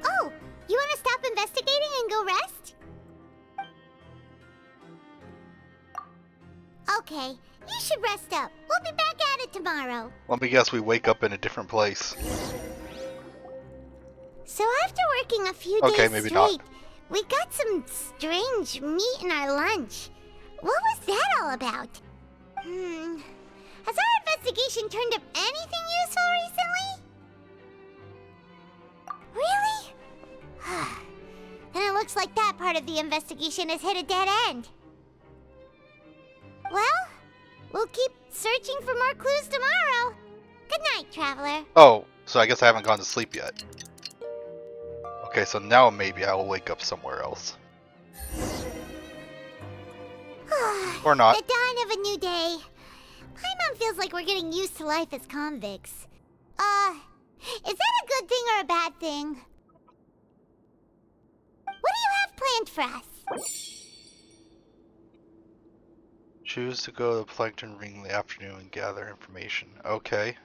Oh, you want to stop investigating and go rest? okay. You should rest up. We'll be back at it tomorrow. Let me guess, we wake up in a different place. So after working a few Okay, days maybe straight, not. we got some strange meat in our lunch. What was that all about? Has our investigation turned up anything useful recently? Really? Then it looks like that part of the investigation has hit a dead end. Well, we'll keep searching for more clues tomorrow. Good night, Traveler. Oh, so I guess I haven't gone to sleep yet. Okay, so now maybe I will wake up somewhere else. Or not. The dawn of a new day. Paimon feels like we're getting used to life as convicts. Is that a good thing or a bad thing? What do you have planned for us? Choose to go to the Plankton Ring in the afternoon and gather information. Okay.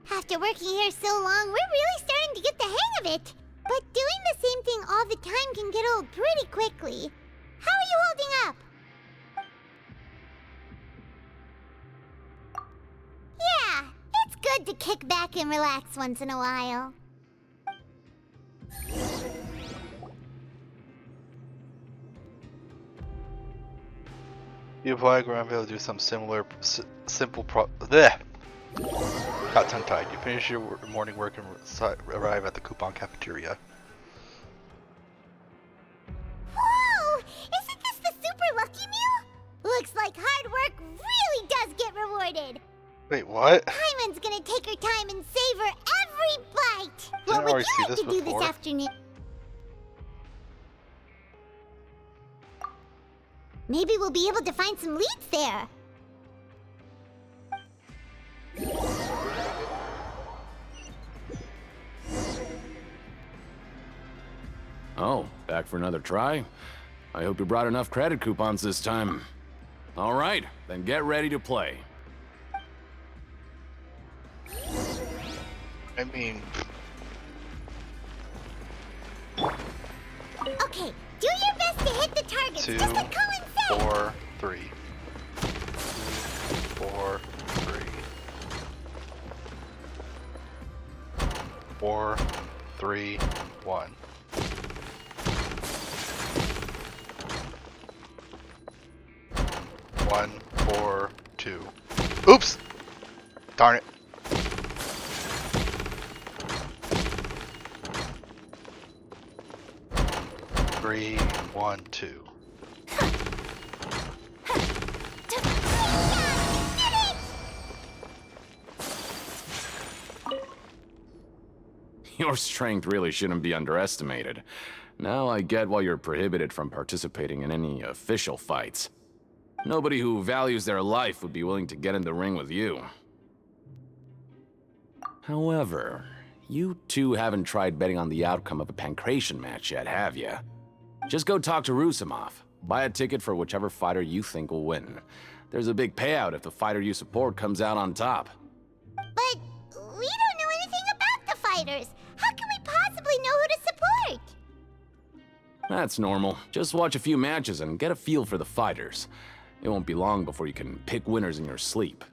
After working here so long, we're really starting to get the hang of it. But doing the same thing all the time can get old pretty quickly. How are you holding up? Yeah, it's good to kick back and relax once in a while. You apply ground fail to do some similar, simple bleh. Got tongue-tied. You finish your morning work and arrive at the coupon cafeteria. Whoa! Isn't this the super lucky meal? Looks like hard work really does get rewarded. Wait, what? Paimon's gonna take her time and savor every bite. Didn't What I would already you see like this to do before? this afternoon? Maybe we'll be able to find some leads there. Oh, back for another try? I hope you brought enough credit coupons this time. All right, then get ready to play. I mean... Okay, do your best to hit the targets, 2, just like Cohen said. 4, 3. 4, 3. 4, 3, 1. One, 4, 2. Oops! Darn it. Three, 1, 2. Your strength really shouldn't be underestimated. Now I get why you're prohibited from participating in any official fights. Nobody who values their life would be willing to get in the ring with you. However, you two haven't tried betting on the outcome of a pancration match yet, have you? Just go talk to Rusimov. Buy a ticket for whichever fighter you think will win. There's a big payout if the fighter you support comes out on top. But we don't know anything about the fighters. How can we possibly know who to support? That's normal. Just watch a few matches and get a feel for the fighters. It won't be long before you can pick winners in your sleep.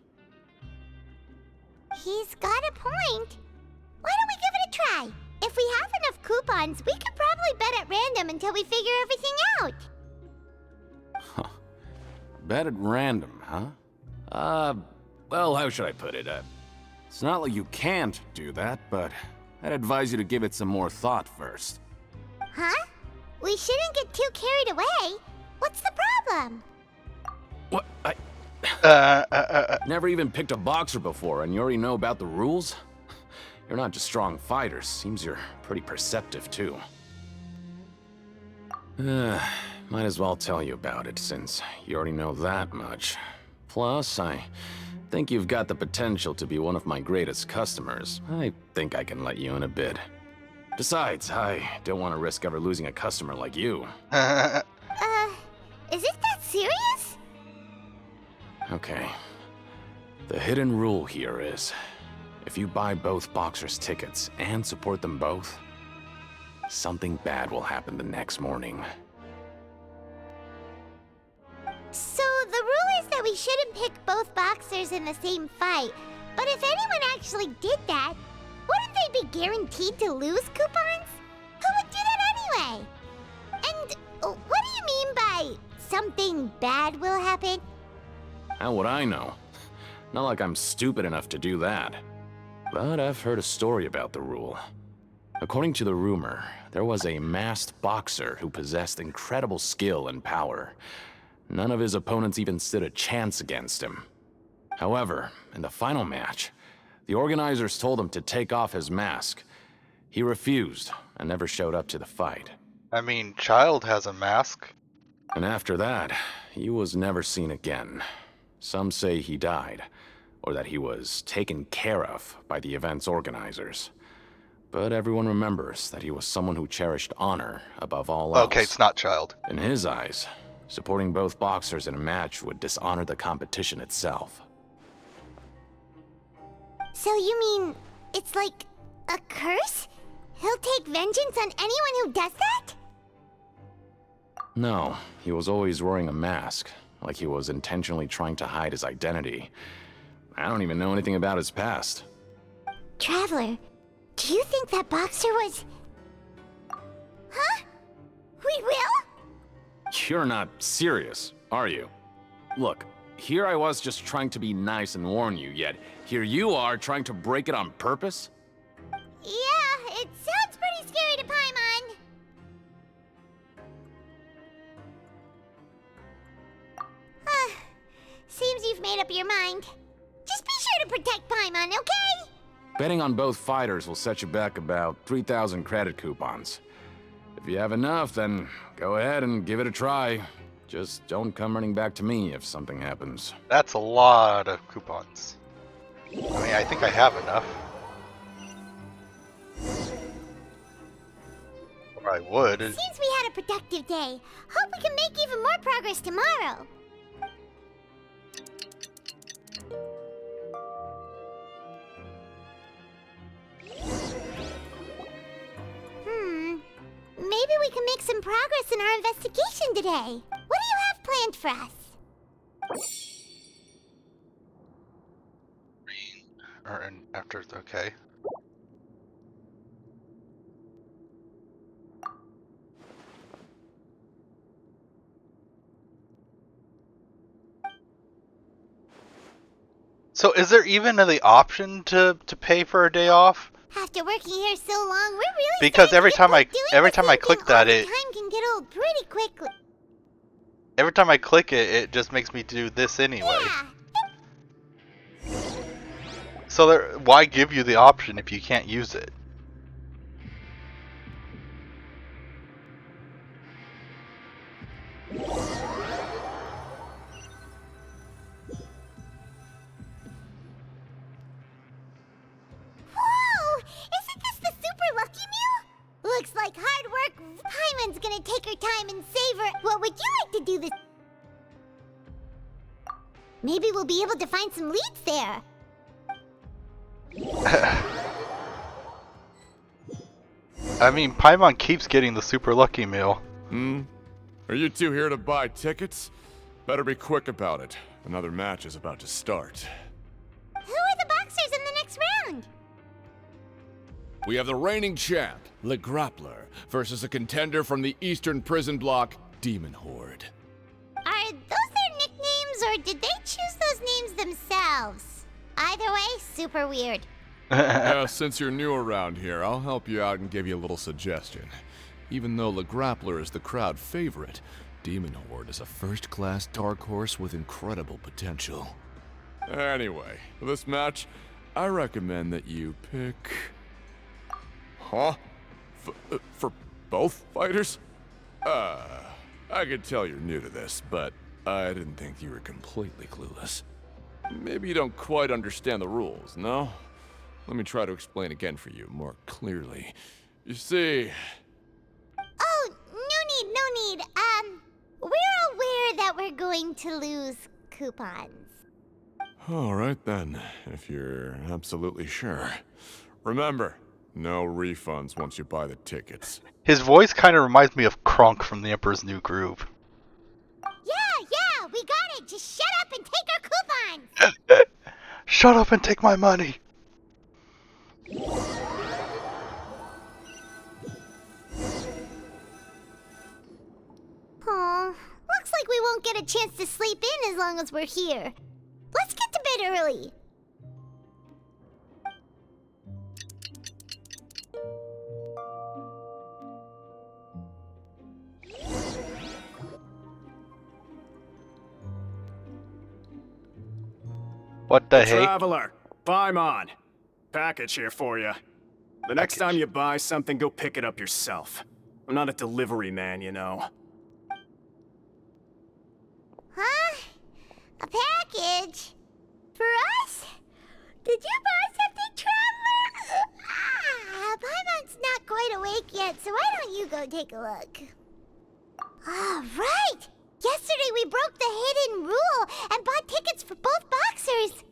He's got a point. Why don't we give it a try? If we have enough coupons, we could probably bet at random until we figure everything out. Bet at random, huh? Well, how should I put it? It's not like you can't do that, but I'd advise you to give it some more thought first. Huh? We shouldn't get too carried away. What's the problem? What? Never even picked a boxer before, and you already know about the rules? You're not just strong fighters. Seems you're pretty perceptive, too. Might as well tell you about it, since you already know that much. Plus, I think you've got the potential to be one of my greatest customers. I think I can let you in a bid. Besides, I don't want to risk ever losing a customer like you. Is it that serious? Okay. The hidden rule here is, if you buy both boxers' tickets and support them both, something bad will happen the next morning. So the rule is that we shouldn't pick both boxers in the same fight. But if anyone actually did that, wouldn't they be guaranteed to lose coupons? Who would do that anyway? And what do you mean by something bad will happen? How would I know? Not like I'm stupid enough to do that. But I've heard a story about the rule. According to the rumor, there was a masked boxer who possessed incredible skill and power. None of his opponents even stood a chance against him. However, in the final match, the organizers told him to take off his mask. He refused and never showed up to the fight. I mean, Child has a mask. And after that, he was never seen again. Some say he died, or that he was taken care of by the event's organizers. But everyone remembers that he was someone who cherished honor above all else. Okay, it's not Child. In his eyes, supporting both boxers in a match would dishonor the competition itself. So you mean it's like a curse? He'll take vengeance on anyone who does that? No, he was always wearing a mask, like he was intentionally trying to hide his identity. I don't even know anything about his past. Traveler, do you think that boxer was... Huh? We will? You're not serious, are you? Look, here I was just trying to be nice and warn you, yet here you are trying to break it on purpose? Yeah, it sounds pretty scary to Paimon. Seems you've made up your mind. Just be sure to protect Paimon, okay? Betting on both fighters will set you back about 3,000 credit coupons. If you have enough, then go ahead and give it a try. Just don't come running back to me if something happens. That's a lot of coupons. I mean, I think I have enough. Or I would. Seems we had a productive day. Hope we can make even more progress tomorrow. Maybe we can make some progress in our investigation today. What do you have planned for us? After, okay. So is there even the option to pay for a day off? After working here so long, we're really because every time I click that, time can get old pretty quickly. Every time I click it, it just makes me do this anyway. Yeah. So why give you the option if you can't use it? Looks like hard work. Paimon's gonna take her time and savor it. What would you like to do this? Maybe we'll be able to find some leads there. I mean, Paimon keeps getting the super lucky meal. Are you two here to buy tickets? Better be quick about it. Another match is about to start. Who are the boxers in the next round? We have the reigning champ, Le Grappler, versus a contender from the Eastern Prison Block, Demon Horde. Are those their nicknames, or did they choose those names themselves? Either way, super weird. Since you're new around here, I'll help you out and give you a little suggestion. Even though Le Grappler is the crowd favorite, Demon Horde is a first-class dark horse with incredible potential. Anyway, for this match, I recommend that you pick... Huh? For both fighters? I could tell you're new to this, but I didn't think you were completely clueless. Maybe you don't quite understand the rules, no? Let me try to explain again for you more clearly. You see... Oh, no need. we're aware that we're going to lose coupons. All right then, if you're absolutely sure. Remember, no refunds once you buy the tickets. His voice kind of reminds me of Kronk from The Emperor's New Groove. Yeah, we got it. Just shut up and take our coupons. Shut up and take my money. Aw, looks like we won't get a chance to sleep in as long as we're here. Let's get to bed early. What the heck? Traveler, Paimon. Package here for you. The next time you buy something, go pick it up yourself. I'm not a delivery man, you know. Huh? A package? For us? Did you buy something, Traveler? Paimon's not quite awake yet, so why don't you go take a look? Ah, right! Yesterday we broke the hidden rule and bought tickets for both boxers.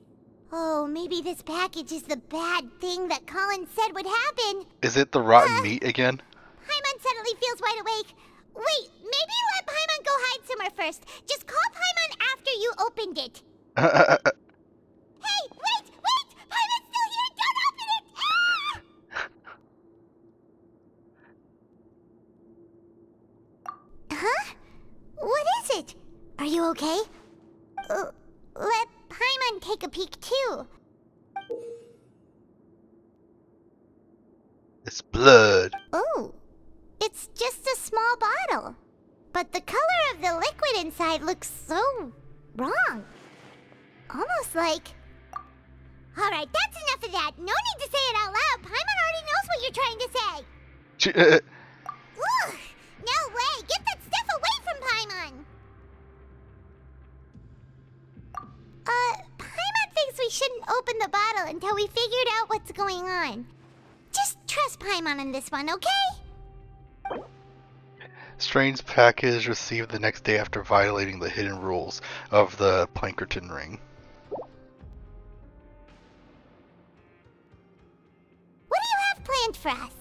Oh, maybe this package is the bad thing that Colin said would happen. Is it the rotten meat again? Paimon suddenly feels wide awake. Wait, maybe let Paimon go hide somewhere first. Just call Paimon after you opened it. Hey, wait! Paimon's still here! Don't open it! Ah! Huh? What is it? Are you okay? Let Paimon take a peek too. It's blood. Oh, it's just a small bottle. But the color of the liquid inside looks so wrong. Almost like... Alright, that's enough of that. No need to say it out loud. Paimon already knows what you're trying to say. Ugh, no way. Get that stuff away from Paimon. Paimon thinks we shouldn't open the bottle until we figured out what's going on. Just trust Paimon on this one, okay? Strange package received the next day after violating the hidden rules of the Plankerton Ring. What do you have planned for us?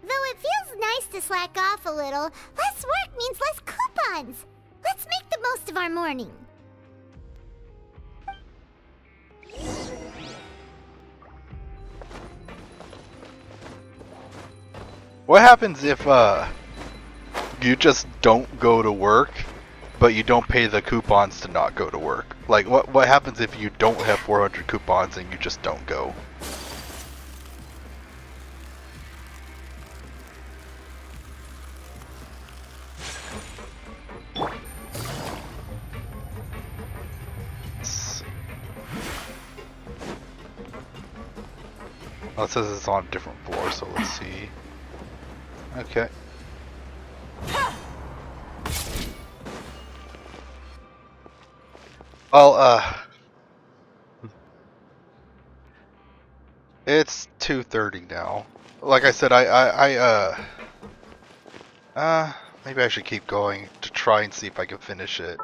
Though it feels nice to slack off a little, less work means less coupons. Let's make the most of our morning. What happens if you just don't go to work, but you don't pay the coupons to not go to work? Like what happens if you don't have 400 coupons and you just don't go? Oh, it says it's on a different floor, so let's see. Okay. Well, it's 2:30 now. Like I said, maybe I should keep going to try and see if I can finish it.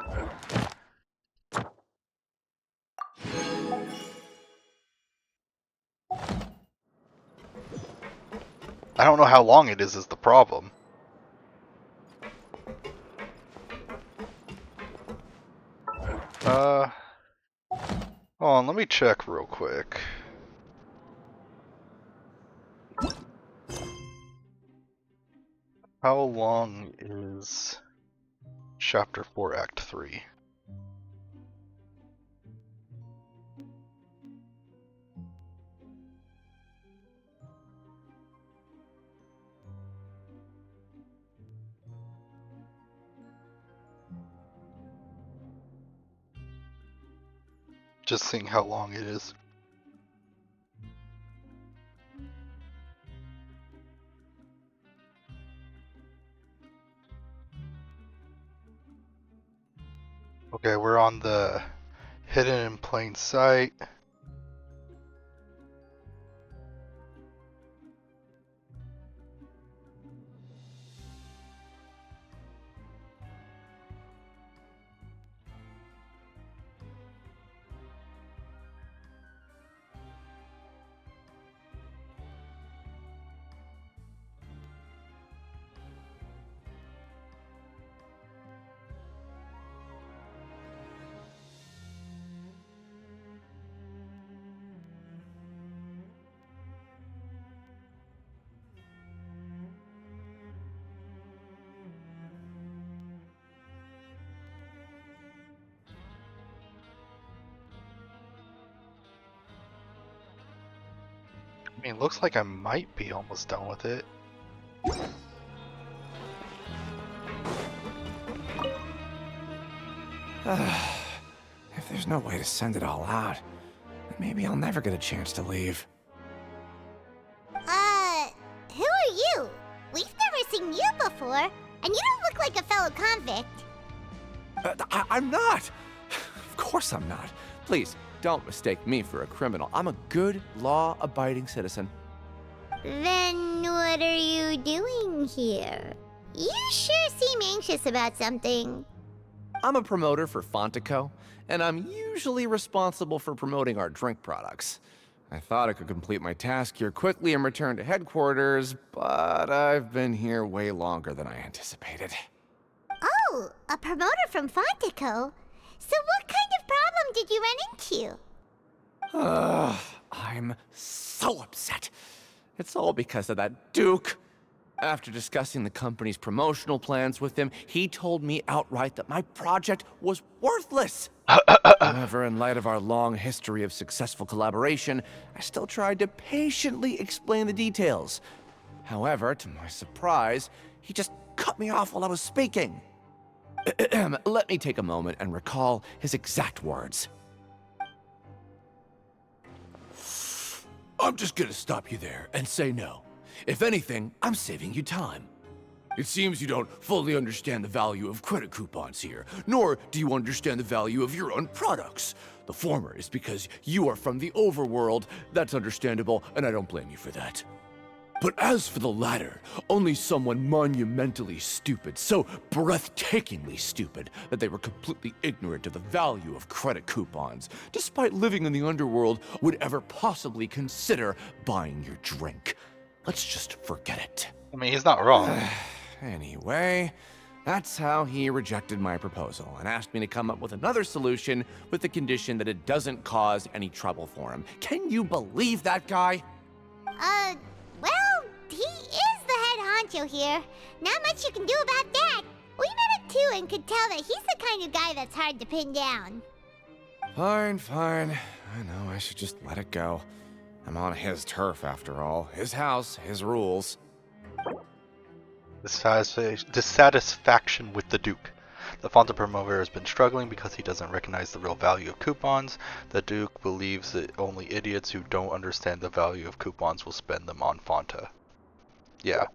I don't know how long it is the problem. Hold on, let me check real quick. How long is Chapter 4, Act 3? Just seeing how long it is. Okay, we're on the hidden in plain sight. mean, looks like I might be almost done with it. If there's no way to send it all out, then maybe I'll never get a chance to leave. Who are you? We've never seen you before, and you don't look like a fellow convict. I'm not! Of course I'm not. Please, don't mistake me for a criminal. I'm a good, law-abiding citizen. Then what are you doing here? You sure seem anxious about something. I'm a promoter for Fontico, and I'm usually responsible for promoting our drink products. I thought I could complete my task here quickly and return to headquarters, but I've been here way longer than I anticipated. Oh, a promoter from Fontico? So what kind of problem did you run into? I'm so upset. It's all because of that Duke. After discussing the company's promotional plans with him, he told me outright that my project was worthless. However, in light of our long history of successful collaboration, I still tried to patiently explain the details. However, to my surprise, he just cut me off while I was speaking. Let me take a moment and recall his exact words. I'm just gonna stop you there and say no. If anything, I'm saving you time. It seems you don't fully understand the value of credit coupons here, nor do you understand the value of your own products. The former is because you are from the overworld. That's understandable, and I don't blame you for that. But as for the latter, only someone monumentally stupid, so breathtakingly stupid that they were completely ignorant of the value of credit coupons, despite living in the underworld, would ever possibly consider buying your drink. Let's just forget it. I mean, he's not wrong. Anyway, that's how he rejected my proposal and asked me to come up with another solution with the condition that it doesn't cause any trouble for him. Can you believe that guy? Well, he is the head honcho here. Not much you can do about that. We met him too and could tell that he's the kind of guy that's hard to pin down. Fine, fine. I know I should just let it go. I'm on his turf after all. His house, his rules. Dissatisfaction with the Duke. The Fonta promoter has been struggling because he doesn't recognize the real value of coupons. The Duke believes that only idiots who don't understand the value of coupons will spend them on Fonta. Yeah.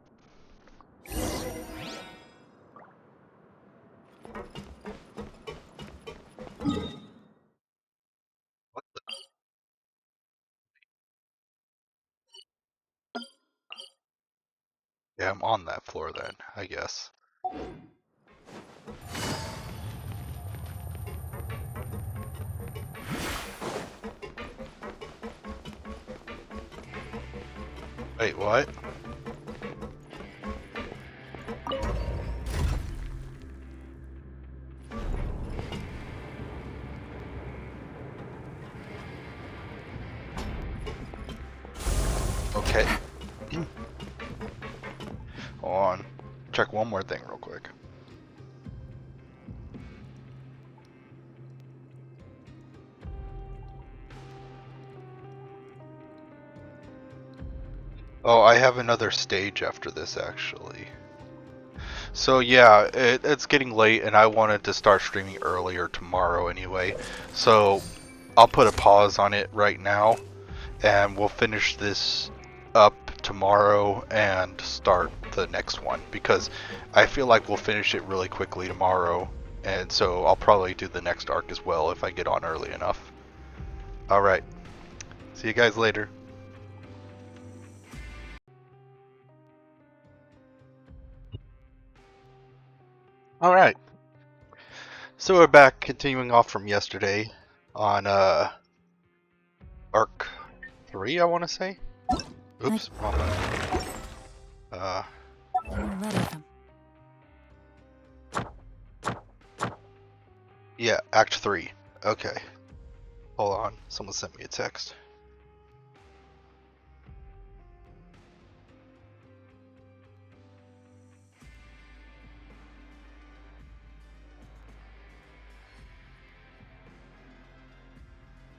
What the? Yeah, I'm on that floor then, I guess. Wait, what? Okay. Hold on. Check one more thing real quick. Oh, I have another stage after this, actually. So yeah, it's getting late, and I wanted to start streaming earlier tomorrow anyway. So I'll put a pause on it right now, and we'll finish this up tomorrow and start the next one, because I feel like we'll finish it really quickly tomorrow, and so I'll probably do the next arc as well if I get on early enough. Alright, see you guys later. Alright, so we're back, continuing off from yesterday on arc 3, I want to say. Oops, wrong one. Yeah, Act 3. Okay. Hold on, someone sent me a text.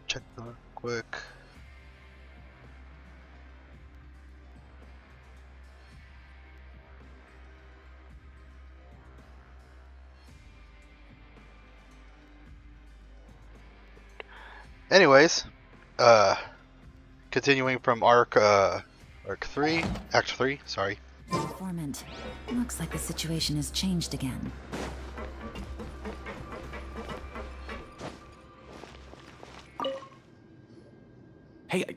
Check that quick. Anyways, continuing from Arc 3, Act 3, sorry. Informant, looks like the situation has changed again. Hey,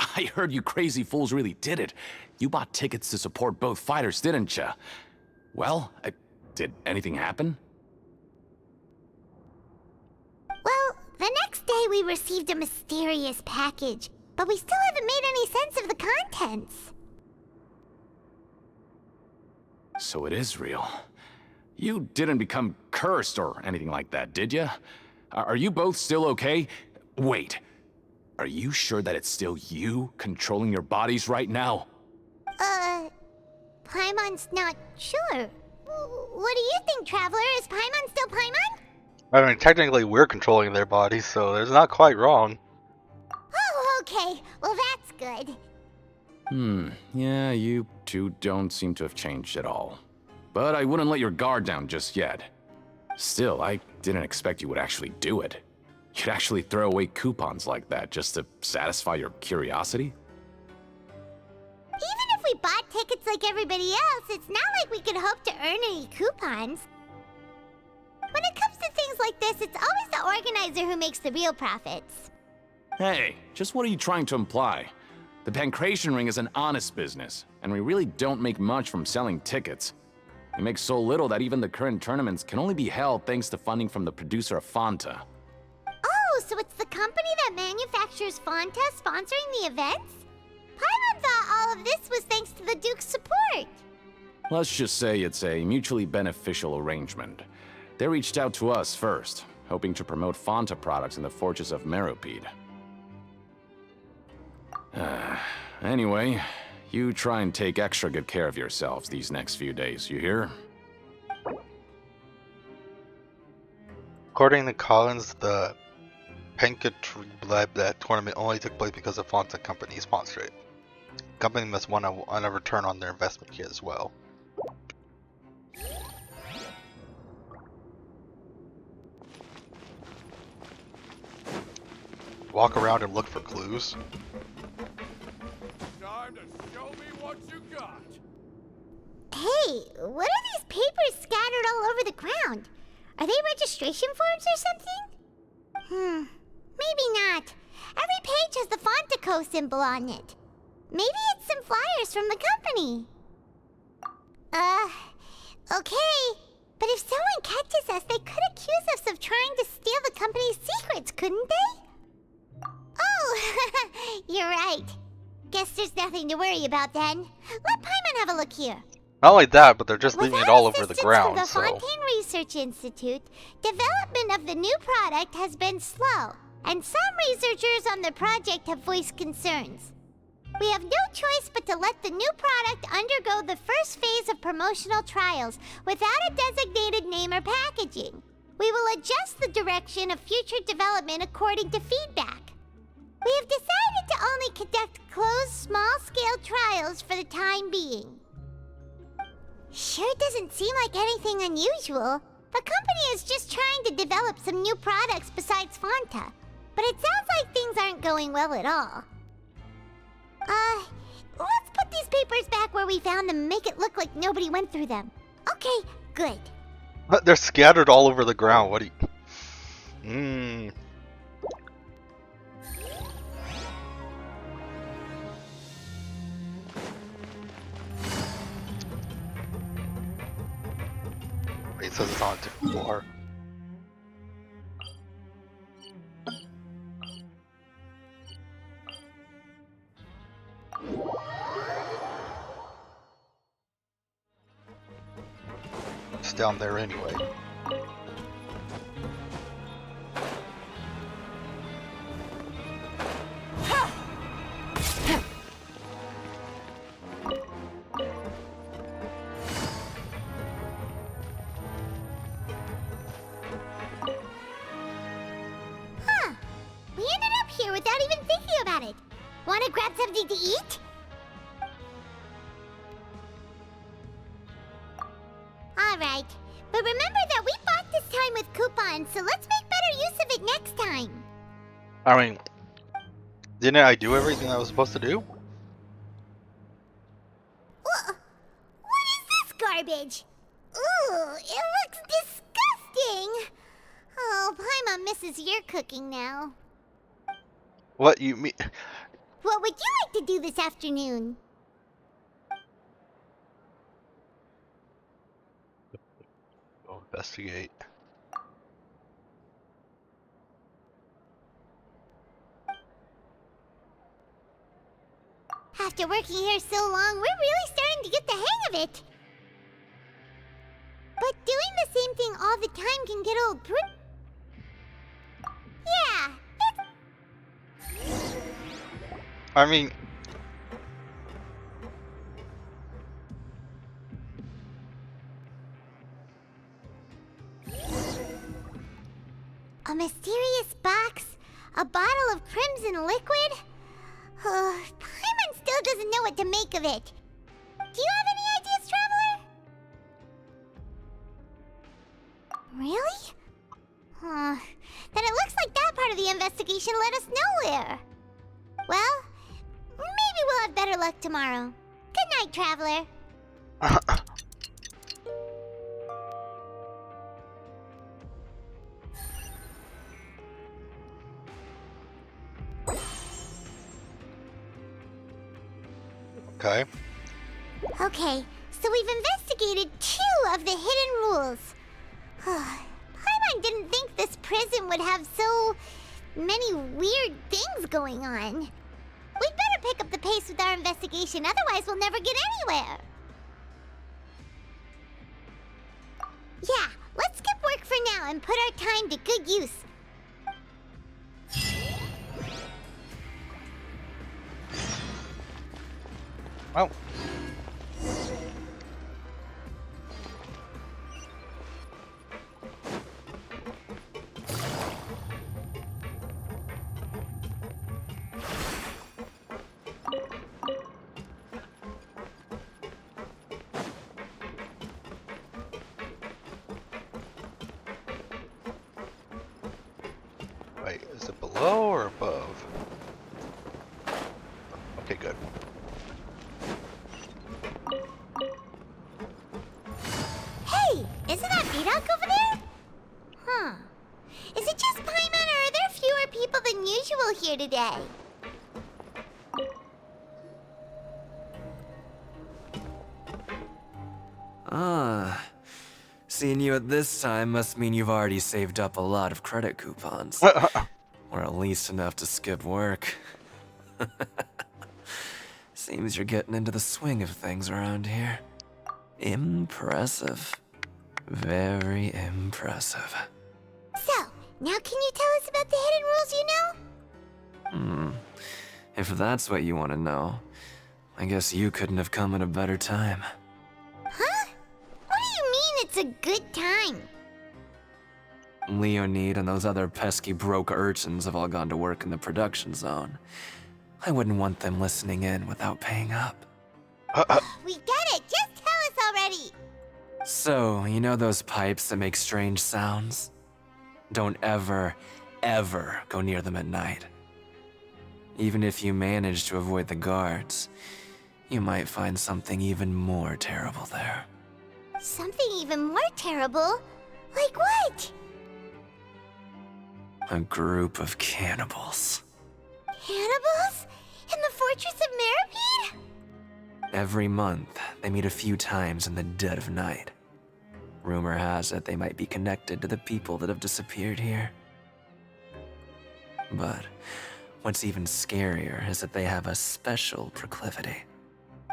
I heard you crazy fools really did it. You bought tickets to support both fighters, didn't ya? Well, did anything happen? Well, the next day we received a mysterious package, but we still haven't made any sense of the contents. So it is real. You didn't become cursed or anything like that, did ya? Are you both still okay? Wait. Are you sure that it's still you controlling your bodies right now? Paimon's not sure. What do you think, Traveler? Is Paimon still Paimon? I mean, technically we're controlling their bodies, so it's not quite wrong. Oh, okay. Well, that's good. Yeah, you two don't seem to have changed at all. But I wouldn't let your guard down just yet. Still, I didn't expect you would actually do it. You'd actually throw away coupons like that just to satisfy your curiosity? Even if we bought tickets like everybody else, it's not like we could hope to earn any coupons. When it comes to things like this, it's always the organizer who makes the real profits. Hey, just what are you trying to imply? The Pancration Ring is an honest business, and we really don't make much from selling tickets. We make so little that even the current tournaments can only be held thanks to funding from the producer of Fanta. Oh, so it's the company that manufactures Fanta sponsoring the events? Paimon thought all of this was thanks to the Duke's support. Let's just say it's a mutually beneficial arrangement. They reached out to us first, hoping to promote Fanta products in the Fortress of Meropide. Anyway, you try and take extra good care of yourselves these next few days, you hear? According to Collins, the that tournament only took place because the Fanta company sponsored it. The company must want a return on their investment here as well. Walk around and look for clues. Time to show me what you got. Hey, what are these papers scattered all over the ground? Are they registration forms or something? Maybe not. Every page has the Fontaco symbol on it. Maybe it's some flyers from the company. Okay. But if someone catches us, they could accuse us of trying to steal the company's secrets, couldn't they? Oh, you're right. Guess there's nothing to worry about then. Let Paimon have a look here. Not only that, but they're just leaving it all over the ground, From the Fontaine Research Institute, development of the new product has been slow, and some researchers on the project have voiced concerns. We have no choice but to let the new product undergo the first phase of promotional trials without a designated name or packaging. We will adjust the direction of future development according to feedback. We have decided to only conduct closed, small-scale trials for the time being. Sure doesn't seem like anything unusual. The company is just trying to develop some new products besides Fanta. But it sounds like things aren't going well at all. Let's put these papers back where we found them and make it look like nobody went through them. Okay, good. But they're scattered all over the ground. What do you... It says it's on a different floor. It's down there anyway. We ended up here without even thinking about it. Want to grab something to eat? Alright, but remember that we bought this time with coupons, so let's make better use of it next time. I mean, didn't I do everything I was supposed to do? What is this garbage? Ooh, it looks disgusting. Oh, Paimon misses your cooking now. What you mean? What would you like to do this afternoon? Go investigate. After working here so long, we're really starting to get the hang of it. But doing the same thing all the time can get old Yeah, I mean, a mysterious box? A bottle of crimson liquid? Paimon still doesn't know what to make of it. Do you have any ideas, Traveler? Really? Then it looks like that part of the investigation led us nowhere. Well, maybe we'll have better luck tomorrow. Good night, Traveler. okay. Okay, so we've investigated 2 of the hidden rules. Paimon didn't think this prison would have so many weird things going on. We'd better pick up the pace with our investigation, otherwise we'll never get anywhere. Yeah, let's skip work for now and put our time to good use. Oh. Wait, is it below or above? Okay, good. Hey, isn't that Vidok over there? Huh. Is it just Paimon, or are there fewer people than usual here today? Ah. Seeing you at this time must mean you've already saved up a lot of credit coupons. Or at least enough to skip work. Seems you're getting into the swing of things around here. Impressive. Very impressive. So, now can you tell us about the hidden rules you know? If that's what you want to know, I guess you couldn't have come at a better time. Huh? What do you mean it's a good time? Leonid and those other pesky broke urchins have all gone to work in the production zone. I wouldn't want them listening in without paying up. We get it! Just tell us already! So, you know those pipes that make strange sounds? Don't ever, ever go near them at night. Even if you manage to avoid the guards, you might find something even more terrible there. Something even more terrible? Like what? A group of cannibals. Cannibals? In the Fortress of Meripede? Every month, they meet a few times in the dead of night. Rumor has it they might be connected to the people that have disappeared here. But what's even scarier is that they have a special proclivity.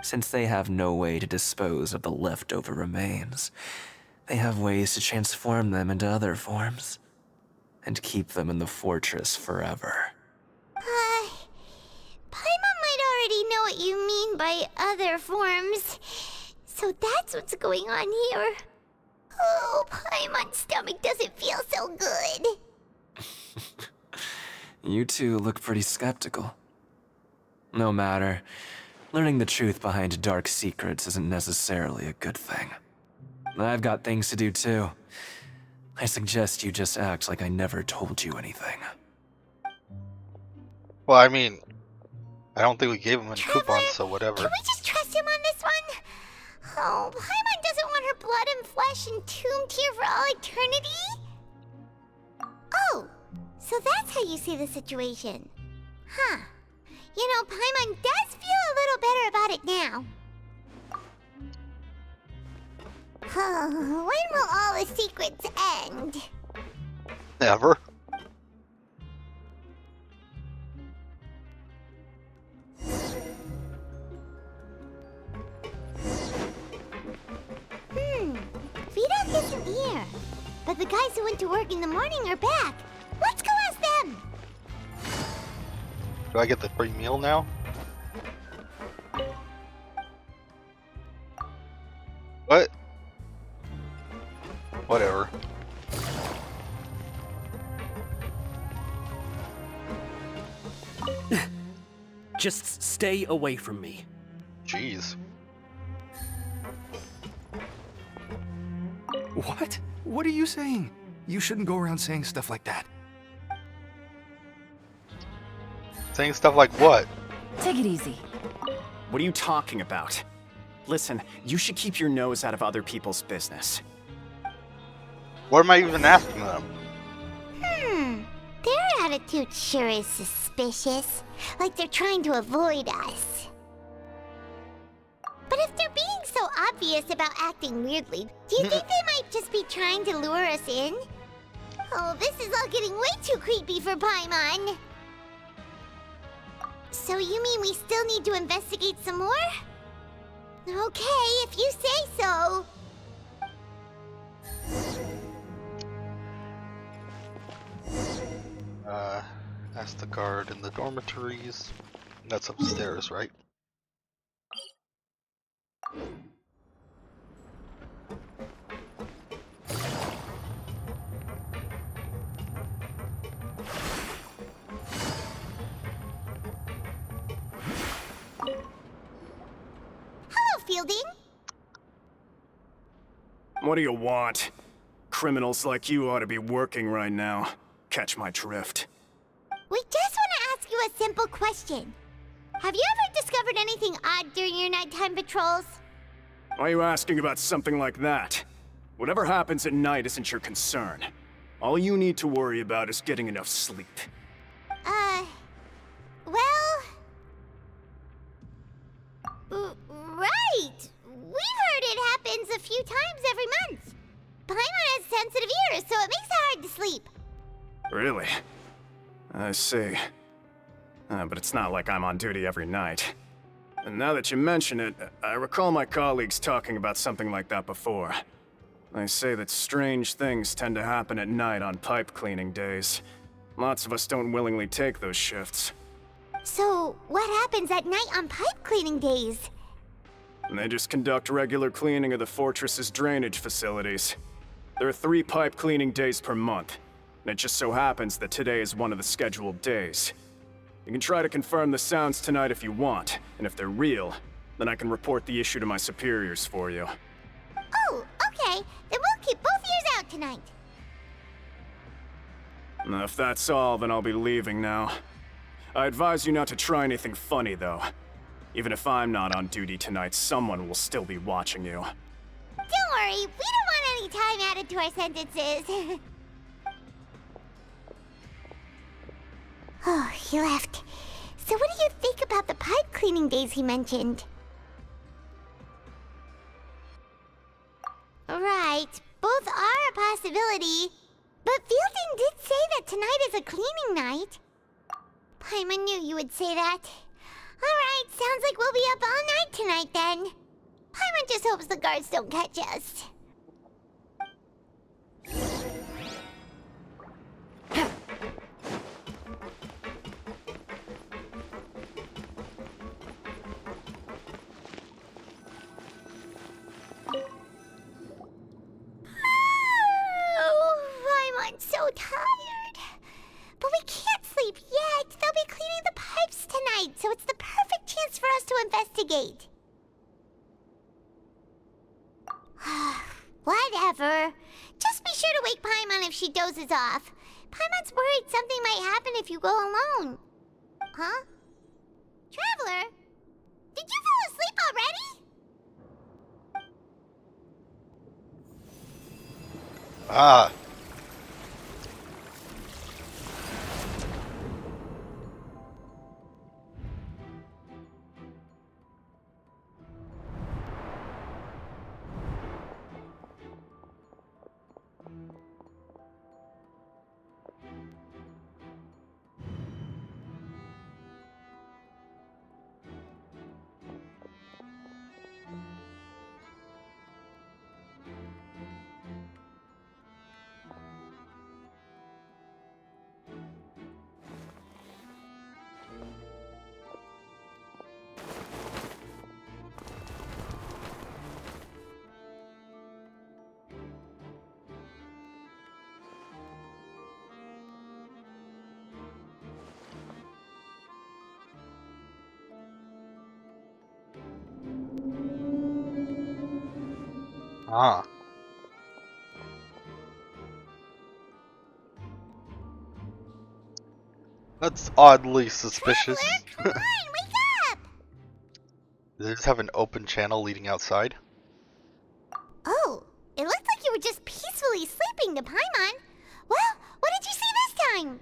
Since they have no way to dispose of the leftover remains, they have ways to transform them into other forms and keep them in the fortress forever. Paimon might already know what you mean by other forms. So that's what's going on here. Oh, Paimon's stomach doesn't feel so good. You two look pretty skeptical. No matter. Learning the truth behind dark secrets isn't necessarily a good thing. I've got things to do too. I suggest you just act like I never told you anything. Well, I mean, I don't think we gave him any Traveler, coupons, so whatever. Can we just trust him on this one? Oh, Paimon doesn't want her blood and flesh entombed here for all eternity? Oh, so that's how you see the situation. Huh. You know, Paimon does feel a little better about it now. When will all the secrets end? Never. Vidok isn't here. But the guys who went to work in the morning are back. Let's go ask them. Do I get the free meal now? What? Whatever. Just stay away from me. Jeez. What? What are you saying? You shouldn't go around saying stuff like that. Saying stuff like what? Take it easy. What are you talking about? Listen, you should keep your nose out of other people's business. What am I even asking them? Their attitude sure is suspicious. Like they're trying to avoid us. But if they're being so obvious about acting weirdly, do you think they might just be trying to lure us in? Oh, this is all getting way too creepy for Paimon. So you mean we still need to investigate some more? Okay, if you say so. Ask the guard in the dormitories. That's upstairs, right? Hello, Fielding. What do you want? Criminals like you ought to be working right now. Catch my drift. We just want to ask you a simple question. Have you ever discovered anything odd during your nighttime patrols? Why are you asking about something like that? Whatever happens at night isn't your concern. All you need to worry about is getting enough sleep. Well... right! We've heard it happens a few times every month. Paimon has sensitive ears, so it makes it hard to sleep. Really? I see. But it's not like I'm on duty every night. And now that you mention it, I recall my colleagues talking about something like that before. They say that strange things tend to happen at night on pipe cleaning days. Lots of us don't willingly take those shifts. So, what happens at night on pipe cleaning days? And they just conduct regular cleaning of the fortress's drainage facilities. There are 3 pipe cleaning days per month, and it just so happens that today is one of the scheduled days. You can try to confirm the sounds tonight if you want, and if they're real, then I can report the issue to my superiors for you. Oh, okay. Then we'll keep both ears out tonight. If that's all, then I'll be leaving now. I advise you not to try anything funny, though. Even if I'm not on duty tonight, someone will still be watching you. Don't worry, we don't want any time added to our sentences. Oh, he left. So what do you think about the pipe cleaning days he mentioned? Right, both are a possibility. But Fielding did say that tonight is a cleaning night. Paimon knew you would say that. Alright, sounds like we'll be up all night tonight then. Paimon just hopes the guards don't catch us. I'm so tired. But we can't sleep yet. They'll be cleaning the pipes tonight, so it's the perfect chance for us to investigate. Whatever. Just be sure to wake Paimon if she dozes off. Paimon's worried something might happen if you go alone. Huh? Traveler? Did you fall asleep already? Ah. Ah. That's oddly suspicious. Come on, wake up! Does it just have an open channel leading outside? Oh, it looked like you were just peacefully sleeping to Paimon. Well, what did you see this time?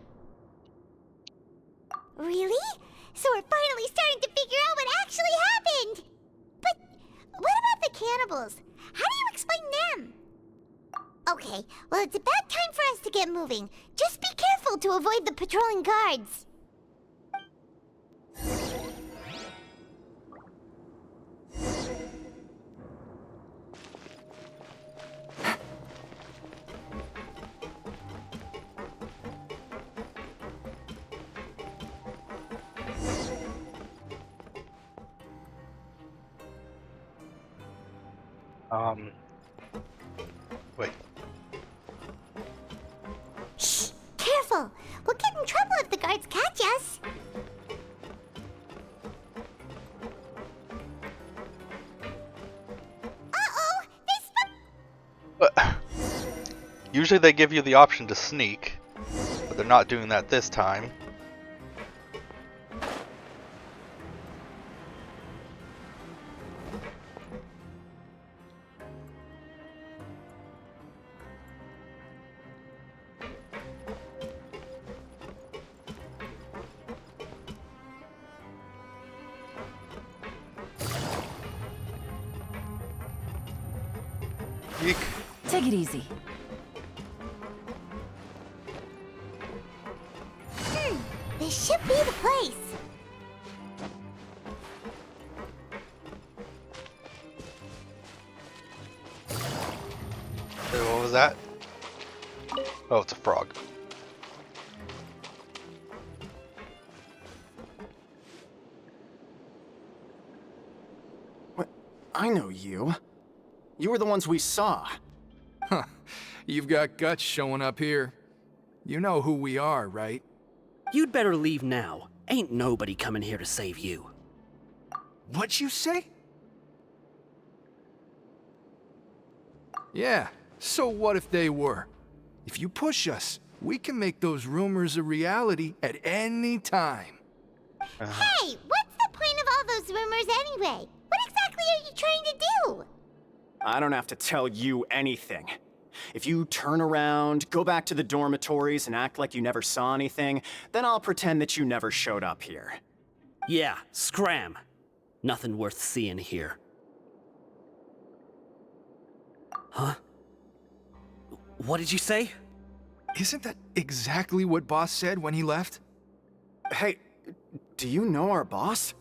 Really? So we're finally starting to figure out what actually happened! But what about the cannibals? How do you explain them? Okay, well it's about time for us to get moving. Just be careful to avoid the patrolling guards. Wait. Shh! Careful! We'll get in trouble if the guards catch us. Uh-oh! Usually they give you the option to sneak, but they're not doing that this time. Eek. Take it easy. This should be the place. What was that? Oh, it's a frog. What? I know you. You were the ones we saw. Huh. You've got guts showing up here. You know who we are, right? You'd better leave now. Ain't nobody coming here to save you. What'd you say? Yeah, so what if they were? If you push us, we can make those rumors a reality at any time. Hey, what's the point of all those rumors anyway? What exactly are you trying to do? I don't have to tell you anything. If you turn around, go back to the dormitories and act like you never saw anything, then I'll pretend that you never showed up here. Yeah, scram. Nothing worth seeing here. Huh? What did you say? Isn't that exactly what Boss said when he left? Hey, do you know our boss?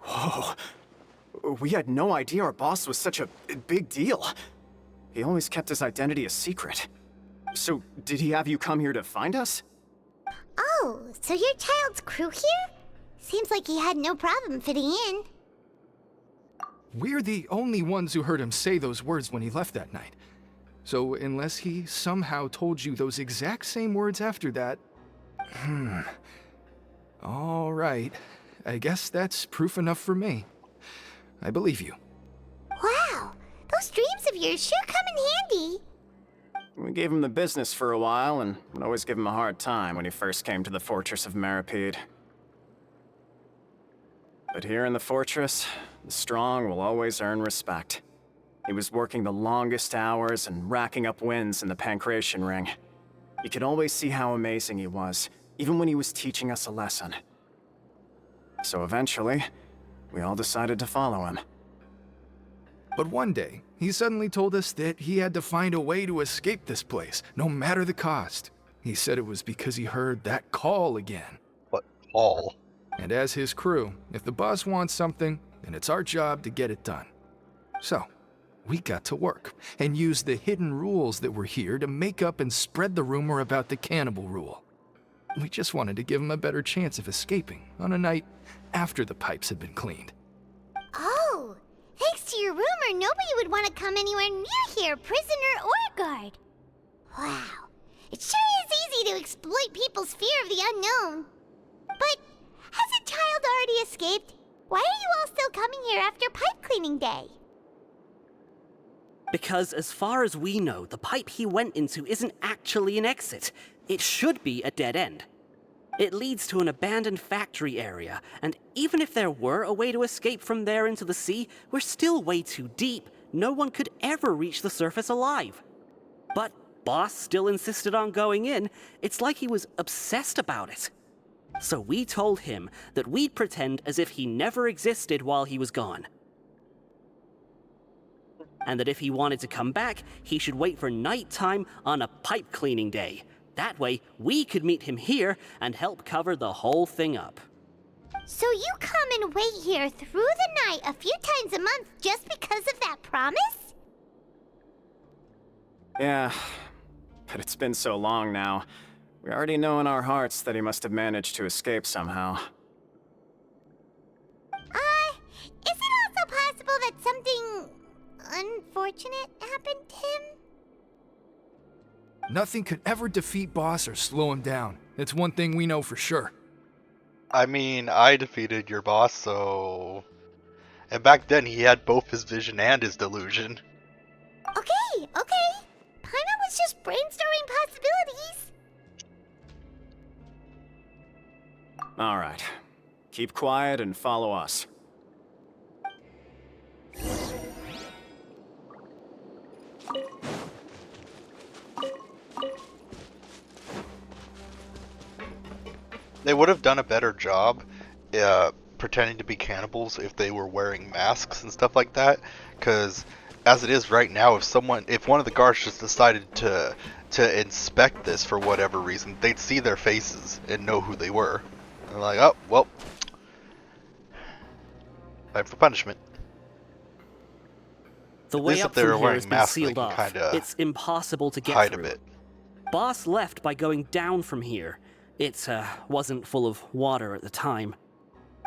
Whoa. We had no idea our boss was such a big deal. He always kept his identity a secret. So, did he have you come here to find us? Oh, so your child's crew here? Seems like he had no problem fitting in. We're the only ones who heard him say those words when he left that night. So unless he somehow told you those exact same words after that... All right. I guess that's proof enough for me. I believe you. Wow, those dreams of yours sure come in handy. We gave him the business for a while and would always give him a hard time when he first came to the Fortress of Meripede. But here in the fortress, the strong will always earn respect. He was working the longest hours and racking up wins in the Pancration Ring. You could always see how amazing he was, even when he was teaching us a lesson. So eventually, we all decided to follow him. But one day, he suddenly told us that he had to find a way to escape this place, no matter the cost. He said it was because he heard that call again. What call? And as his crew, if the boss wants something, then it's our job to get it done. So, we got to work and used the hidden rules that were here to make up and spread the rumor about the cannibal rule. We just wanted to give him a better chance of escaping on a night after the pipes had been cleaned. Oh, thanks to your rumor, nobody would want to come anywhere near here, prisoner or guard. Wow, it sure is easy to exploit people's fear of the unknown. But has a child already escaped? Why are you all still coming here after pipe cleaning day? Because as far as we know, the pipe he went into isn't actually an exit. It should be a dead end. It leads to an abandoned factory area, and even if there were a way to escape from there into the sea, we're still way too deep. No one could ever reach the surface alive. But Boss still insisted on going in. It's like he was obsessed about it. So we told him that we'd pretend as if he never existed while he was gone. And that if he wanted to come back, he should wait for nighttime on a pipe cleaning day. That way, we could meet him here and help cover the whole thing up. So you come and wait here through the night a few times a month just because of that promise? Yeah, but it's been so long now. We already know in our hearts that he must have managed to escape somehow. Is it also possible that something unfortunate happened to him? Nothing could ever defeat Boss or slow him down. It's one thing we know for sure. I mean, I defeated your boss, so... And back then, he had both his vision and his delusion. Okay. Paimon was just brainstorming possibilities. Alright. Keep quiet and follow us. They would have done a better job pretending to be cannibals if they were wearing masks and stuff like that, because as it is right now, if one of the guards just decided to inspect this for whatever reason, they'd see their faces and know who they were. And like, oh, well, time for punishment. The way up from here has been masks, sealed off. It's impossible to get hide through. A bit. Boss left by going down from here. It wasn't full of water at the time.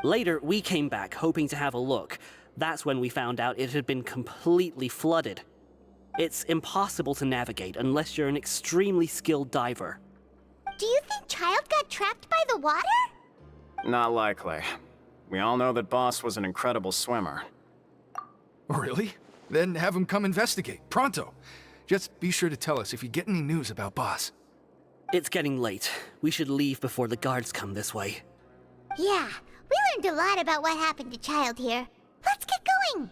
Later, we came back, hoping to have a look. That's when we found out it had been completely flooded. It's impossible to navigate unless you're an extremely skilled diver. Do you think Child got trapped by the water? Not likely. We all know that Boss was an incredible swimmer. Really? Then have him come investigate, pronto. Just be sure to tell us if you get any news about Boss. It's getting late. We should leave before the guards come this way. Yeah, we learned a lot about what happened to Child here. Let's get going!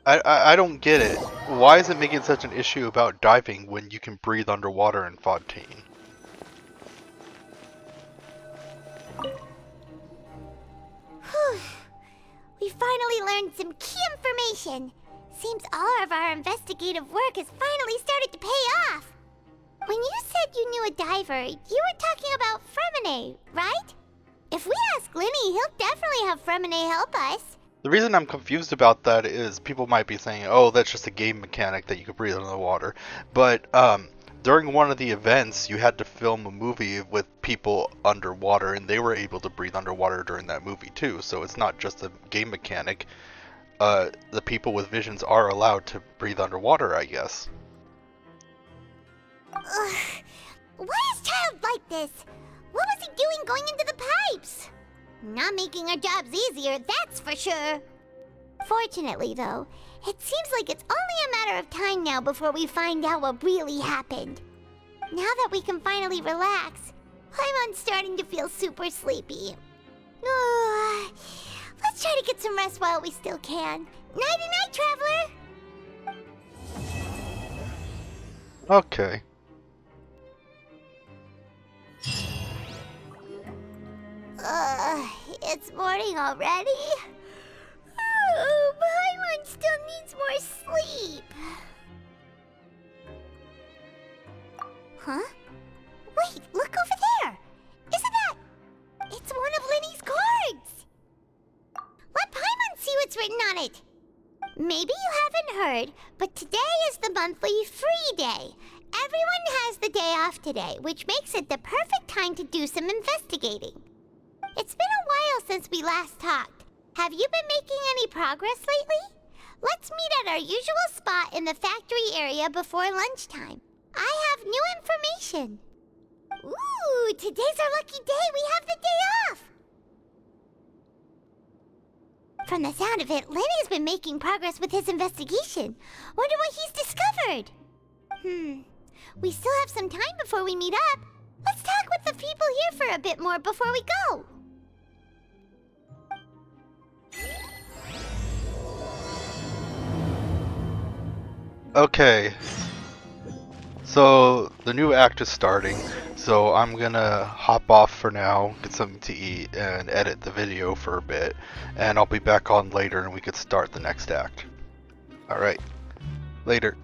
I don't get it. Why is it making such an issue about diving when you can breathe underwater in Fontaine? We finally learned some key information. Seems all of our investigative work has finally started to pay off. When you said you knew a diver, you were talking about Fremine, right? If we ask Linny, he'll definitely have Fremine help us. The reason I'm confused about that is people might be saying, oh, that's just a game mechanic that you could breathe under the water. But during one of the events, you had to film a movie with people underwater, and they were able to breathe underwater during that movie too. So it's not just a game mechanic. The people with visions are allowed to breathe underwater, I guess. Ugh. Why is Child like this? What was he doing going into the pipes? Not making our jobs easier, that's for sure. Fortunately, though, it seems like it's only a matter of time now before we find out what really happened. Now that we can finally relax, I'm starting to feel super sleepy. Let's try to get some rest while we still can. Nighty-night, traveler! Okay. It's morning already? Oh, Paimon still needs more sleep. Huh? Wait, look over there! Isn't that... It's one of Linny's cards! Let Paimon see what's written on it! Maybe you haven't heard, but today is the monthly free day. Everyone has the day off today, which makes it the perfect time to do some investigating. It's been a while since we last talked. Have you been making any progress lately? Let's meet at our usual spot in the factory area before lunchtime. I have new information. Ooh, today's our lucky day. We have the day off. From the sound of it, Lenny's been making progress with his investigation. Wonder what he's discovered. We still have some time before we meet up. Let's talk with the people here for a bit more before we go. Okay. So, the new act is starting, so I'm gonna hop off for now, get something to eat, and edit the video for a bit, and I'll be back on later and we could start the next act. Alright. Later.